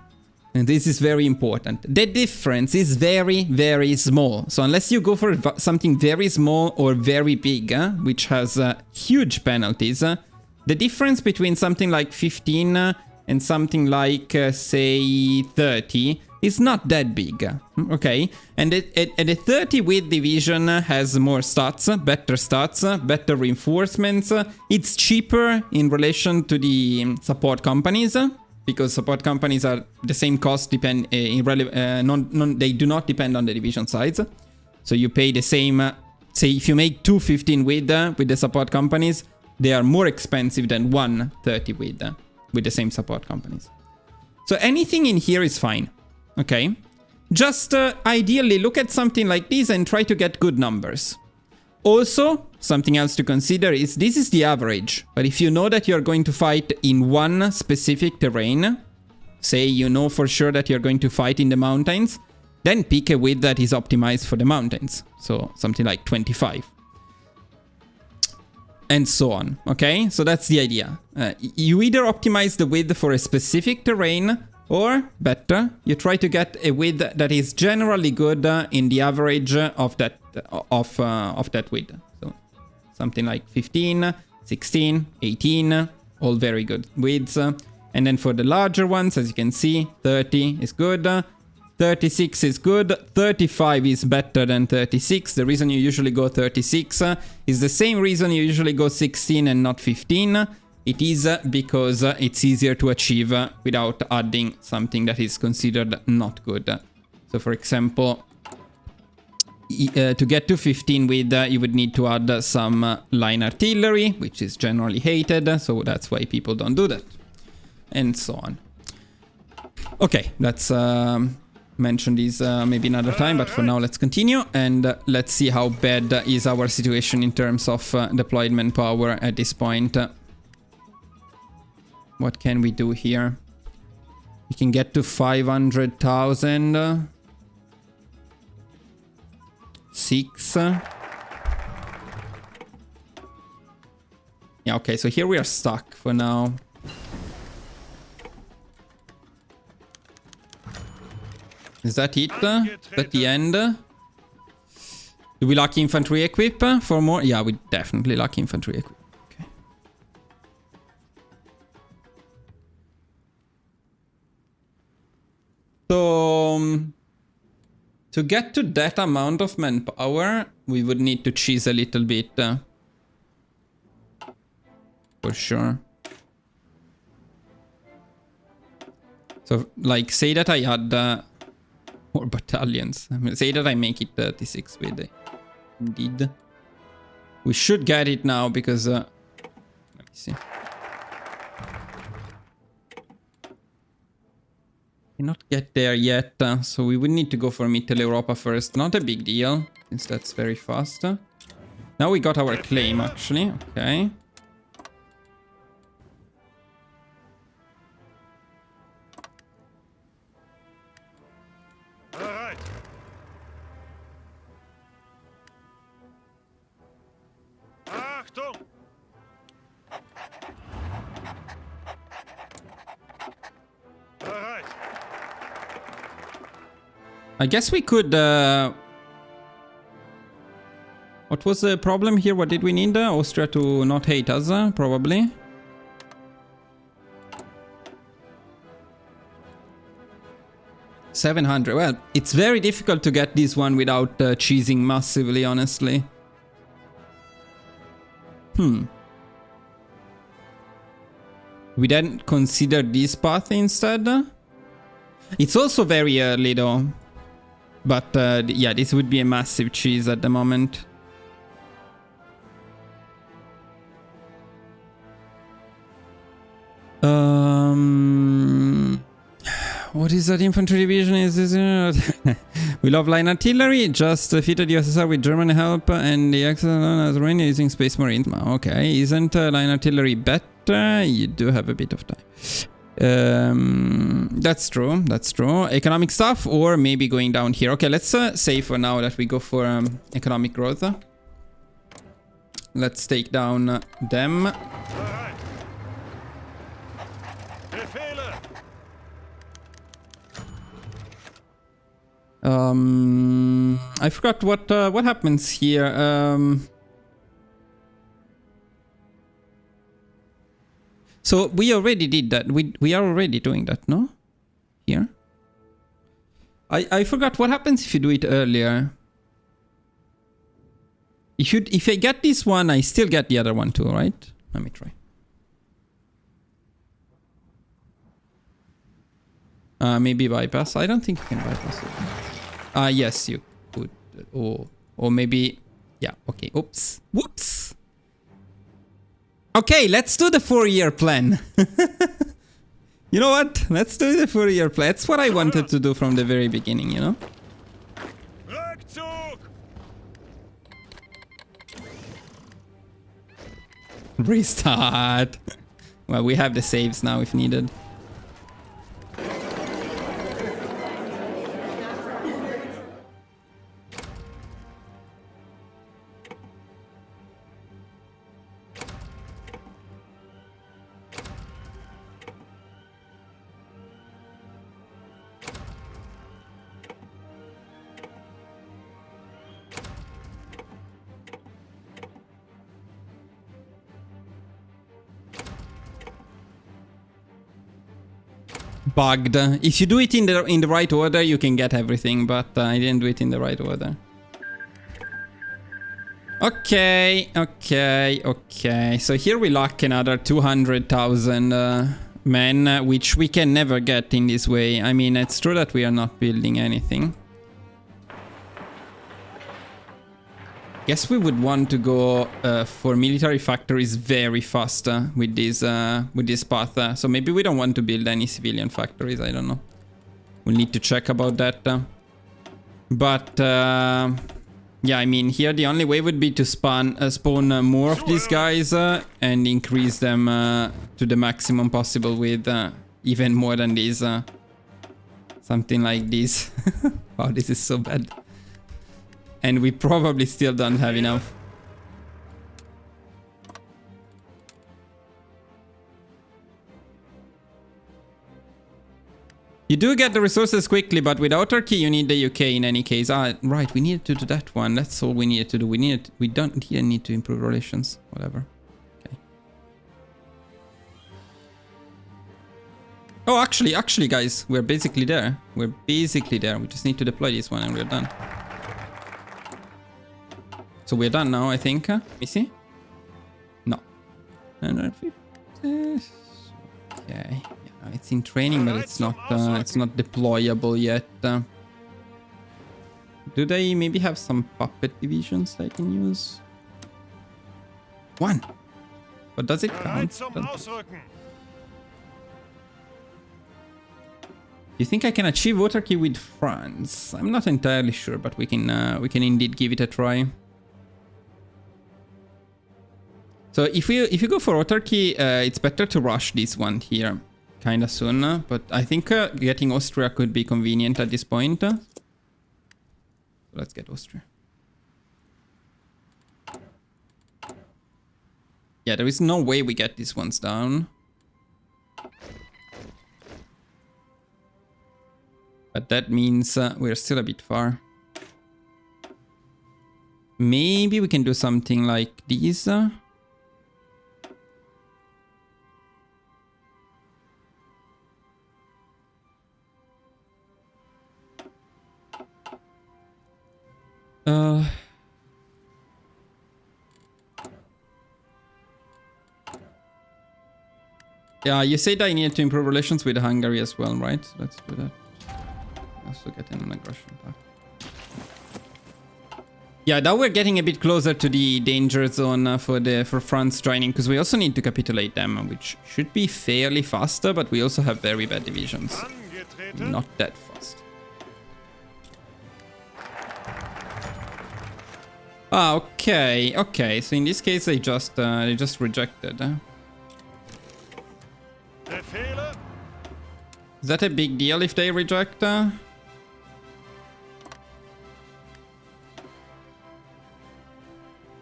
Speaker 1: and this is very important, the difference is very, very small. So unless you go for something very small or very big, which has huge penalties, the difference between something like 15 and something like, say, 30 is not that big, okay? And the 30 width division has more stats, better reinforcements. It's cheaper in relation to the support companies, because support companies are the same cost, they do not depend on the division size. So you pay the same, say if you make 215 with the support companies, they are more expensive than 130 with the same support companies. So anything in here is fine, okay? Just ideally look at something like this and try to get good numbers. Also, something else to consider is this is the average. But if you know that you're going to fight in one specific terrain, say you know for sure that you're going to fight in the mountains, then pick a width that is optimized for the mountains. So something like 25. And so on, okay? So that's the idea. You either optimize the width for a specific terrain, or better, you try to get a width that is generally good in the average of that width. So something like 15, 16, 18, all very good widths. And then for the larger ones, as you can see, 30 is good. 36 is good, 35 is better than 36. The reason you usually go 36 is the same reason you usually go 16 and not 15. It is because it's easier to achieve without adding something that is considered not good. So for example, to get to 15 width, you would need to add some line artillery, which is generally hated, so that's why people don't do that. And so on. Okay, let's mention these maybe another time, but for now let's continue and let's see how bad is our situation in terms of deployed manpower at this point. What can we do here? We can get to 500,000. 6. Yeah, okay, so here we are stuck for now. Is that it? Is that the end? Do we lack infantry equip for more? Yeah, we definitely lack infantry equip. Okay. So, to get to that amount of manpower, we would need to cheese a little bit. For sure. So, like, say that I had... more battalions. I mean, say that I make it 36 with it. Indeed. We should get it now because... let me see. Cannot get there yet, so we would need to go for Mittel Europa first. Not a big deal, since that's very fast. Now we got our claim, actually. Okay. I guess we could... What was the problem here? What did we need? Austria to not hate us, probably. $700. Well, it's very difficult to get this one without cheesing massively, honestly. We then consider this path instead. It's also very early though. But yeah, this would be a massive cheese at the moment. What is that infantry division? Is this? We love line artillery. Just defeated USSR with German help, and the excellent as Romania using Space Marines. Okay, isn't line artillery better? You do have a bit of time. That's true. That's true. Economic stuff, or maybe going down here. Okay, let's say for now that we go for economic growth. Let's take down them. I forgot what happens here. So we already did that. We are already doing that, no? Here. I forgot what happens if you do it earlier. If I get this one, I still get the other one too, right? Let me try. Maybe bypass. I don't think you can bypass it. Yes, you could. Or maybe... Yeah, okay. Oops. Whoops! Okay, let's do the 4-year plan. You know what? Let's do the 4-year plan. That's what I wanted to do from the very beginning, you know? Restart. Well, we have the saves now if needed. Bugged. If you do it in the right order, you can get everything, but I didn't do it in the right order. Okay. So here we lock another 200,000 men, which we can never get in this way. I mean, it's true that we are not building anything. Guess we would want to go for military factories very fast with this path. So maybe we don't want to build any civilian factories. I don't know. We'll need to check about that. But yeah, I mean, here the only way would be to spawn more of these guys and increase them to the maximum possible with even more than this. Something like this. Wow, this is so bad. And we probably still don't have enough. You do get the resources quickly, but without Turkey you need the UK in any case. Ah, right, we needed to do that one. That's all we needed to do. We don't here need to improve relations. Whatever. Okay. Oh, actually, guys, we're basically there. We're basically there. We just need to deploy this one and we're done. So we're done now, I think. Let me see. No. 150. Okay. Yeah, it's in training, but it's not deployable yet. Do they maybe have some puppet divisions I can use? One. But does it count? You think I can achieve Autarky with France? I'm not entirely sure, but we can indeed give it a try. So if you go for autarky, it's better to rush this one here kind of soon. But I think getting Austria could be convenient at this point. So let's get Austria. Yeah, there is no way we get these ones down. But that means we're still a bit far. Maybe we can do something like these. Yeah, you said I needed to improve relations with Hungary as well, right? So let's do that. Also get an aggression pact. Yeah, now we're getting a bit closer to the danger zone for France joining, because we also need to capitulate them, which should be fairly faster, but we also have very bad divisions. Not that fast. Ah, okay, okay. So in this case, they just rejected. Is that a big deal if they reject?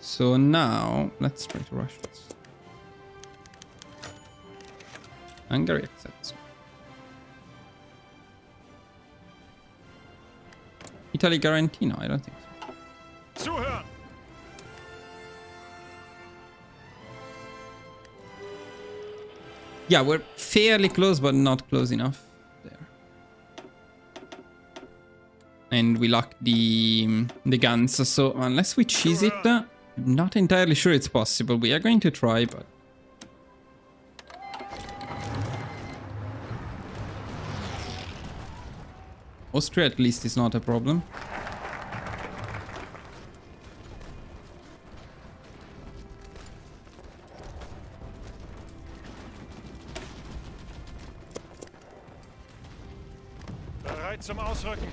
Speaker 1: So now, let's try to rush this. Hungary accepts. Italy guarantee? No, I don't think so.
Speaker 2: Zuhören!
Speaker 1: Yeah, we're fairly close, but not close enough. There. And we locked the guns, so unless we cheese it, not entirely sure it's possible. We are going to try, but... Austria at least is not a problem.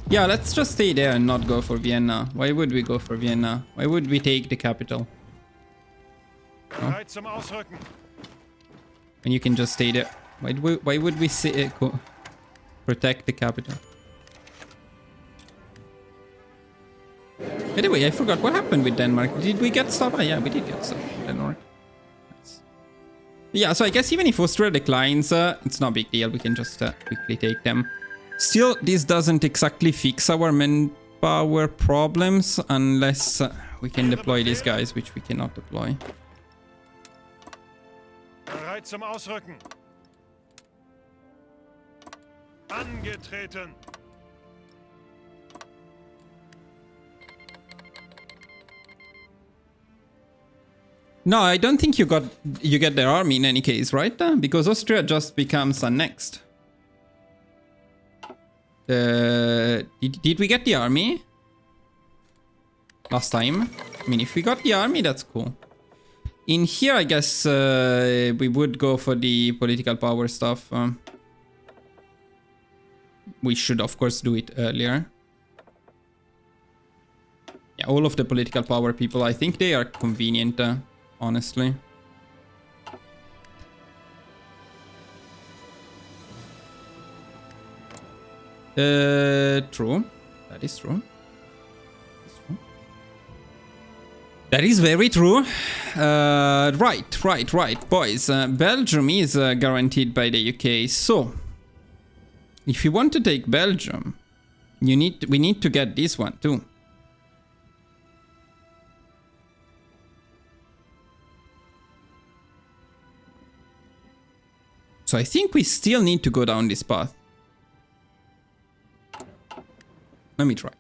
Speaker 1: Yeah, let's just stay there and not go for Vienna. Why would we go for Vienna? Why would we take the capital? No?
Speaker 2: zum Ausrücken.
Speaker 1: And you can just stay there. Why would we say, protect the capital? By the way, I forgot what happened with Denmark. Did we get stuff? Yeah, we did get stuff from Denmark. Nice. Yeah, so I guess even if Austria declines, it's not a big deal. We can just quickly take them. Still, this doesn't exactly fix our manpower problems unless we can deploy these guys, which we cannot deploy.
Speaker 2: Bereit zum Ausrücken. Angetreten.
Speaker 1: No, I don't think you get their army in any case, right? Because Austria just becomes next. Did we get the army? Last time? I mean, if we got the army, that's cool. In here, I guess we would go for the political power stuff. We should, of course, do it earlier. Yeah, all of the political power people, I think they are convenient, honestly. True. That is true. That is very true. Right, boys. Belgium is guaranteed by the UK. So, if you want to take Belgium, we need to get this one too. So I think we still need to go down this path. Let me try.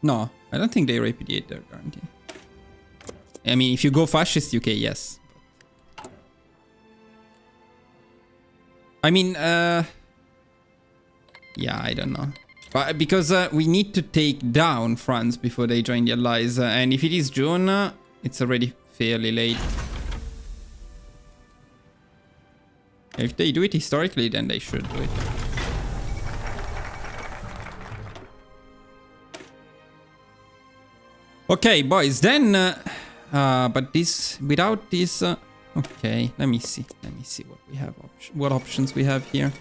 Speaker 1: No, I don't think they repudiate their guarantee. I mean, if you go fascist UK, yes. I mean, yeah, I don't know. But because we need to take down France before they join the Allies. And if it is June, it's already fairly late. If they do it historically, then they should do it. Okay, boys, then... but this... Without this... okay, let me see what we have. What options we have here.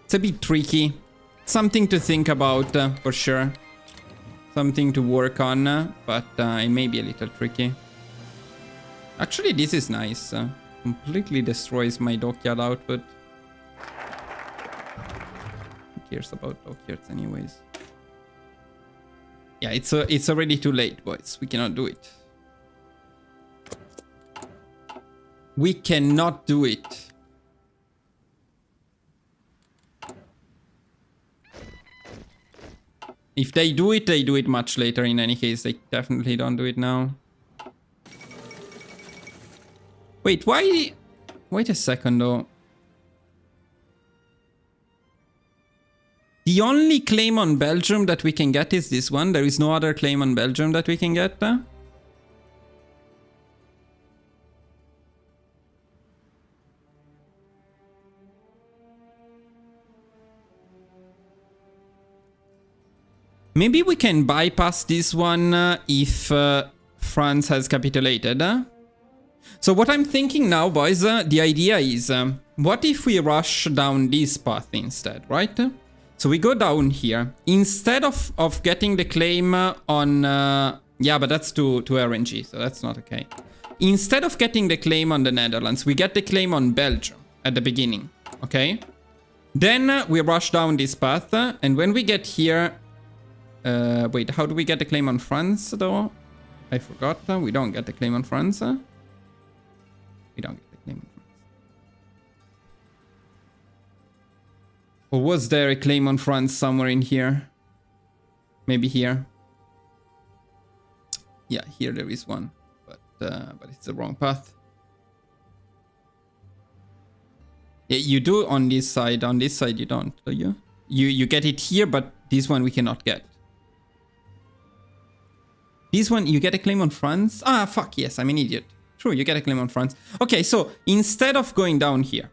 Speaker 1: It's a bit tricky. Something to think about, for sure. Something to work on, but it may be a little tricky. Actually, this is nice. Completely destroys my dockyard output. Who cares about dockyards anyways? Yeah, it's already too late, boys. We cannot do it. We cannot do it. If they do it much later in any case. They definitely don't do it now. Wait, why? Wait a second though. The only claim on Belgium that we can get is this one. There is no other claim on Belgium that we can get. Maybe we can bypass this one if France has capitulated. So what I'm thinking now, boys, the idea is, what if we rush down this path instead, right? So we go down here. Instead of getting the claim on... yeah, but that's to RNG, so that's not okay. Instead of getting the claim on the Netherlands, we get the claim on Belgium at the beginning, okay? Then we rush down this path, and when we get here... wait, how do we get the claim on France, though? I forgot. We don't get the claim on France. We don't get the claim on France. Or was there a claim on France somewhere in here? Maybe here. Yeah, here there is one. But it's the wrong path. Yeah, you do on this side. On this side you don't, do you? You get it here, but this one we cannot get. This one, you get a claim on France? Ah, fuck, yes, I'm an idiot. True, you get a claim on France. Okay, so instead of going down here,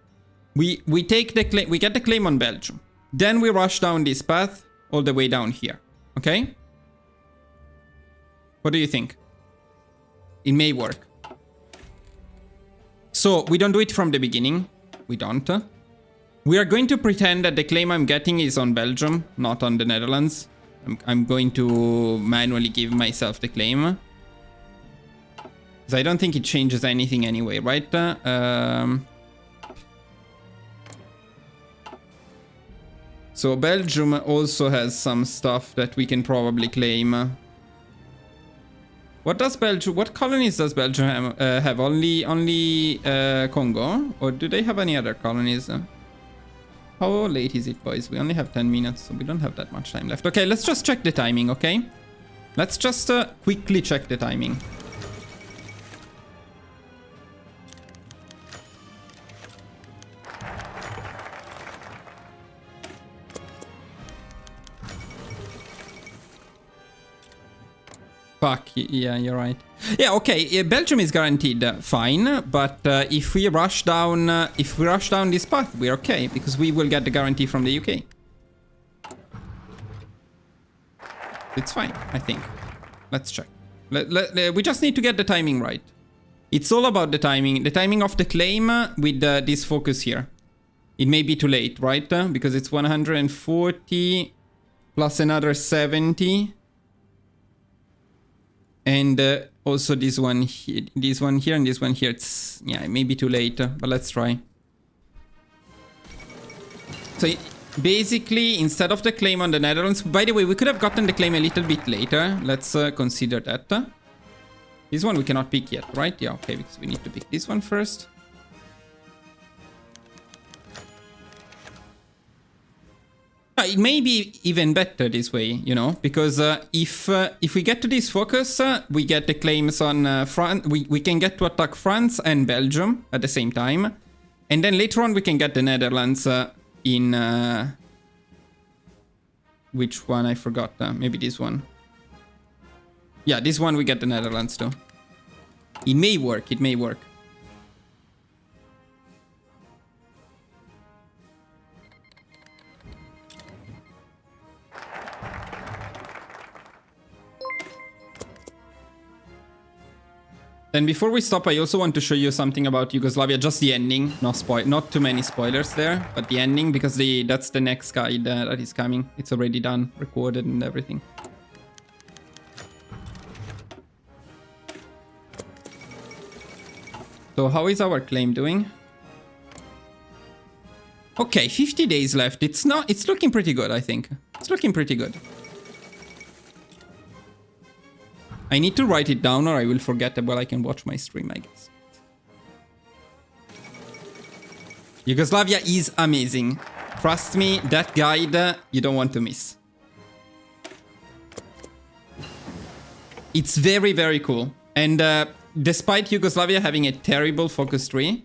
Speaker 1: we take the claim, we get the claim on Belgium. Then we rush down this path all the way down here. Okay? What do you think? It may work. So we don't do it from the beginning. We don't. We are going to pretend that the claim I'm getting is on Belgium, not on the Netherlands. I'm going to manually give myself the claim. Because I don't think it changes anything anyway, right? So Belgium also has some stuff that we can probably claim. What does Belgium? What colonies does Belgium have? Only Congo, or do they have any other colonies? How late is it, boys? We only have 10 minutes, so we don't have that much time left. Okay, let's just check the timing. Okay, let's just quickly check the timing. Fuck, yeah, you're right. Yeah, okay, Belgium is guaranteed, fine, but if we rush down this path, we're okay, because we will get the guarantee from the UK. It's fine, I think. Let's check. We just need to get the timing right. It's all about the timing of the claim with this focus here. It may be too late, right? Because it's 140 plus another 70. And also this one here, and this one here. It's, yeah, it may be too late, but let's try. So basically, instead of the claim on the Netherlands, by the way, we could have gotten the claim a little bit later. Let's consider that. This one we cannot pick yet, right? Yeah, okay, because we need to pick this one first. It may be even better this way, you know, because if we get to this focus, we get the claims on France. We can get to attack France and Belgium at the same time, and then later on we can get the Netherlands in which one I forgot? Maybe this one. Yeah, this one we get the Netherlands too. It may work. It may work. Then before we stop, I also want to show you something about Yugoslavia, just the ending, not too many spoilers there, but the ending, because that's the next guide that is coming. It's already done, recorded and everything. So how is our claim doing? Okay, 50 days left. It's looking pretty good, I think. It's looking pretty good. I need to write it down or I will forget it while I can watch my stream, I guess. Yugoslavia is amazing. Trust me, that guide you don't want to miss. It's very, very cool. And despite Yugoslavia having a terrible focus tree,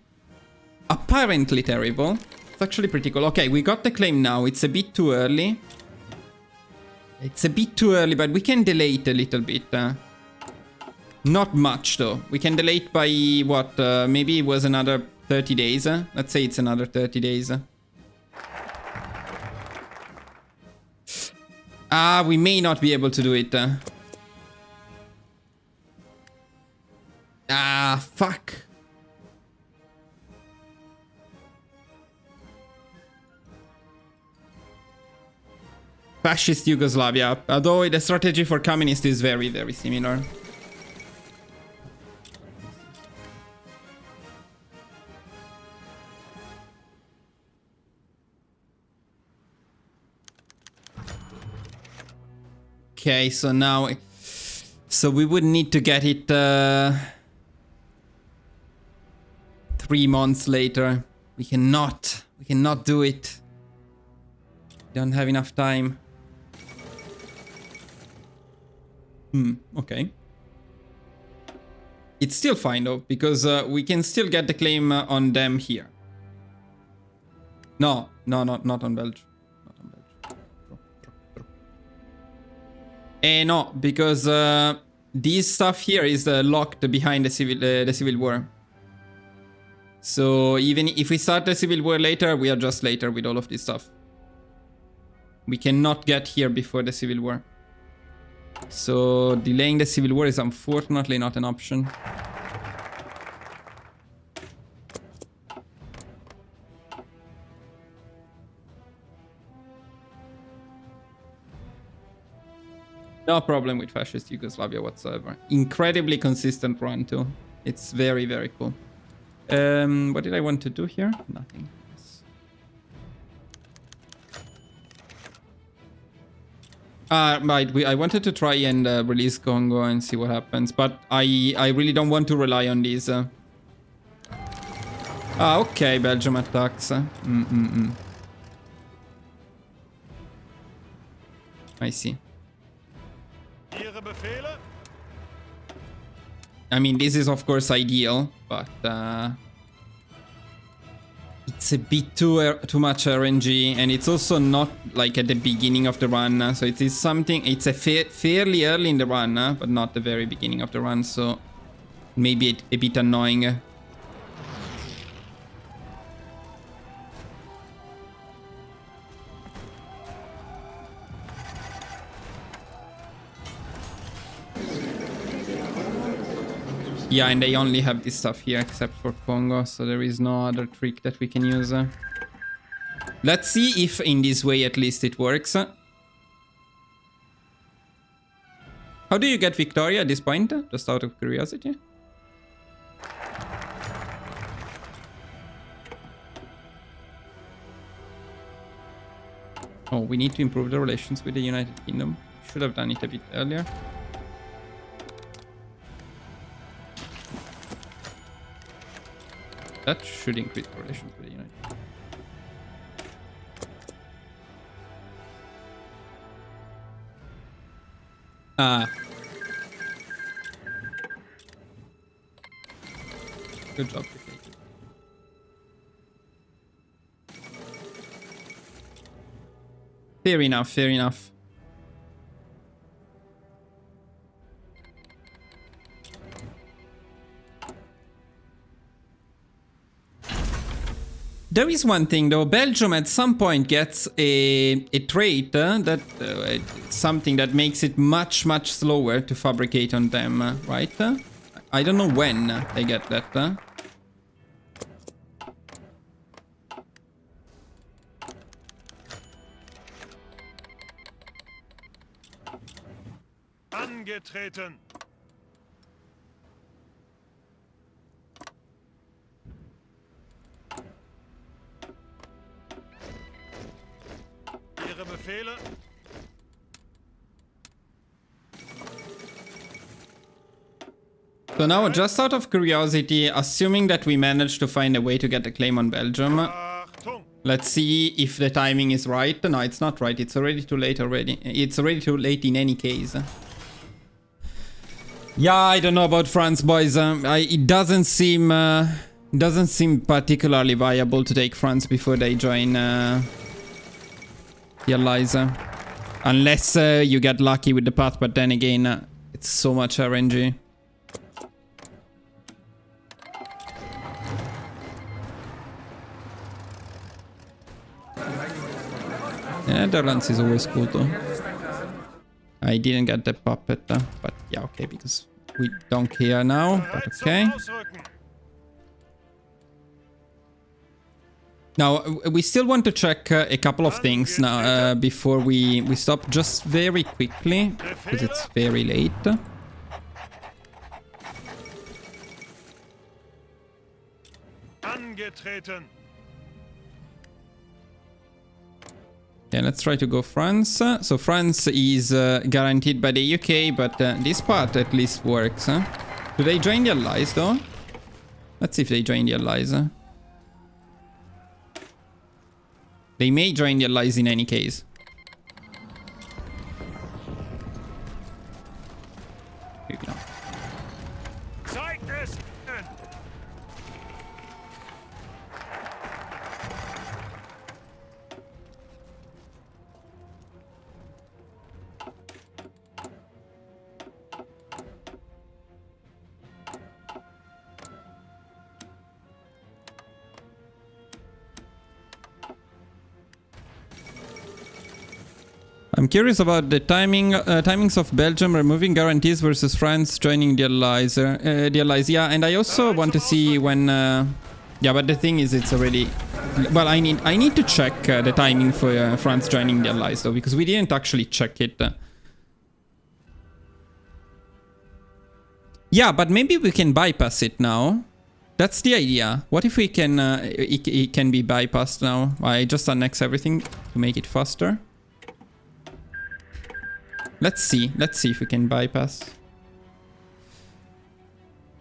Speaker 1: apparently terrible, it's actually pretty cool. Okay, we got the claim now. It's a bit too early. It's a bit too early, but we can delay it a little bit. Not much though. We can delay it by what? Maybe it was another 30 days. Let's say it's another 30 days. We may not be able to do it. Fuck. Fascist Yugoslavia. Although the strategy for communist is very, very similar. Okay, so now... So we would need to get it 3 months later. We cannot do it. We don't have enough time. Okay. It's still fine though, because we can still get the claim on them here. No, not on Belgium. No, because this stuff here is locked behind the civil war. So even if we start the civil war later, we are just later with all of this stuff. We cannot get here before the civil war. So delaying the civil war is unfortunately not an option. No problem with fascist Yugoslavia whatsoever. Incredibly consistent run too. It's very, very cool. What did I want to do here? Nothing. Yes. Right. I wanted to try and release Congo and see what happens, but I really don't want to rely on these. Okay, Belgium attacks. I see.
Speaker 2: Ihre Befehle?
Speaker 1: I mean, this is of course ideal, but it's a bit too much RNG, and it's also not like at the beginning of the run. So it is something. It's a fairly early in the run, but not the very beginning of the run. So maybe a bit annoying. Yeah, and they only have this stuff here except for Congo, so there is no other trick that we can use. Let's see if in this way at least it works. How do you get Victoria at this point? Just out of curiosity. Oh, we need to improve the relations with the United Kingdom. Should have done it a bit earlier. That should increase relations with the United Kingdom. Good job, Dictator. Fair enough, fair enough. There is one thing though, Belgium at some point gets a trait that something that makes it much slower to fabricate on them, right? I don't know when they get that.
Speaker 2: Angetreten. Ihre Befehle?
Speaker 1: So now, just out of curiosity, assuming that we manage to find a way to get a claim on Belgium,
Speaker 2: Achtung.
Speaker 1: let's see if the timing is right. No, it's not right. It's already too late already. It's already too late in any case. Yeah, I don't know about France, boys. It doesn't seem particularly viable to take France before they join the Allies. Unless you get lucky with the path, but then again, it's so much RNG. Netherlands is always cool though. I didn't get the puppet, but yeah, okay, because we don't care now, but okay. Now, we still want to check a couple of things now before we stop, just very quickly, because it's very late.
Speaker 2: Angetreten.
Speaker 1: Yeah, let's try to go France. So France is guaranteed by the UK, but this part at least works. Do they join the Allies though? Let's see if they join the Allies. They may join the Allies in any case. Maybe not.
Speaker 2: Zeigt es!
Speaker 1: I'm curious about the timings of Belgium removing guarantees versus France joining the allies. Yeah, and I also want to see when. Yeah, but the thing is, it's already. Well, I need to check the timing for France joining the allies though, because we didn't actually check it. Yeah, but maybe we can bypass it now. That's the idea. What if we can? It can be bypassed now. I just annex everything to make it faster. Let's see if we can bypass.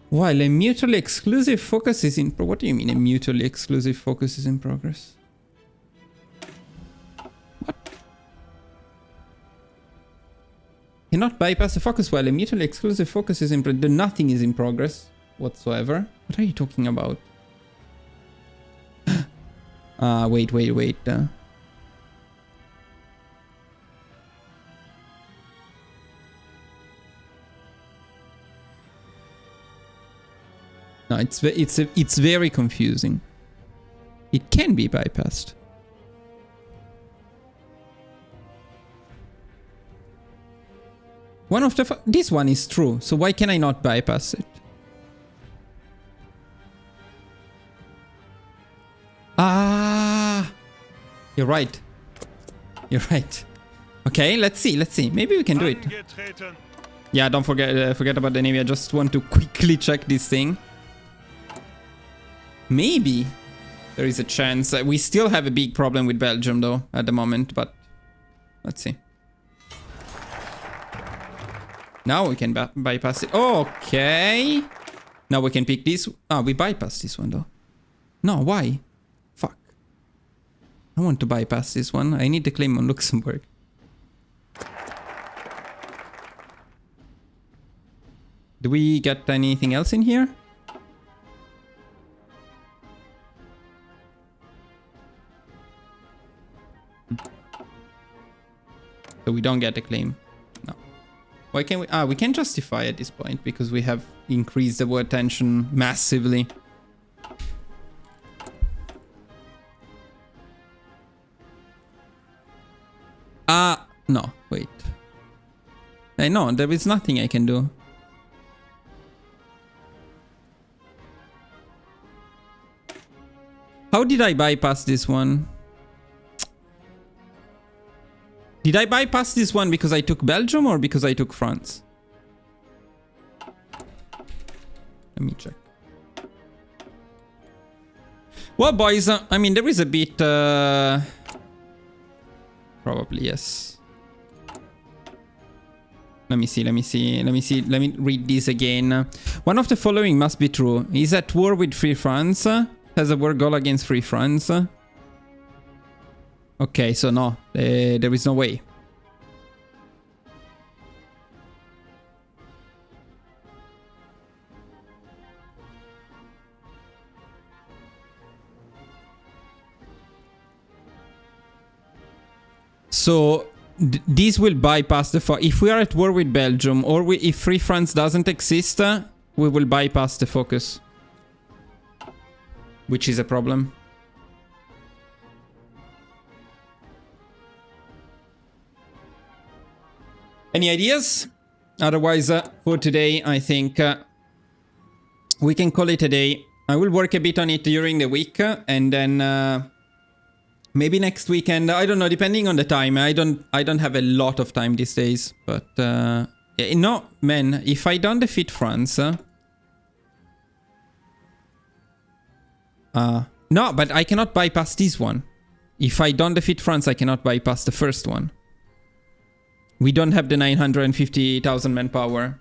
Speaker 1: While a mutually exclusive focus is in... What do you mean a mutually exclusive focus is in progress? What? Cannot bypass the focus while a mutually exclusive focus is in progress. Nothing is in progress whatsoever. What are you talking about? Wait. No, it's very confusing. It can be bypassed. One of the this one is true, so why can I not bypass it? Ah, you're right. You're right. Okay, let's see. Maybe we can do it. Yeah, don't forget about the navy. I just want to quickly check this thing. Maybe there is a chance. We still have a big problem with Belgium though at the moment, but let's see. Now we can bypass it. Okay. Now we can pick this. Ah, we bypassed this one though. No, why? Fuck. I want to bypass this one. I need the claim on Luxembourg. Do we get anything else in here? So we don't get a claim. No. Why can we? Ah, we can justify at this point because we have increased the war tension massively. No, wait. No, there is nothing I can do. How did I bypass this one? Did I bypass this one because I took Belgium or because I took France? Let me check. Well, boys, I mean, there is a bit... Probably, yes. Let me read this again. One of the following must be true. He's at war with Free France. Has a war goal against Free France. Okay, so no, there is no way. So this will bypass the... If we are at war with Belgium or if Free France doesn't exist, we will bypass the focus. Which is a problem. Any ideas? Otherwise, for today, I think we can call it a day. I will work a bit on it during the week, and then maybe next weekend. I don't know, depending on the time. I don't have a lot of time these days, but no, man. If I don't defeat France, no, but I cannot bypass this one. If I don't defeat France, I cannot bypass the first one. We don't have the 950,000 manpower.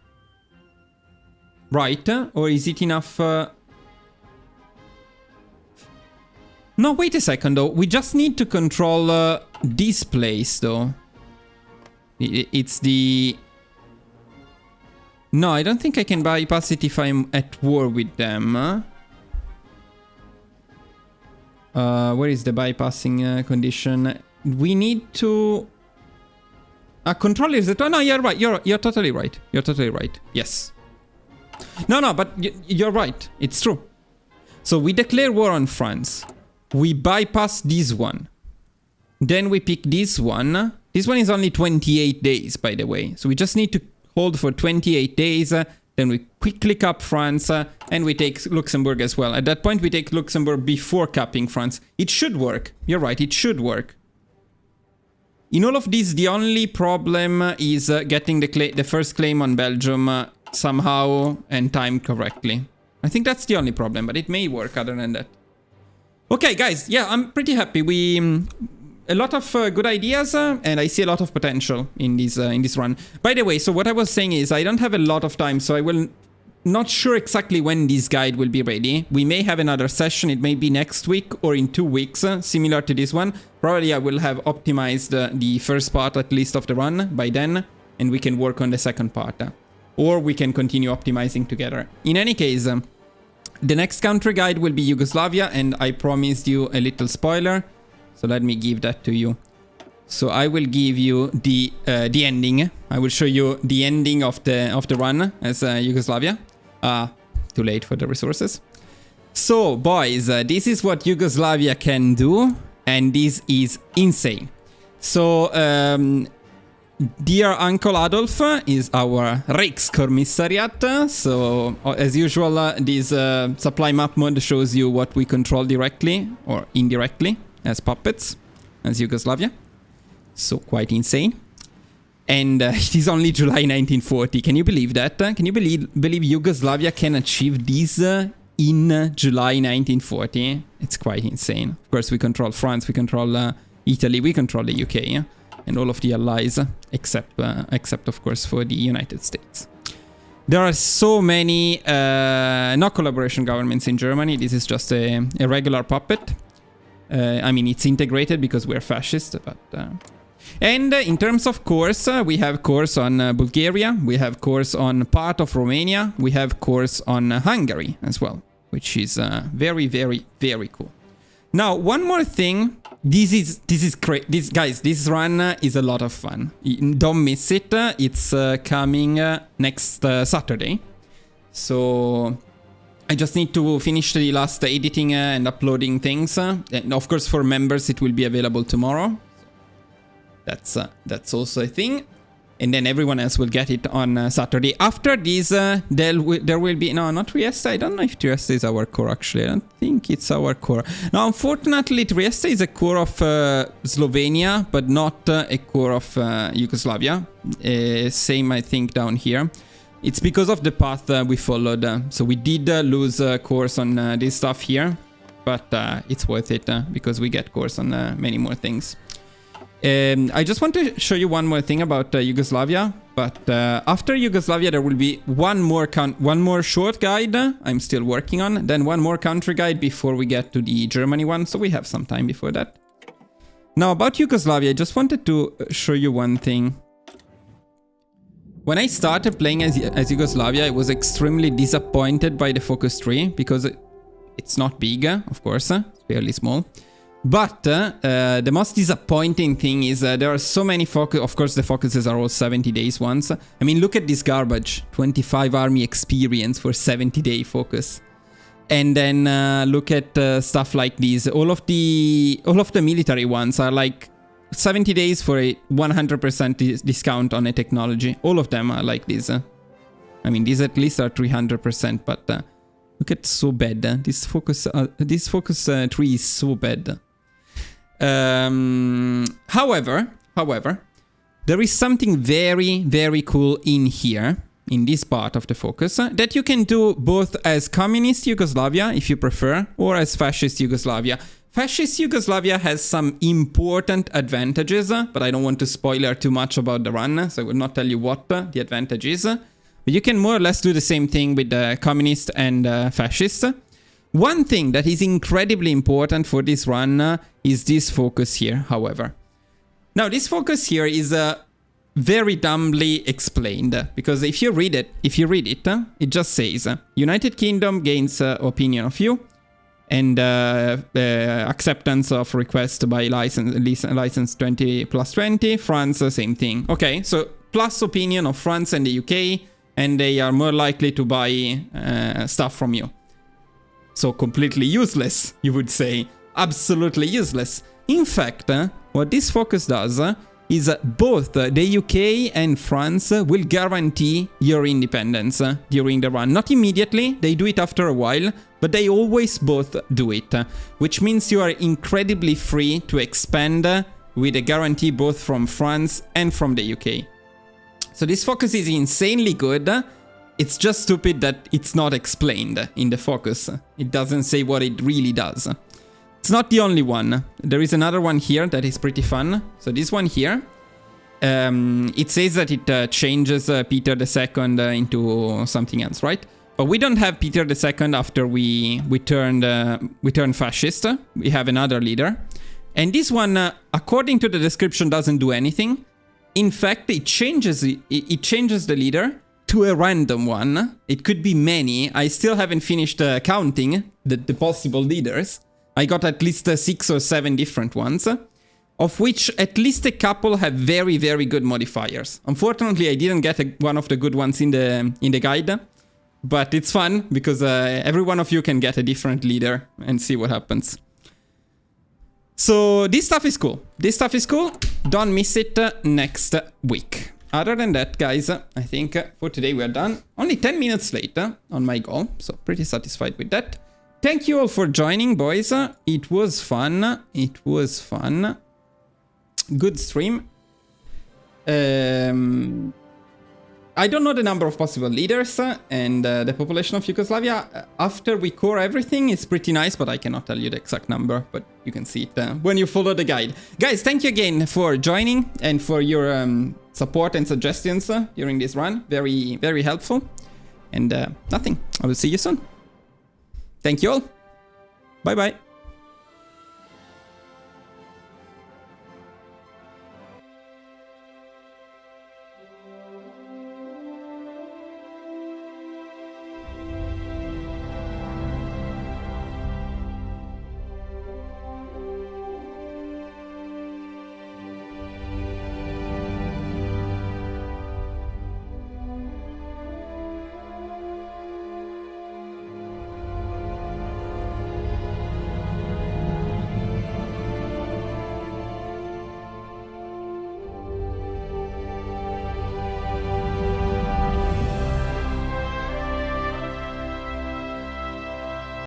Speaker 1: Right? Or is it enough? No, wait a second though. We just need to control this place though. It's the... No, I don't think I can bypass it if I'm at war with them. Where is the bypassing condition? We need to... control is the... No, you're right. You're totally right. You're totally right. Yes. No, but you're right. It's true. So we declare war on France. We bypass this one. Then we pick this one. This one is only 28 days, by the way. So we just need to hold for 28 days. Then we quickly cap France, and we take Luxembourg as well. At that point, we take Luxembourg before capping France. It should work. You're right, it should work. In all of these, the only problem is getting the first claim on Belgium somehow and timed correctly. I think that's the only problem, but it may work other than that. Okay, guys, yeah, I'm pretty happy. A lot of good ideas, and I see a lot of potential in this run. By the way, so what I was saying is I don't have a lot of time, so I will not sure exactly when this guide will be ready. We may have another session. It may be next week or in 2 weeks, similar to this one. Probably I will have optimized the first part at least of the run by then, and we can work on the second part. Or we can continue optimizing together. In any case, the next country guide will be Yugoslavia, and I promised you a little spoiler. So let me give that to you. So I will give you the ending. I will show you the ending of the run as Yugoslavia. Too late for the resources. So boys, this is what Yugoslavia can do, and this is insane. So dear Uncle Adolf is our Reichskommissariat. So as usual, this supply map mode shows you what we control directly or indirectly as puppets, as Yugoslavia. So quite insane. And it is only July 1940. Can you believe that? Can you believe Yugoslavia can achieve this in July 1940? It's quite insane. Of course, we control France, we control Italy, we control the UK, and all of the allies, except of course for the United States. There are so many no collaboration governments in Germany. This is just a regular puppet. I mean, it's integrated because we're fascist, but... And in terms of course, we have course on Bulgaria, we have course on part of Romania, we have course on Hungary as well, which is very, very, very cool. Now, one more thing. This is great. This run is a lot of fun. Don't miss it. It's coming next Saturday. So I just need to finish the last editing and uploading things. And of course, for members, it will be available tomorrow. That's also a thing. And then everyone else will get it on Saturday. After this, there will be... No, not Trieste. I don't know if Trieste is our core, actually. I don't think it's our core. Now, unfortunately, Trieste is a core of Slovenia, but not a core of Yugoslavia. Same, I think, down here. It's because of the path we followed. So we did lose course on this stuff here. But it's worth it because we get course on many more things. I just want to show you one more thing about Yugoslavia, but after Yugoslavia there will be one more short guide I'm still working on, then one more country guide before we get to the Germany one, so we have some time before that. Now about Yugoslavia, I just wanted to show you one thing. When I started playing as Yugoslavia, I was extremely disappointed by the focus tree, because it's not big, of course, it's fairly small. But the most disappointing thing is there are so many focus. Of course, the focuses are all 70 days ones. I mean, look at this garbage. 25 army experience for 70-day focus. And then look at stuff like these. All of the military ones are like 70 days for a 100% discount on a technology. All of them are like this. I mean, these at least are 300%, but look at so bad. This focus tree is so bad. However, there is something very, very cool in here, in this part of the focus, that you can do both as communist Yugoslavia, if you prefer, or as fascist Yugoslavia. Fascist Yugoslavia has some important advantages, but I don't want to spoiler too much about the run, so I will not tell you what the advantage is. But you can more or less do the same thing with the communist and fascist. One thing that is incredibly important for this run is this focus here, however. Now, this focus here is very dumbly explained, because if you read it, it just says, United Kingdom gains opinion of you, and acceptance of request by license 20 plus 20, France, same thing. Okay, so plus opinion of France and the UK, and they are more likely to buy stuff from you. So completely useless, you would say. Absolutely useless. In fact, what this focus does is both the UK and France will guarantee your independence during the run. Not immediately, they do it after a while, but they always both do it, which means you are incredibly free to expand with a guarantee both from France and from the UK. So this focus is insanely good. It's just stupid that it's not explained in the focus. It doesn't say what it really does. It's not the only one. There is another one here that is pretty fun. So this one here, it says that it changes Peter II into something else, right? But we don't have Peter II after we turned fascist. We have another leader. And this one, according to the description, doesn't do anything. In fact, it changes the leader to a random one. It could be many. I still haven't finished counting the possible leaders. I got at least 6 or 7 different ones, of which at least a couple have very, very good modifiers. Unfortunately, I didn't get one of the good ones in the guide, but it's fun because every one of you can get a different leader and see what happens. So this stuff is cool. This stuff is cool. Don't miss it next week. Other than that, guys, I think for today we are done. Only 10 minutes late on my goal, so pretty satisfied with that. Thank you all for joining, boys. It was fun. It was fun. Good stream. I don't know the number of possible leaders and the population of Yugoslavia. After we core everything, it's pretty nice, but I cannot tell you the exact number, but you can see it when you follow the guide. Guys, thank you again for joining and for your support and suggestions during this run. Very, very helpful. And nothing. I will see you soon. Thank you all. Bye-bye.